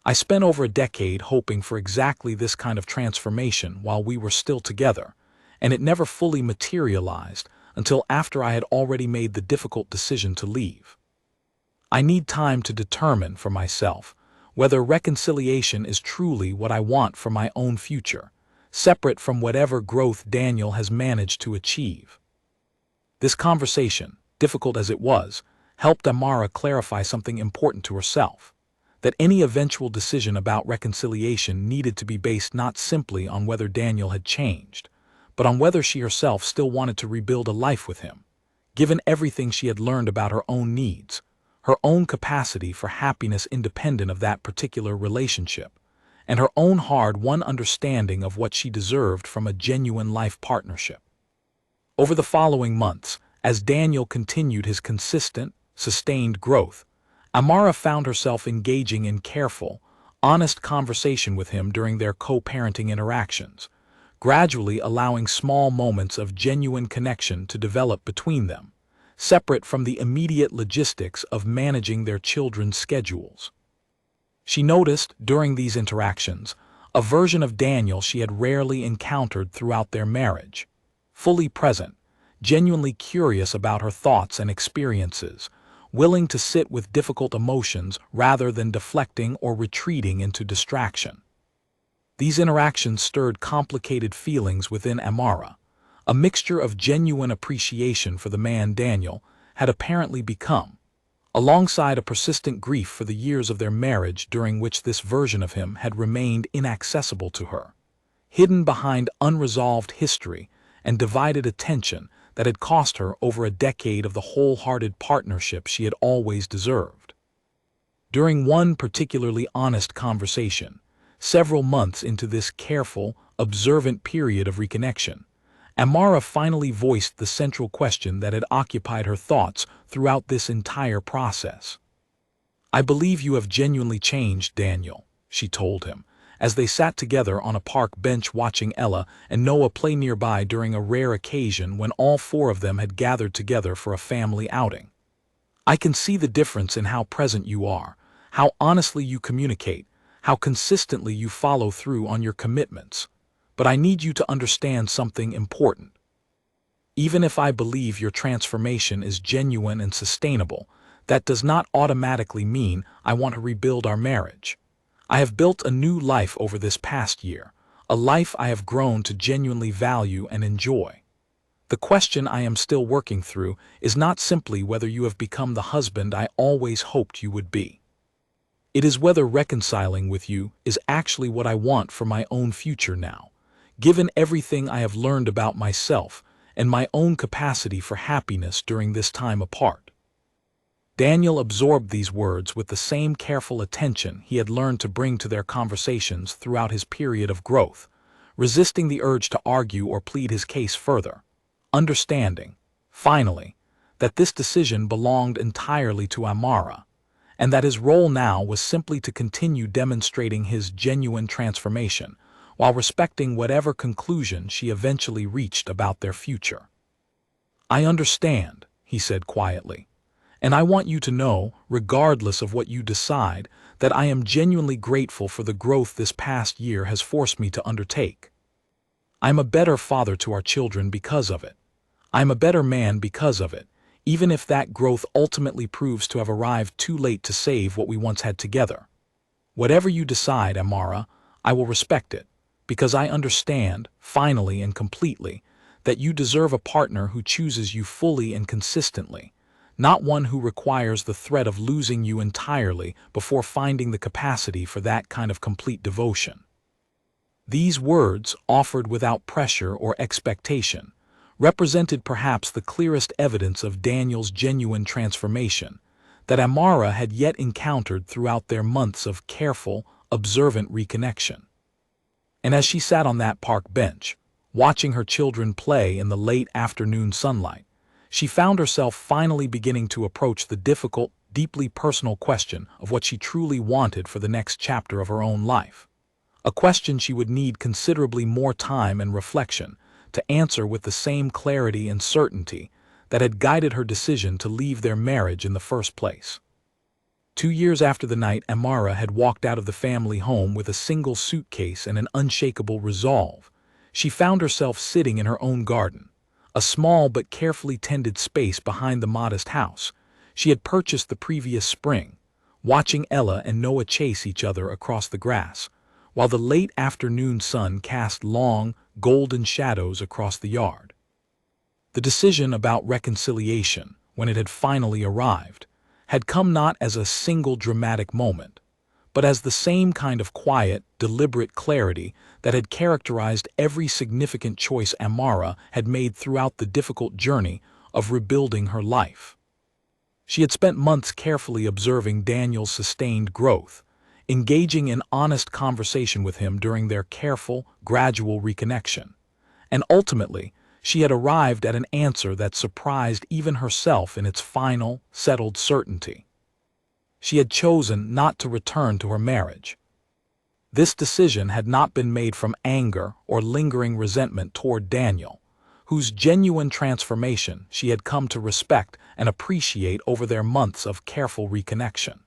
I spent over a decade hoping for exactly this kind of transformation while we were still together, and it never fully materialized until after I had already made the difficult decision to leave. I need time to determine for myself whether reconciliation is truly what I want for my own future, separate from whatever growth Daniel has managed to achieve." This conversation, difficult as it was, helped Amara clarify something important to herself, that any eventual decision about reconciliation needed to be based not simply on whether Daniel had changed, but on whether she herself still wanted to rebuild a life with him, given everything she had learned about her own needs, her own capacity for happiness independent of that particular relationship, and her own hard-won understanding of what she deserved from a genuine life partnership. Over the following months, as Daniel continued his consistent, sustained growth, Amara found herself engaging in careful, honest conversation with him during their co-parenting interactions, gradually allowing small moments of genuine connection to develop between them, separate from the immediate logistics of managing their children's schedules. She noticed, during these interactions, a version of Daniel she had rarely encountered throughout their marriage, fully present, genuinely curious about her thoughts and experiences, willing to sit with difficult emotions rather than deflecting or retreating into distraction. These interactions stirred complicated feelings within Amara, a mixture of genuine appreciation for the man Daniel had apparently become, alongside a persistent grief for the years of their marriage during which this version of him had remained inaccessible to her, hidden behind unresolved history and divided attention that had cost her over a decade of the wholehearted partnership she had always deserved. During one particularly honest conversation, several months into this careful, observant period of reconnection, Amara finally voiced the central question that had occupied her thoughts throughout this entire process. "I believe you have genuinely changed, Daniel," she told him, as they sat together on a park bench watching Ella and Noah play nearby during a rare occasion when all four of them had gathered together for a family outing. "I can see the difference in how present you are, how honestly you communicate, how consistently you follow through on your commitments. But I need you to understand something important. Even if I believe your transformation is genuine and sustainable, that does not automatically mean I want to rebuild our marriage. I have built a new life over this past year, a life I have grown to genuinely value and enjoy. The question I am still working through is not simply whether you have become the husband I always hoped you would be. It is whether reconciling with you is actually what I want for my own future now, given everything I have learned about myself and my own capacity for happiness during this time apart." Daniel absorbed these words with the same careful attention he had learned to bring to their conversations throughout his period of growth, resisting the urge to argue or plead his case further, understanding, finally, that this decision belonged entirely to Amara, and that his role now was simply to continue demonstrating his genuine transformation, while respecting whatever conclusion she eventually reached about their future. "I understand," he said quietly, "and I want you to know, regardless of what you decide, that I am genuinely grateful for the growth this past year has forced me to undertake. I am a better father to our children because of it. I am a better man because of it, even if that growth ultimately proves to have arrived too late to save what we once had together. Whatever you decide, Amara, I will respect it, because I understand, finally and completely, that you deserve a partner who chooses you fully and consistently, not one who requires the threat of losing you entirely before finding the capacity for that kind of complete devotion. These words, offered without pressure or expectation, represented perhaps the clearest evidence of Daniel's genuine transformation that Amara had yet encountered throughout their months of careful, observant reconnection. And as she sat on that park bench, watching her children play in the late afternoon sunlight, she found herself finally beginning to approach the difficult, deeply personal question of what she truly wanted for the next chapter of her own life. A question she would need considerably more time and reflection to answer with the same clarity and certainty that had guided her decision to leave their marriage in the first place. 2 years after the night Amara had walked out of the family home with a single suitcase and an unshakable resolve, she found herself sitting in her own garden, a small but carefully tended space behind the modest house she had purchased the previous spring, watching Ella and Noah chase each other across the grass, while the late afternoon sun cast long, golden shadows across the yard. The decision about reconciliation, when it had finally arrived, had come not as a single dramatic moment, but as the same kind of quiet, deliberate clarity that had characterized every significant choice Amara had made throughout the difficult journey of rebuilding her life. She had spent months carefully observing Daniel's sustained growth, engaging in honest conversation with him during their careful, gradual reconnection, and ultimately, she had arrived at an answer that surprised even herself in its final, settled certainty. She had chosen not to return to her marriage. This decision had not been made from anger or lingering resentment toward Daniel, whose genuine transformation she had come to respect and appreciate over their months of careful reconnection.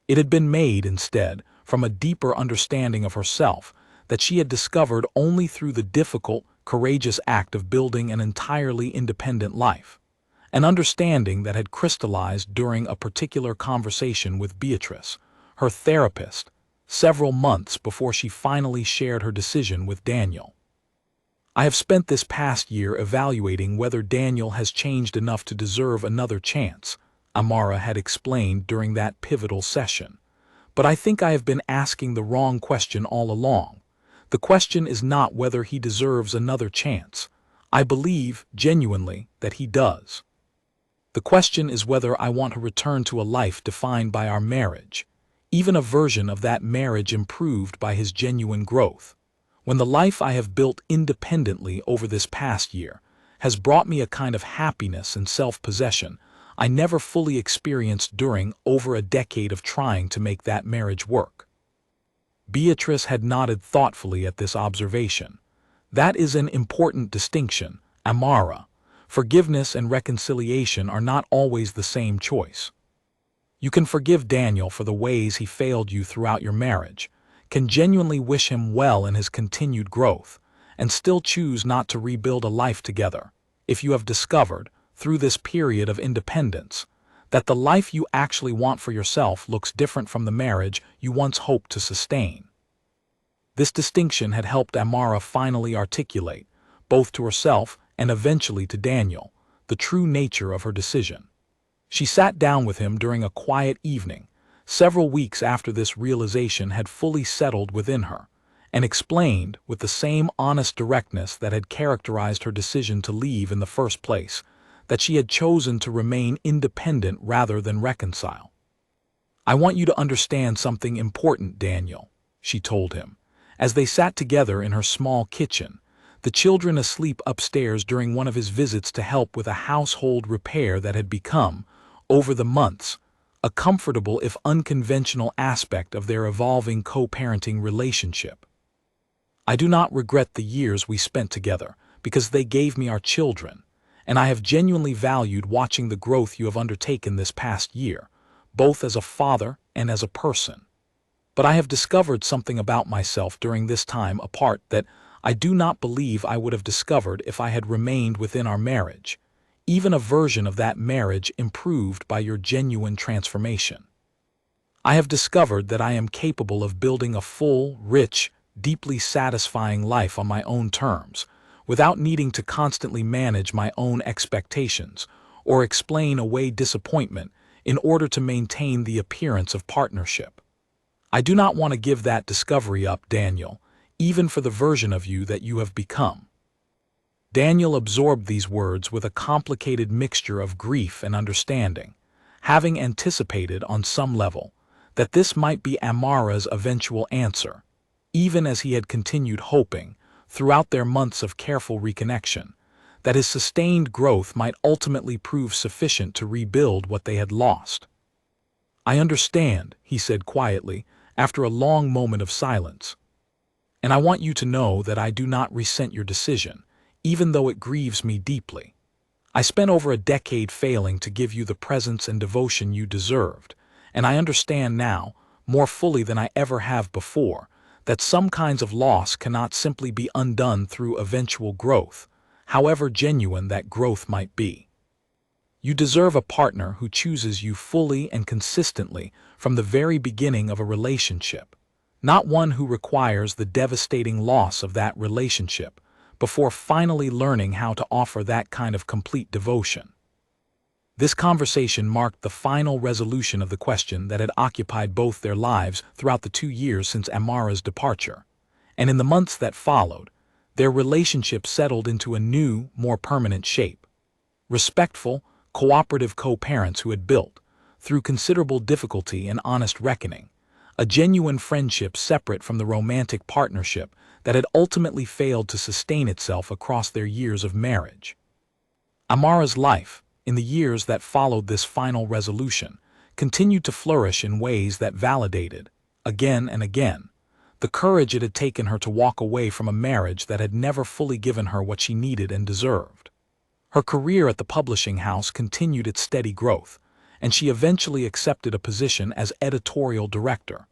It had been made, instead, from a deeper understanding of herself that she had discovered only through the difficult, courageous act of building an entirely independent life, an understanding that had crystallized during a particular conversation with Beatrice, her therapist, several months before she finally shared her decision with Daniel. I have spent this past year evaluating whether Daniel has changed enough to deserve another chance, Amara had explained during that pivotal session. But I think I have been asking the wrong question all along. The question is not whether he deserves another chance. I believe, genuinely, that he does. The question is whether I want to return to a life defined by our marriage, even a version of that marriage improved by his genuine growth, when the life I have built independently over this past year has brought me a kind of happiness and self-possession I never fully experienced during over a decade of trying to make that marriage work. Beatrice had nodded thoughtfully at this observation. That is an important distinction, Amara. Forgiveness and reconciliation are not always the same choice. You can forgive Daniel for the ways he failed you throughout your marriage, can genuinely wish him well in his continued growth, and still choose not to rebuild a life together, if you have discovered, through this period of independence, that the life you actually want for yourself looks different from the marriage you once hoped to sustain. This distinction had helped Amara finally articulate, both to herself and eventually to Daniel, the true nature of her decision. She sat down with him during a quiet evening, several weeks after this realization had fully settled within her, and explained, with the same honest directness that had characterized her decision to leave in the first place, that she had chosen to remain independent rather than reconcile. "I want you to understand something important, Daniel," she told him, as they sat together in her small kitchen, the children asleep upstairs during one of his visits to help with a household repair that had become, over the months, a comfortable if unconventional aspect of their evolving co-parenting relationship. "I do not regret the years we spent together, because they gave me our children, and I have genuinely valued watching the growth you have undertaken this past year, both as a father and as a person. But I have discovered something about myself during this time apart that I do not believe I would have discovered if I had remained within our marriage, even a version of that marriage improved by your genuine transformation. I have discovered that I am capable of building a full, rich, deeply satisfying life on my own terms, without needing to constantly manage my own expectations or explain away disappointment in order to maintain the appearance of partnership. I do not want to give that discovery up, Daniel, even for the version of you that you have become. Daniel absorbed these words with a complicated mixture of grief and understanding, having anticipated on some level that this might be Amara's eventual answer, even as he had continued hoping, throughout their months of careful reconnection, that his sustained growth might ultimately prove sufficient to rebuild what they had lost. "I understand," he said quietly, after a long moment of silence. "And I want you to know that I do not resent your decision, even though it grieves me deeply. I spent over a decade failing to give you the presence and devotion you deserved, and I understand now, more fully than I ever have before, that some kinds of loss cannot simply be undone through eventual growth, however genuine that growth might be. You deserve a partner who chooses you fully and consistently from the very beginning of a relationship, not one who requires the devastating loss of that relationship before finally learning how to offer that kind of complete devotion." This conversation marked the final resolution of the question that had occupied both their lives throughout the 2 years since Amara's departure, and in the months that followed, their relationship settled into a new, more permanent shape. Respectful, cooperative co-parents who had built, through considerable difficulty and honest reckoning, a genuine friendship separate from the romantic partnership that had ultimately failed to sustain itself across their years of marriage. Amara's life, in the years that followed this final resolution, continued to flourish in ways that validated, again and again, the courage it had taken her to walk away from a marriage that had never fully given her what she needed and deserved. Her career at the publishing house continued its steady growth, and she eventually accepted a position as editorial director,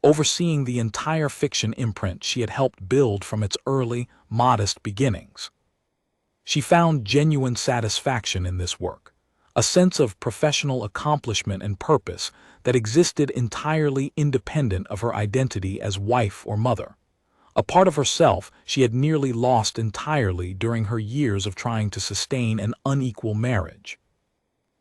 overseeing the entire fiction imprint she had helped build from its early, modest beginnings. She found genuine satisfaction in this work, a sense of professional accomplishment and purpose that existed entirely independent of her identity as wife or mother, a part of herself she had nearly lost entirely during her years of trying to sustain an unequal marriage.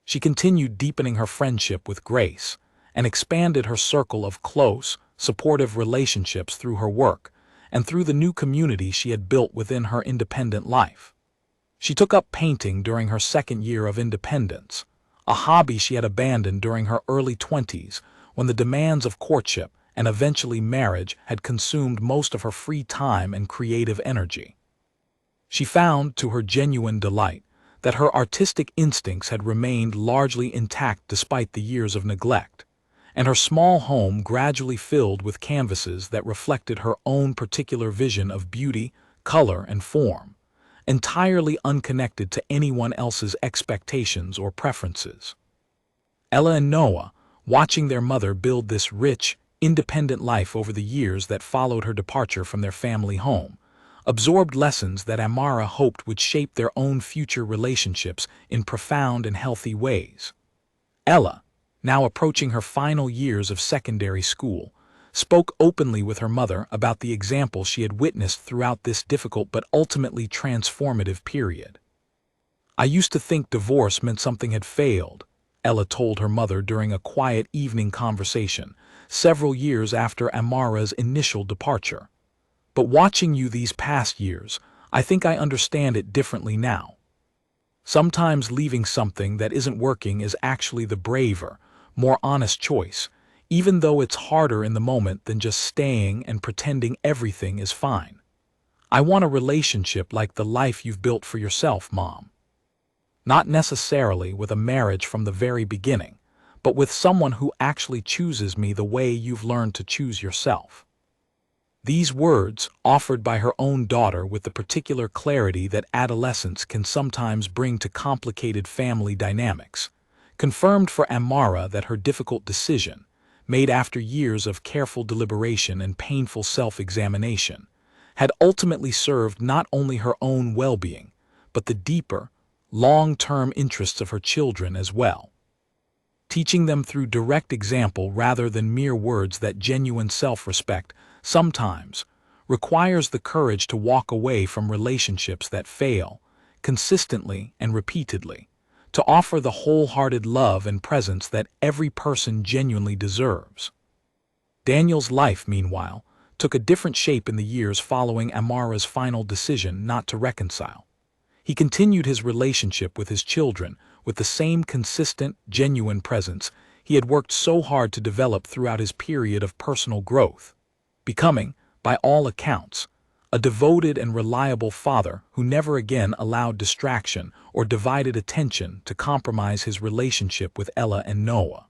She continued deepening her friendship with Grace and expanded her circle of close, supportive relationships through her work and through the new community she had built within her independent life. She took up painting during her second year of independence, a hobby she had abandoned during her early 20s when the demands of courtship and eventually marriage had consumed most of her free time and creative energy. She found, to her genuine delight, that her artistic instincts had remained largely intact despite the years of neglect, and her small home gradually filled with canvases that reflected her own particular vision of beauty, color, and form, entirely unconnected to anyone else's expectations or preferences. Ella and Noah, watching their mother build this rich, independent life over the years that followed her departure from their family home, absorbed lessons that Amara hoped would shape their own future relationships in profound and healthy ways. Ella, now approaching her final years of secondary school, spoke openly with her mother about the example she had witnessed throughout this difficult but ultimately transformative period. "I used to think divorce meant something had failed," Ella told her mother during a quiet evening conversation several years after Amara's initial departure. "But watching you these past years, I think I understand it differently now. Sometimes leaving something that isn't working is actually the braver, more honest choice, even though it's harder in the moment than just staying and pretending everything is fine. I want a relationship like the life you've built for yourself, Mom. Not necessarily with a marriage from the very beginning, but with someone who actually chooses me the way you've learned to choose yourself." These words, offered by her own daughter with the particular clarity that adolescence can sometimes bring to complicated family dynamics, confirmed for Amara that her difficult decision, made after years of careful deliberation and painful self-examination, had ultimately served not only her own well-being, but the deeper, long-term interests of her children as well. Teaching them through direct example rather than mere words that genuine self-respect sometimes requires the courage to walk away from relationships that fail consistently and repeatedly, to offer the wholehearted love and presence that every person genuinely deserves. Daniel's life, meanwhile, took a different shape in the years following Amara's final decision not to reconcile. He continued his relationship with his children with the same consistent, genuine presence he had worked so hard to develop throughout his period of personal growth, becoming, by all accounts, a devoted and reliable father who never again allowed distraction or divided attention to compromise his relationship with Ella and Noah.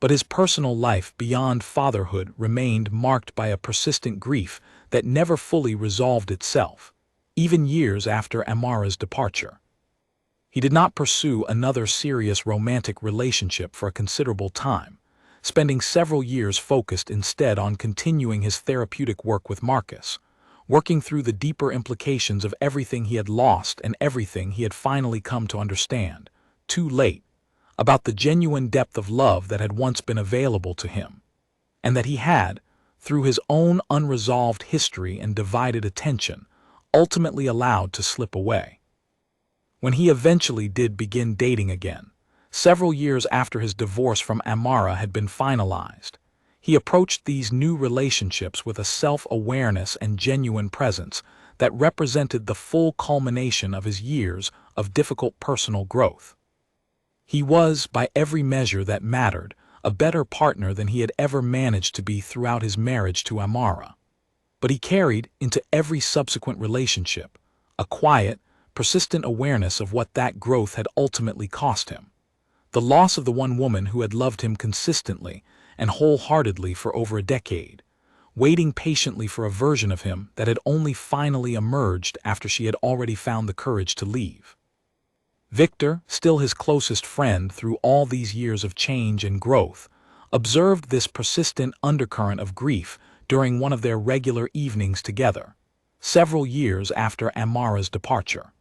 But his personal life beyond fatherhood remained marked by a persistent grief that never fully resolved itself, even years after Amara's departure. He did not pursue another serious romantic relationship for a considerable time, spending several years focused instead on continuing his therapeutic work with Marcus, working through the deeper implications of everything he had lost and everything he had finally come to understand, too late, about the genuine depth of love that had once been available to him, and that he had, through his own unresolved history and divided attention, ultimately allowed to slip away. When he eventually did begin dating again, several years after his divorce from Amara had been finalized, he approached these new relationships with a self-awareness and genuine presence that represented the full culmination of his years of difficult personal growth. He was, by every measure that mattered, a better partner than he had ever managed to be throughout his marriage to Amara. But he carried into every subsequent relationship a quiet, persistent awareness of what that growth had ultimately cost him. The loss of the one woman who had loved him consistently and wholeheartedly for over a decade, waiting patiently for a version of him that had only finally emerged after she had already found the courage to leave. Victor, still his closest friend through all these years of change and growth, observed this persistent undercurrent of grief during one of their regular evenings together, several years after Amara's departure.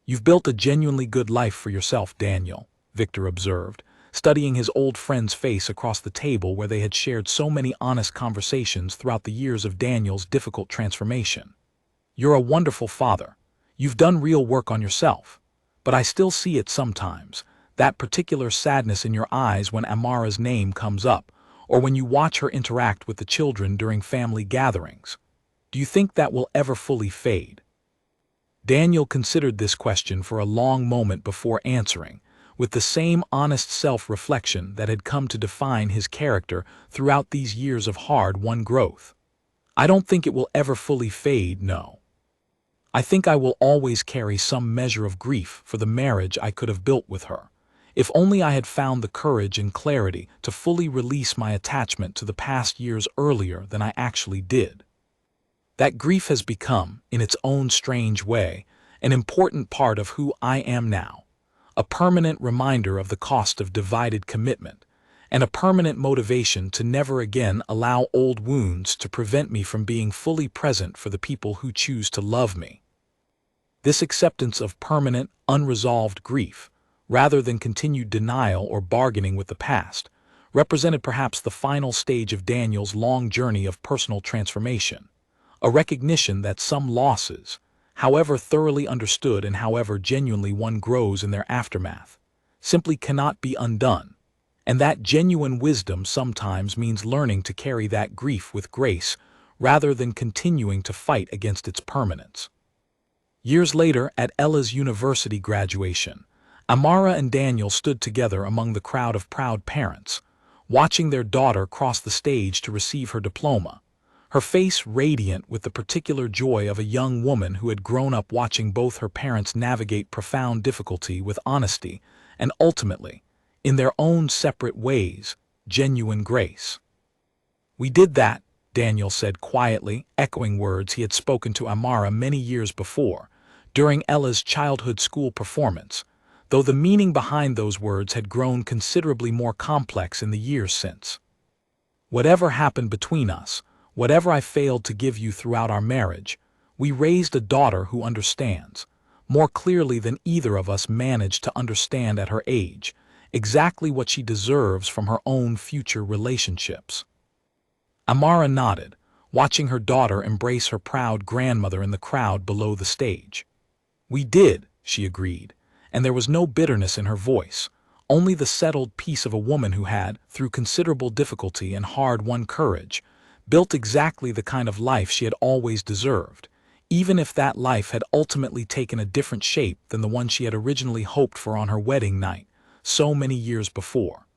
"You've built a genuinely good life for yourself, Daniel," Victor observed, studying his old friend's face across the table where they had shared so many honest conversations throughout the years of Daniel's difficult transformation. "You're a wonderful father. You've done real work on yourself. But I still see it sometimes, that particular sadness in your eyes when Amara's name comes up, or when you watch her interact with the children during family gatherings. Do you think that will ever fully fade?" Daniel considered this question for a long moment before answering, with the same honest self-reflection that had come to define his character throughout these years of hard-won growth. "I don't think it will ever fully fade, no. I think I will always carry some measure of grief for the marriage I could have built with her, if only I had found the courage and clarity to fully release my attachment to the past years earlier than I actually did. That grief has become, in its own strange way, an important part of who I am now, a permanent reminder of the cost of divided commitment, and a permanent motivation to never again allow old wounds to prevent me from being fully present for the people who choose to love me." This acceptance of permanent, unresolved grief, rather than continued denial or bargaining with the past, represented perhaps the final stage of Daniel's long journey of personal transformation, a recognition that some losses, however thoroughly understood and however genuinely one grows in their aftermath, simply cannot be undone, and that genuine wisdom sometimes means learning to carry that grief with grace rather than continuing to fight against its permanence. Years later, at Ella's university graduation, Amara and Daniel stood together among the crowd of proud parents, watching their daughter cross the stage to receive her diploma, her face radiant with the particular joy of a young woman who had grown up watching both her parents navigate profound difficulty with honesty and ultimately, in their own separate ways, genuine grace. "We did that," Daniel said quietly, echoing words he had spoken to Amara many years before, during Ella's childhood school performance, though the meaning behind those words had grown considerably more complex in the years since. "Whatever happened between us, whatever I failed to give you throughout our marriage, we raised a daughter who understands, more clearly than either of us managed to understand at her age, exactly what she deserves from her own future relationships. Amara nodded, watching her daughter embrace her proud grandmother in the crowd below the stage. "We did," she agreed, and there was no bitterness in her voice, only the settled peace of a woman who had, through considerable difficulty and hard-won courage, built exactly the kind of life she had always deserved, even if that life had ultimately taken a different shape than the one she had originally hoped for on her wedding night, so many years before.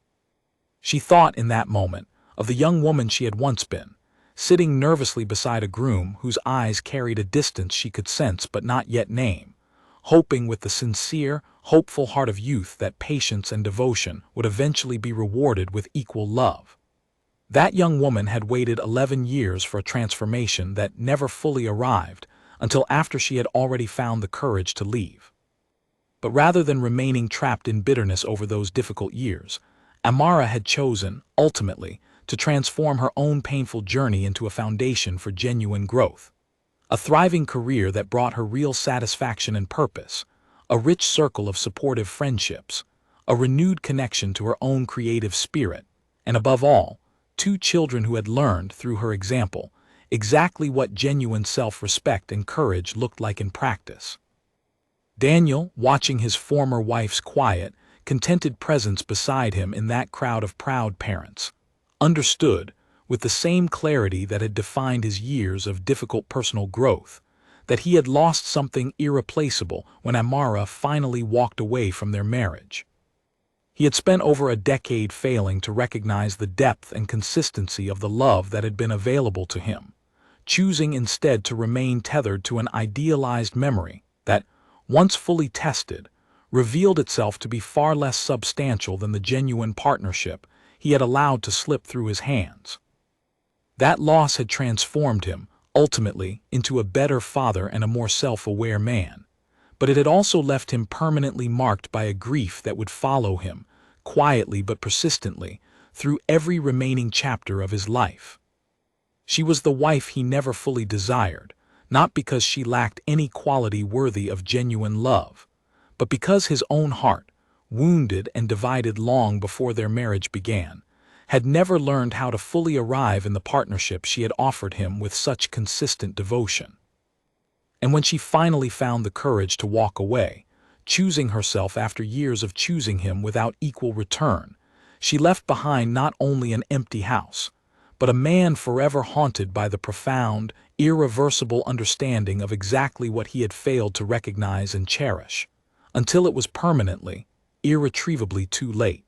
She thought in that moment of the young woman she had once been, sitting nervously beside a groom whose eyes carried a distance she could sense but not yet name, hoping with the sincere, hopeful heart of youth that patience and devotion would eventually be rewarded with equal love. That young woman had waited 11 years for a transformation that never fully arrived until after she had already found the courage to leave. But rather than remaining trapped in bitterness over those difficult years, Amara had chosen, ultimately, to transform her own painful journey into a foundation for genuine growth. A thriving career that brought her real satisfaction and purpose, a rich circle of supportive friendships, a renewed connection to her own creative spirit, and above all, 2 children who had learned, through her example, exactly what genuine self-respect and courage looked like in practice. Daniel, watching his former wife's quiet, contented presence beside him in that crowd of proud parents, understood, with the same clarity that had defined his years of difficult personal growth, that he had lost something irreplaceable when Amara finally walked away from their marriage. He had spent over a decade failing to recognize the depth and consistency of the love that had been available to him, choosing instead to remain tethered to an idealized memory that, once fully tested, revealed itself to be far less substantial than the genuine partnership he had allowed to slip through his hands. That loss had transformed him, ultimately, into a better father and a more self-aware man, but it had also left him permanently marked by a grief that would follow him, quietly but persistently, through every remaining chapter of his life. She was the wife he never fully desired, not because she lacked any quality worthy of genuine love, but because his own heart, wounded and divided long before their marriage began, had never learned how to fully arrive in the partnership she had offered him with such consistent devotion. And when she finally found the courage to walk away, choosing herself after years of choosing him without equal return, she left behind not only an empty house, but a man forever haunted by the profound, irreversible understanding of exactly what he had failed to recognize and cherish, until it was permanently, irretrievably too late.